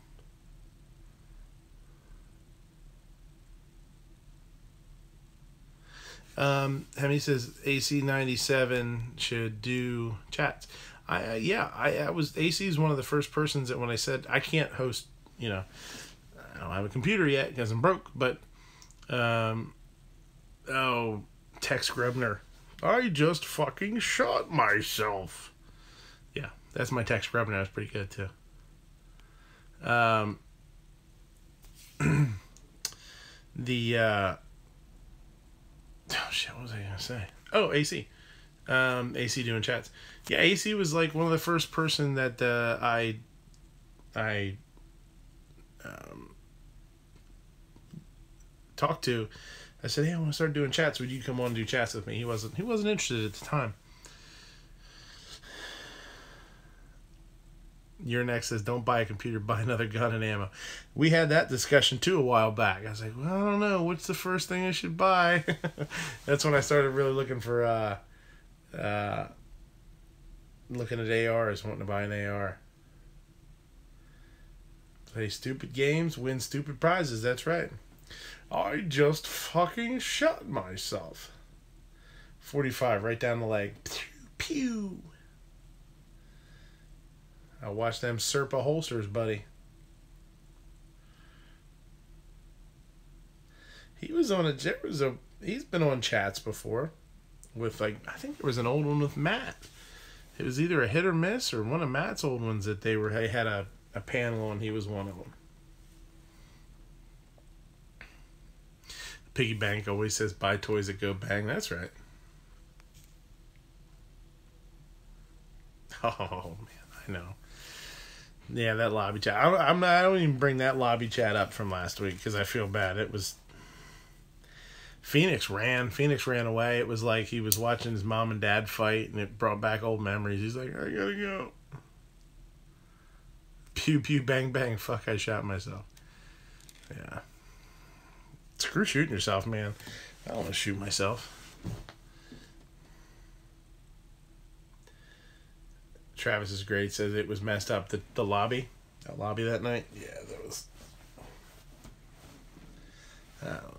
says AC97 should do chats. I was AC is one of the first persons that when I said I can't host, I don't have a computer yet because I'm broke, but Tex Grebner, I just fucking shot myself. Yeah, that's my Tex Grebner. That's pretty good too. Oh shit, what was I gonna say? Oh, AC. AC doing chats. Yeah, AC was like one of the first person that I talked to. I said, hey, I want to start doing chats. Would you come on and do chats with me? He wasn't interested at the time. Your next says, don't buy a computer, buy another gun and ammo. We had that discussion too a while back. I was like, well, I don't know. What's the first thing I should buy? That's when I started really looking for looking at ARs, wanting to buy an AR. Play stupid games, win stupid prizes. That's right. I just fucking shot myself. 45 right down the leg. Pew, pew. I watched them Serpa holsters, buddy. He's been on chats before with, like, I think there was an old one with Matt. It was either a hit or miss or one of Matt's old ones that they had a panel on. He was one of them. Piggy Bank always says buy toys that go bang. That's right. Oh man, I know. Yeah, that lobby chat. I don't even bring that lobby chat up from last week because I feel bad. It was Phoenix ran away. It was like he was watching his mom and dad fight, and it brought back old memories. He's like, I gotta go. Pew pew bang bang. Fuck! I shot myself. Yeah. Screw shooting yourself, man. I don't want to shoot myself. Travis is great. Says it was messed up. The lobby. That lobby that night. Yeah, that was. I don't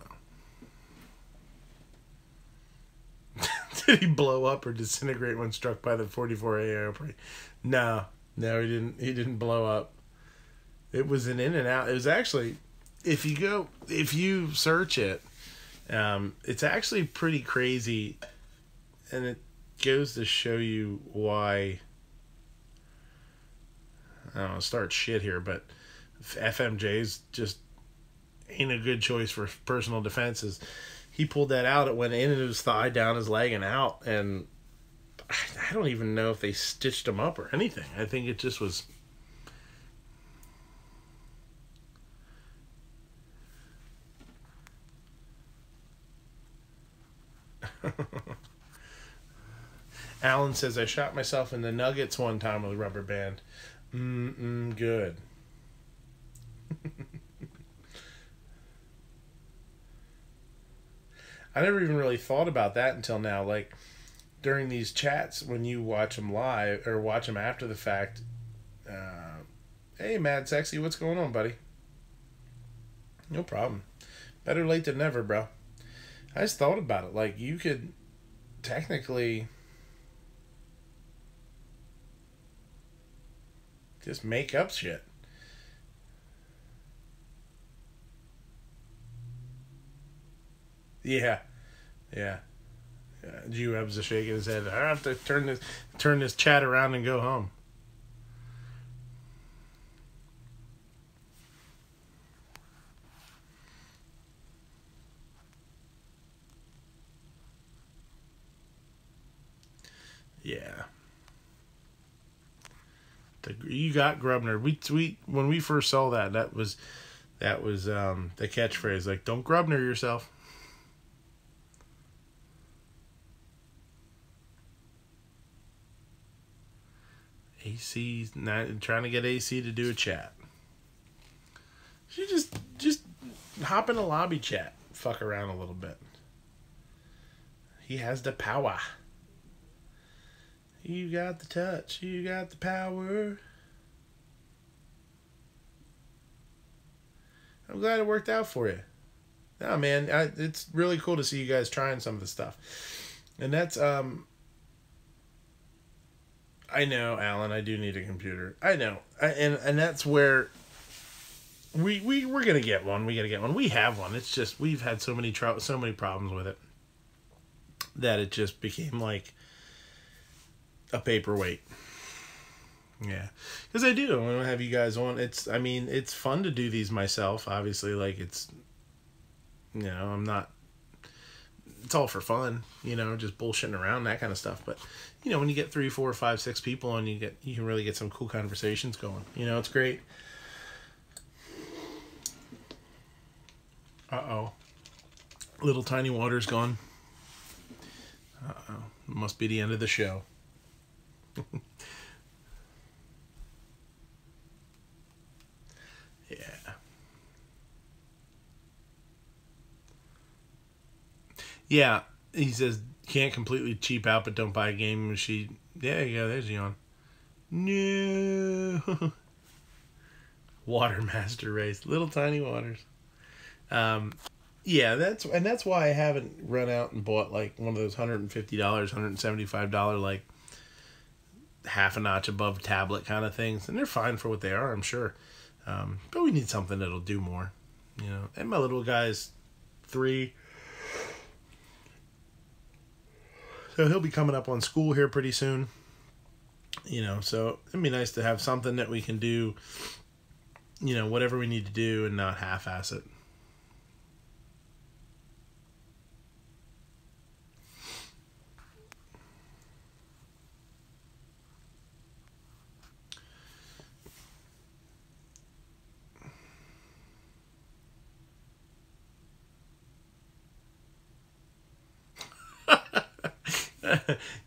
know. Did he blow up or disintegrate when struck by the 44 airplane? No, he didn't. He didn't blow up. It was an in and out. It was actually, if you search it, it's actually pretty crazy, and it goes to show you why. I don't know, start shit here, but FMJ's just ain't a good choice for personal defenses. He pulled that out. It went in his thigh, down his leg, and out. And I don't even know if they stitched him up or anything. I think it just was. Alan says, I shot myself in the nuggets one time with a rubber band. Good. I never even really thought about that until now. Like, during these chats, when you watch them live, or watch them after the fact, hey, Mad Sexy, what's going on, buddy? No problem. Better late than never, bro. I just thought about it. Like, you could technically just make up shit. Yeah. G-Web's shaking his head. I have to turn this chat around and go home. Yeah. You got Grubner. We when we first saw that was the catchphrase, like, don't Grubner yourself. AC's not trying to get AC to do a chat. She just hop in a lobby chat, fuck around a little bit. He has the power. You got the touch. You got the power. I'm glad it worked out for you. No, man, it's really cool to see you guys trying some of the stuff. And that's, I know, Alan, I do need a computer. I know. And that's where we're going to get one. We got to get one. We have one. It's just, we've had so many problems with it that it just became like a paperweight. Yeah. Because I do. I want to have you guys on. It's fun to do these myself. Obviously, like, it's, I'm not, it's all for fun, just bullshitting around, that kind of stuff. But, when you get 3, 4, 5, 6 people on, you can really get some cool conversations going. It's great. Uh-oh. Little tiny water's gone. Uh-oh. Must be the end of the show. Yeah. Yeah, he says, can't completely cheap out, but don't buy a game machine. Yeah, you go, there's Yawn. No. Water Master Race. Little tiny waters. Yeah, that's why I haven't run out and bought like one of those $150, $175 like half a notch above tablet kind of things, and they're fine for what they are, I'm sure. But we need something that'll do more, And my little guy's 3, so he'll be coming up on school here pretty soon. So it'd be nice to have something that we can do, whatever we need to do and not half-ass it.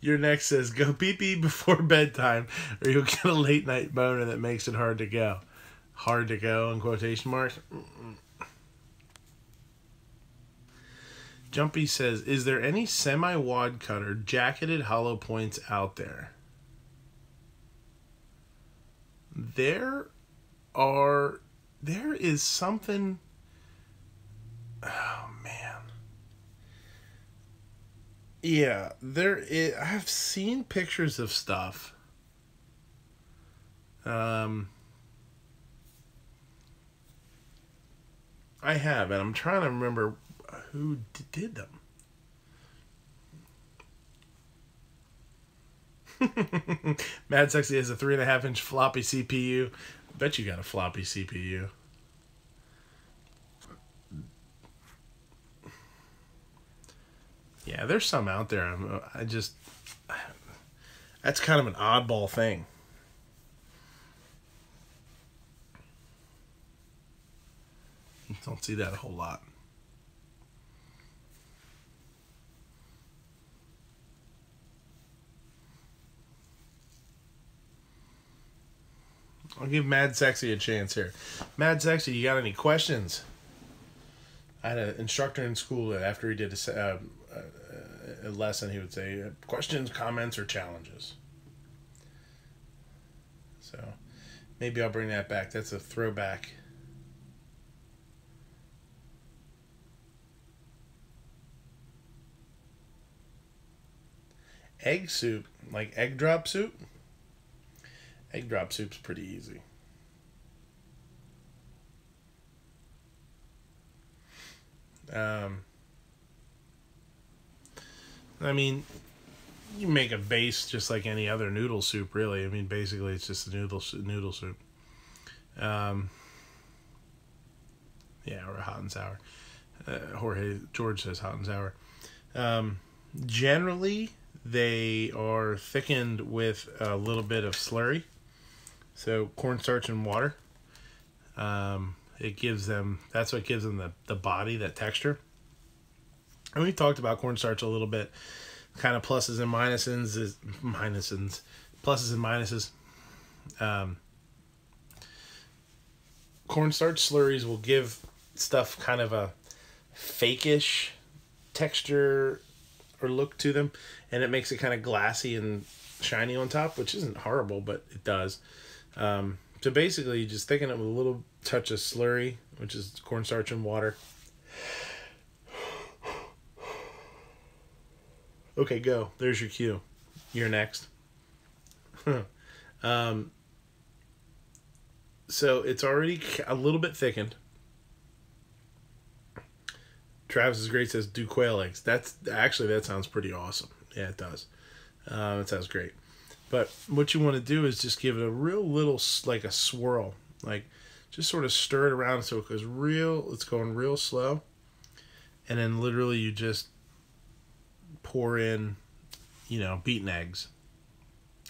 Your next says, go pee-pee before bedtime or you'll get a late night boner that makes it hard to go. Hard to go in quotation marks. Jumpy says, is there any semi-wad cutter jacketed hollow points out there? There is something. Oh man. Yeah, I've seen pictures of stuff. I have, and I'm trying to remember who did them. Mad Sexy has a 3.5-inch floppy CPU. I bet you got a floppy CPU. Yeah, there's some out there. That's kind of an oddball thing. Don't see that a whole lot. I'll give Mad Sexy a chance here. Mad Sexy, you got any questions? I had an instructor in school that after he did a lesson, he would say, questions, comments, or challenges. So maybe I'll bring that back. That's a throwback. Egg soup, like egg drop soup? Egg drop soup's pretty easy. I mean, you make a base just like any other noodle soup, really. I mean, basically, it's just a noodle soup. Yeah, or a hot and sour. George says hot and sour. Generally, they are thickened with a little bit of slurry. So cornstarch and water. It gives them, that's what gives them the body, that texture. And we talked about cornstarch a little bit, kind of pluses and pluses and minuses. Cornstarch slurries will give stuff kind of a fake-ish texture or look to them, and it makes it kind of glassy and shiny on top, which isn't horrible, but it does. So basically, you just thicken it with a little touch of slurry, which is cornstarch and water. Okay, go. There's your cue. You're next. So it's already a little bit thickened. Travis is great, says do quail eggs. That sounds pretty awesome. Yeah, it does. It sounds great. But what you want to do is just give it a real little, like a swirl. Like, just sort of stir it around so it goes it's going real slow. And then literally you just pour in, beaten eggs.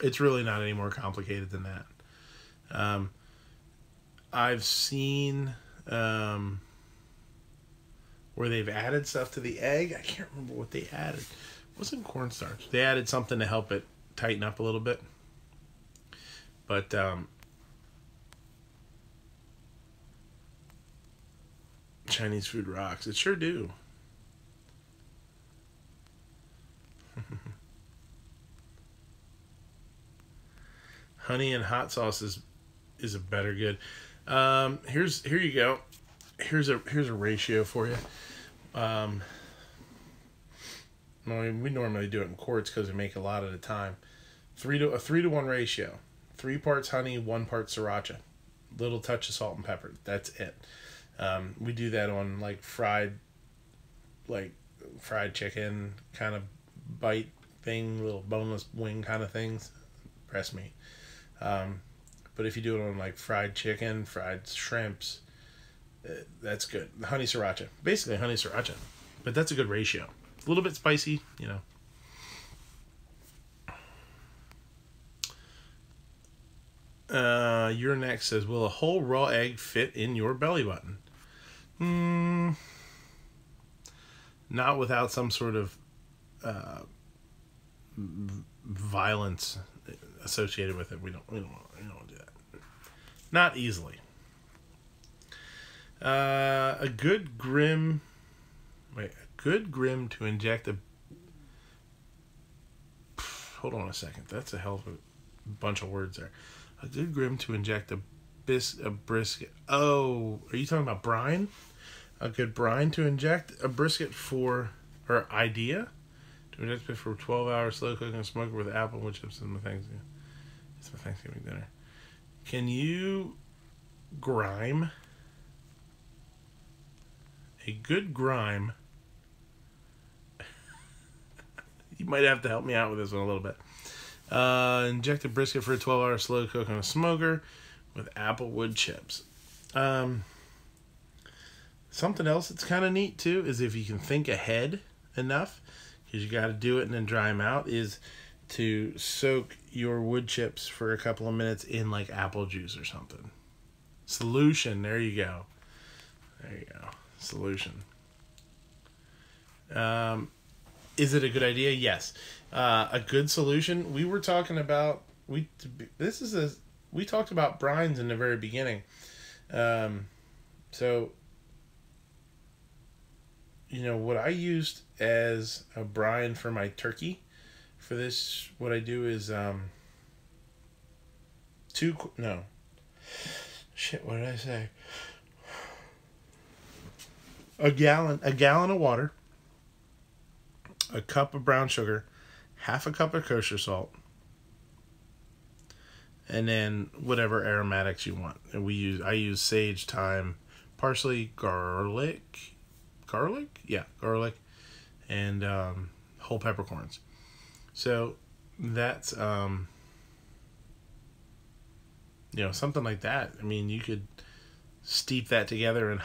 It's really not any more complicated than that. I've seen where they've added stuff to the egg. I can't remember what they added. It wasn't cornstarch. They added something to help it tighten up a little bit. But Chinese food rocks. It sure do. Honey and hot sauce is a better good. Here you go. Here's a ratio for you. We normally do it in quarts because we make a lot at a time. 3 to 1 ratio. 3 parts honey, 1 part sriracha. Little touch of salt and pepper. That's it. We do that on like fried chicken kind of bite thing, little boneless wing kind of things, breast meat. But if you do it on like fried chicken, fried shrimps, that's good. Honey sriracha, basically honey sriracha, but that's a good ratio. A little bit spicy, Your next says, will a whole raw egg fit in your belly button? Not without some sort of violence associated with it. We don't want to do that. Not easily. A good grim to inject a. Hold on a second. That's a hell of a bunch of words there. A good grim to inject a brisket. Oh, are you talking about brine? A good brine to inject a brisket idea to inject it for 12 hours slow cooking and smoke with apple wood chips and my Thanksgiving. It's my Thanksgiving dinner. Can you grime? A good grime. You might have to help me out with this one a little bit. Inject a brisket for a 12-hour slow cook on a smoker with apple wood chips. Something else that's kind of neat too is if you can think ahead enough, because you got to do it and then dry them out, is to soak your wood chips for a couple of minutes in like apple juice or something. Solution. There you go. Solution. Is it a good idea? Yes. A good solution. We were talking about we talked about brines in the very beginning. So what I used as a brine for my turkey for this, what I do is what did I say? A gallon of water, a cup of brown sugar, half a cup of kosher salt, and then whatever aromatics you want. And I use sage, thyme, parsley, garlic, and whole peppercorns. So that's something like that. I mean, you could steep that together and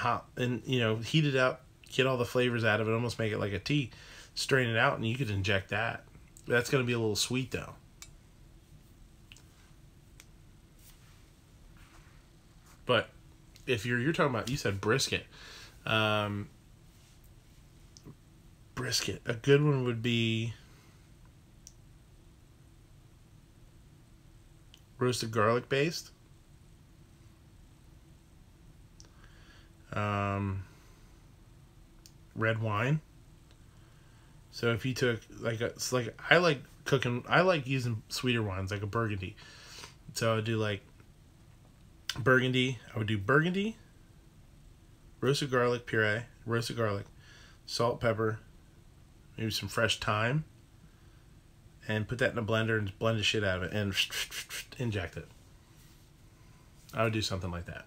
heat it up, get all the flavors out of it, almost make it like a tea, strain it out, and you could inject that. That's going to be a little sweet though. But if you're talking about, you said brisket. Brisket. A good one would be roasted garlic based. Red wine. So if you took I like cooking, I like using sweeter wines like a Burgundy. So I would do like Burgundy. I would do Burgundy, roasted garlic puree, roasted garlic, salt, pepper, maybe some fresh thyme, and put that in a blender and blend the shit out of it and inject it. I would do something like that.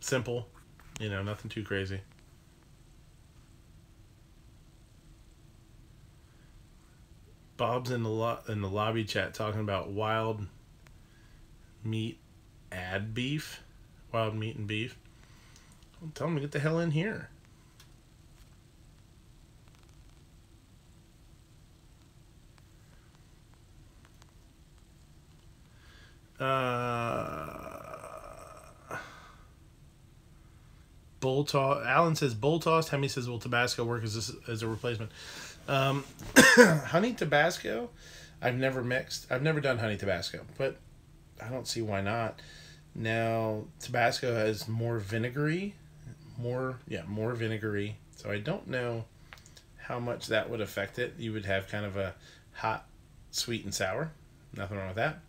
Simple, nothing too crazy. Bob's in the lobby chat talking about wild meat and beef. Wild meat and beef. Well, tell him to get the hell in here. Bull toss. Alan says bull tossed. Hemi says, will Tabasco work as a replacement? Honey Tabasco, I've never mixed. I've never done honey Tabasco, but I don't see why not. Now, Tabasco has more vinegary. More vinegary. So I don't know how much that would affect it. You would have kind of a hot, sweet, and sour. Nothing wrong with that.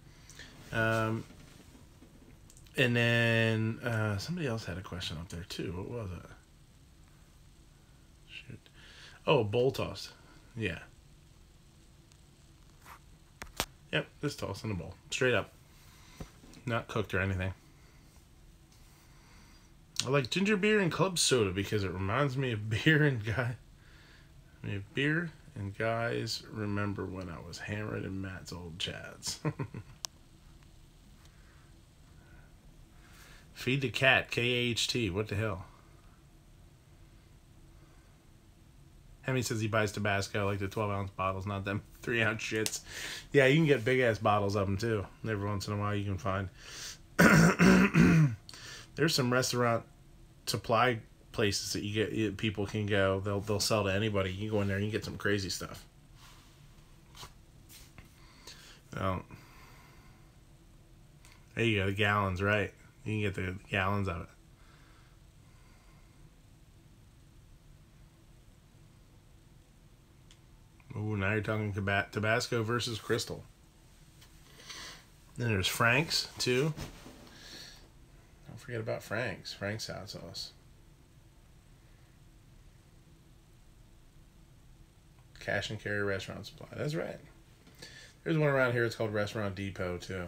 And then somebody else had a question up there too. What was it? Shoot. Oh, bowl tossed. Yeah. Yep, just tossed in a bowl. Straight up. Not cooked or anything. I like ginger beer and club soda because it reminds me of beer and guys remember when I was hammered in Matt's old chads. Feed the cat, KAHT. What the hell? Hemi says he buys Tabasco, like the 12-ounce bottles, not them 3-ounce shits. Yeah, you can get big-ass bottles of them, too. Every once in a while you can find. There's some restaurant supply places that people can go. They'll sell to anybody. You go in there and you get some crazy stuff. There you go, the gallons, right. You can get the gallons of it. Ooh, now you're talking Tabasco versus Crystal. Then there's Frank's, too. Don't forget about Frank's. Frank's hot sauce. Cash and carry restaurant supply. That's right. There's one around here. It's called Restaurant Depot, too.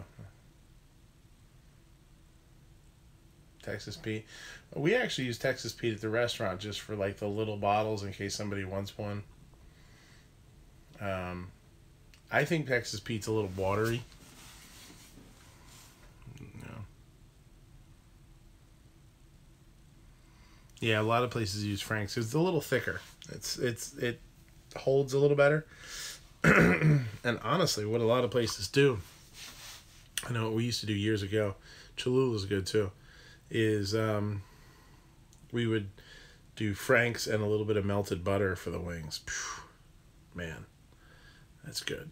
Texas Pete. We actually use Texas Pete at the restaurant just for like the little bottles in case somebody wants one. I think Texas Pete's a little watery. Yeah, a lot of places use Frank's. It's a little thicker. It holds a little better. And honestly, what a lot of places do, I know what we used to do years ago, Cholula's good too, is we would do Frank's and a little bit of melted butter for the wings. Man, that's good.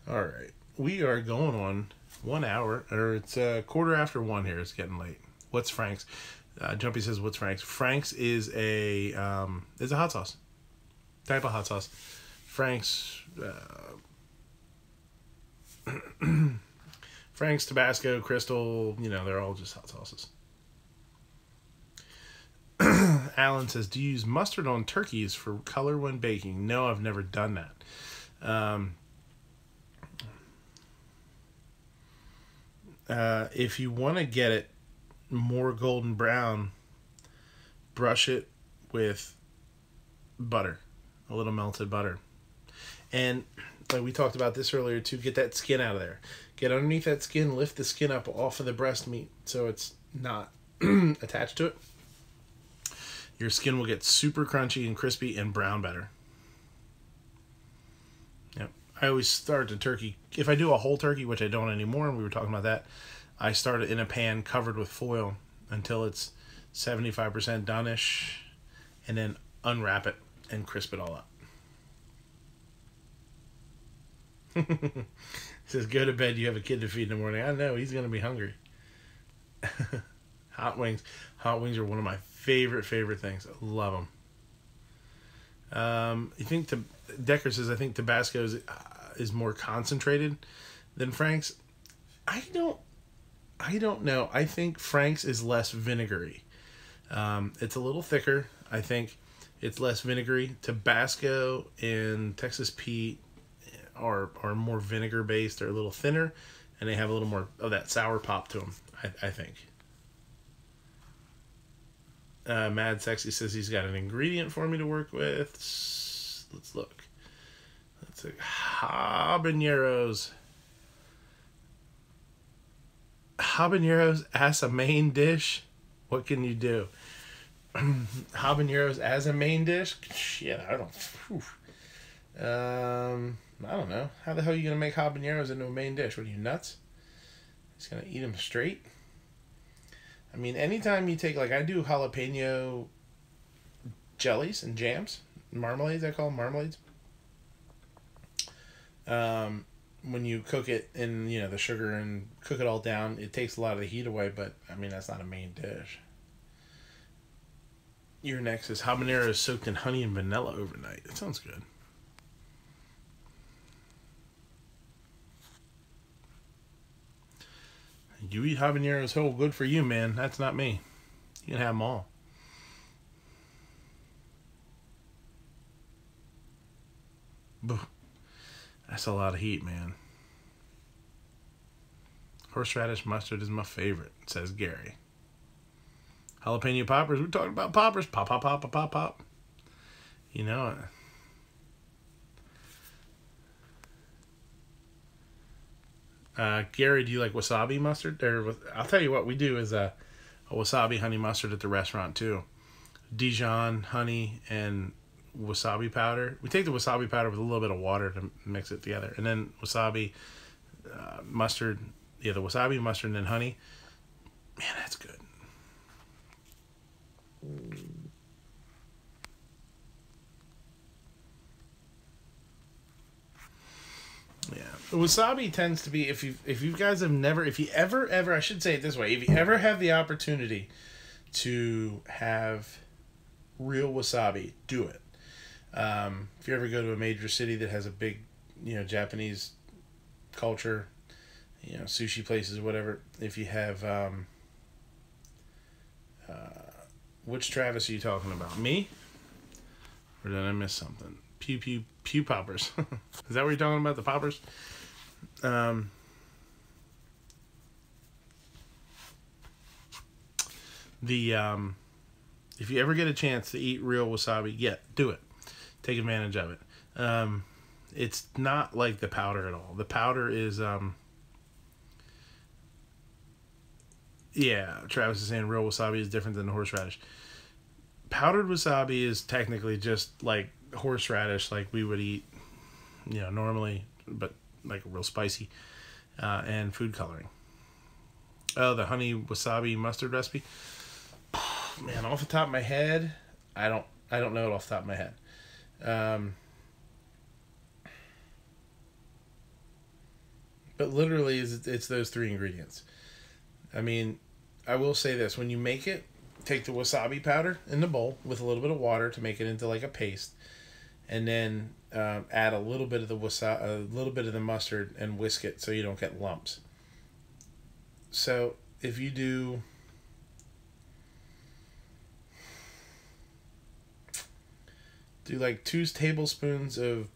All right, we are going on 1 hour, or it's a 1:15 here. It's getting late. What's Frank's? Jumpy says, "What's Frank's?" Frank's is a hot sauce, type of hot sauce. Frank's, Frank's, Tabasco, Crystal. They're all just hot sauces. Alan says, "Do you use mustard on turkeys for color when baking?" No, I've never done that. If you want to get it more golden brown, brush it with butter, a little melted butter. And like we talked about this earlier too, get that skin out of there. Get underneath that skin, lift the skin up off of the breast meat so it's not attached to it. Your skin will get super crunchy and crispy and brown better. Yep. I always start the turkey. If I do a whole turkey, which I don't anymore, and we were talking about that, I start it in a pan covered with foil until it's 75% done-ish, and then unwrap it and crisp it all up. He says, go to bed, you have a kid to feed in the morning. I know, he's going to be hungry. Hot wings. Hot wings are one of my favorite things. I love them. You think Decker says, I think Tabasco is more concentrated than Frank's. I don't know. I think Frank's is less vinegary. It's a little thicker. I think it's less vinegary. Tabasco and Texas Pete are more vinegar based. They're a little thinner, and they have a little more of that sour pop to them, I think. Mad Sexy says he's got an ingredient for me to work with. Let's look. Let's see. Habaneros. Habaneros as a main dish. What can you do? Habaneros as a main dish? Shit, I don't know. How the hell are you gonna make habaneros into a main dish? What are you, nuts? Just gonna eat them straight? I mean, anytime you take, like, I do jalapeno jellies and jams, marmalades, I call them marmalades. When you cook it in, the sugar and cook it all down, it takes a lot of the heat away, but, I mean, that's not a main dish. Your next is habaneros soaked in honey and vanilla overnight. That sounds good. You eat habaneros whole, good for you, man. That's not me. You can have them all. That's a lot of heat, man. Horseradish mustard is my favorite, says Gary. Jalapeno poppers. We're talking about poppers. Pop, pop, pop, pop, pop, pop. You know it. Gary, do you like wasabi mustard? I'll tell you what we do is a wasabi honey mustard at the restaurant too. Dijon honey and wasabi powder. We take the wasabi powder with a little bit of water to mix it together, and then wasabi mustard. Yeah, the wasabi mustard and then honey. Man, that's good. Yeah, the wasabi tends to be, if you ever I should say it this way, if you ever have the opportunity to have real wasabi, do it. If you ever go to a major city that has a big, Japanese culture, sushi places, whatever, if you have, which Travis are you talking about? Me? Or did I miss something? Pew poppers. Is that what you're talking about? The poppers? If you ever get a chance to eat real wasabi, do it. Take advantage of it. It's not like the powder at all. The powder is, Travis is saying real wasabi is different than the horseradish. Powdered wasabi is technically just like horseradish, like we would eat, normally, but like real spicy, and food coloring. Oh, the honey wasabi mustard recipe. Man, off the top of my head, I don't know it off the top of my head. But literally, it's those three ingredients. I mean, I will say this: when you make it, take the wasabi powder in the bowl with a little bit of water to make it into like a paste, and then add a little bit of the mustard and whisk it so you don't get lumps. So if you do like 2 tablespoons of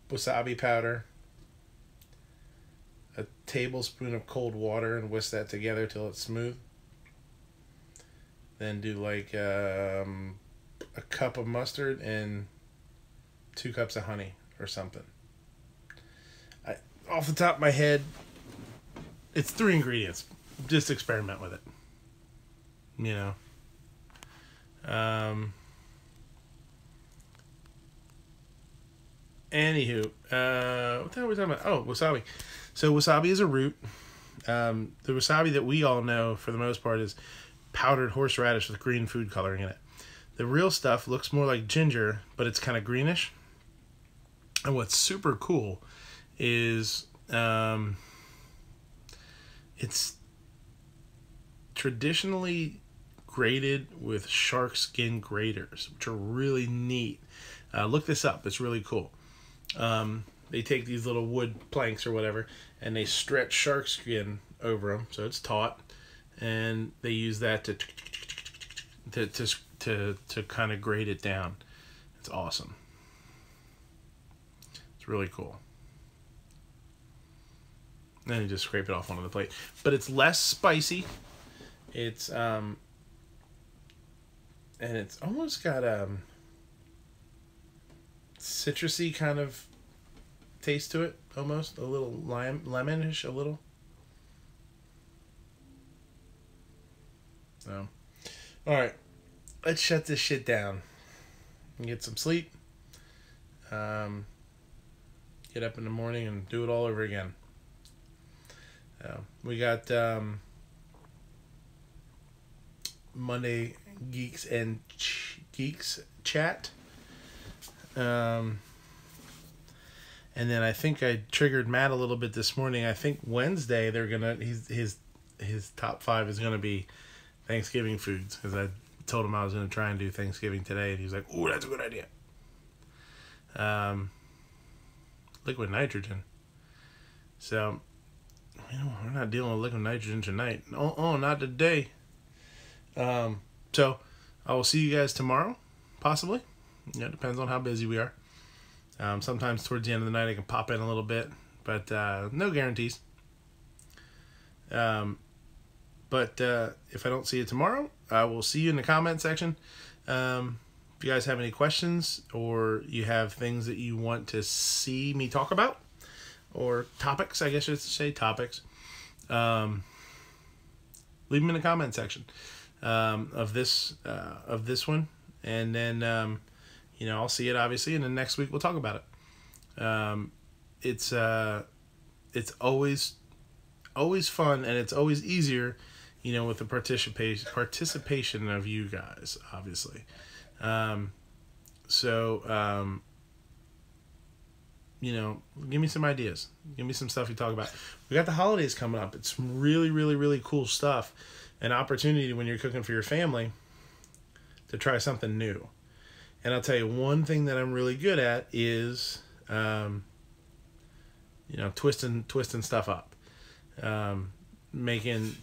wasabi powder, a tablespoon of cold water, and whisk that together till it's smooth. Then do like a cup of mustard and 2 cups of honey or something. Off the top of my head, it's 3 ingredients. Just experiment with it. Anywho, what the hell are we talking about? Oh, wasabi. So wasabi is a root. The wasabi that we all know, for the most part, is powdered horseradish with green food coloring in it. The real stuff looks more like ginger, but it's kind of greenish. And what's super cool is it's traditionally grated with shark skin graters, which are really neat. Look this up. It's really cool. They take these little wood planks or whatever, and they stretch shark skin over them, so it's taut, and they use that to kind of grate it down. It's awesome. It's really cool. And then you just scrape it off onto the plate, but it's less spicy. It's and it's almost got citrusy kind of taste to it, almost a little lemonish, a little. So, all right, let's shut this shit down and get some sleep. Get up in the morning and do it all over again. We got Monday Geeks and Geeks chat. And then I think I triggered Matt a little bit this morning. I think Wednesday they're gonna his top 5 is gonna be Thanksgiving foods, because I told him I was gonna try and do Thanksgiving today, and he's like, "Oh, that's a good idea." Liquid nitrogen. So, we're not dealing with liquid nitrogen tonight. Oh, not today. So I will see you guys tomorrow, possibly. It depends on how busy we are. Sometimes towards the end of the night I can pop in a little bit, but no guarantees. But if I don't see you tomorrow, I will see you in the comment section. If you guys have any questions, or you have things that you want to see me talk about, or topics, I guess I should say topics, leave them in the comment section of this one, and then I'll see it obviously, and then next week we'll talk about it. It's always fun, and it's always easier, with the participation of you guys, obviously. Give me some ideas. Give me some stuff you talk about. We got the holidays coming up. It's some really, really, really cool stuff. An opportunity when you're cooking for your family to try something new. And I'll tell you, one thing that I'm really good at is, twisting stuff up.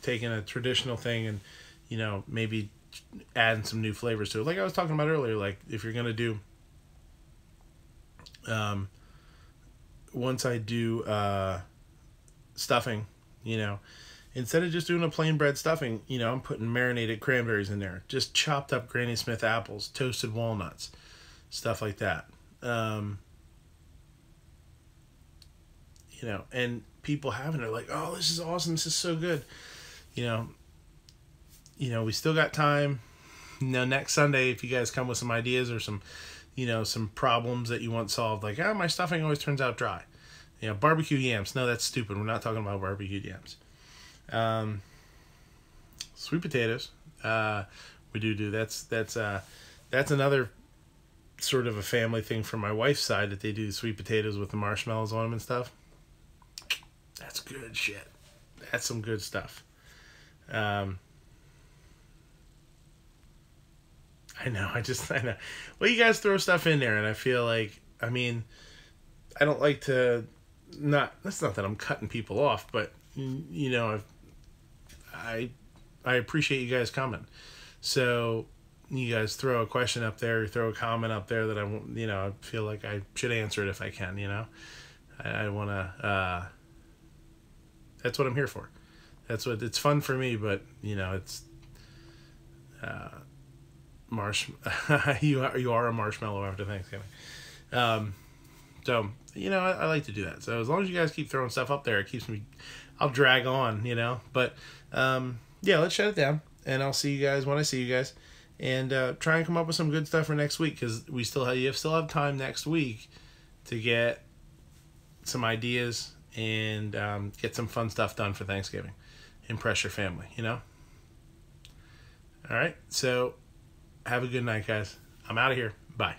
Taking a traditional thing and, maybe adding some new flavors to it. Like I was talking about earlier, like if you're going to do, once I do stuffing, instead of just doing a plain bread stuffing, I'm putting marinated cranberries in there, just chopped up Granny Smith apples, toasted walnuts, stuff like that. And people having it like, "Oh, this is awesome. This is so good." We still got time. Next Sunday, if you guys come with some ideas or some, some problems that you want solved, like, my stuffing always turns out dry. Barbecue yams. No, that's stupid. We're not talking about barbecue yams. Sweet potatoes. We do. That's another sort of a family thing from my wife's side, that they do sweet potatoes with the marshmallows on them and stuff. That's good shit. That's some good stuff. I know. Well, you guys throw stuff in there, and I feel like, I don't like to, that's not that I'm cutting people off, but, I appreciate you guys coming. So you guys throw a question up there, or throw a comment up there that I feel like I should answer it if I can, I want to, that's what I'm here for. It's fun for me, but, it's, you are a marshmallow after Thanksgiving. So, I like to do that. So as long as you guys keep throwing stuff up there, it keeps me, I'll drag on, but, let's shut it down, and I'll see you guys when I see you guys, and, try and come up with some good stuff for next week, because you still have time next week to get some ideas and get some fun stuff done for Thanksgiving. Impress your family, you know? All right, so have a good night, guys. I'm out of here. Bye.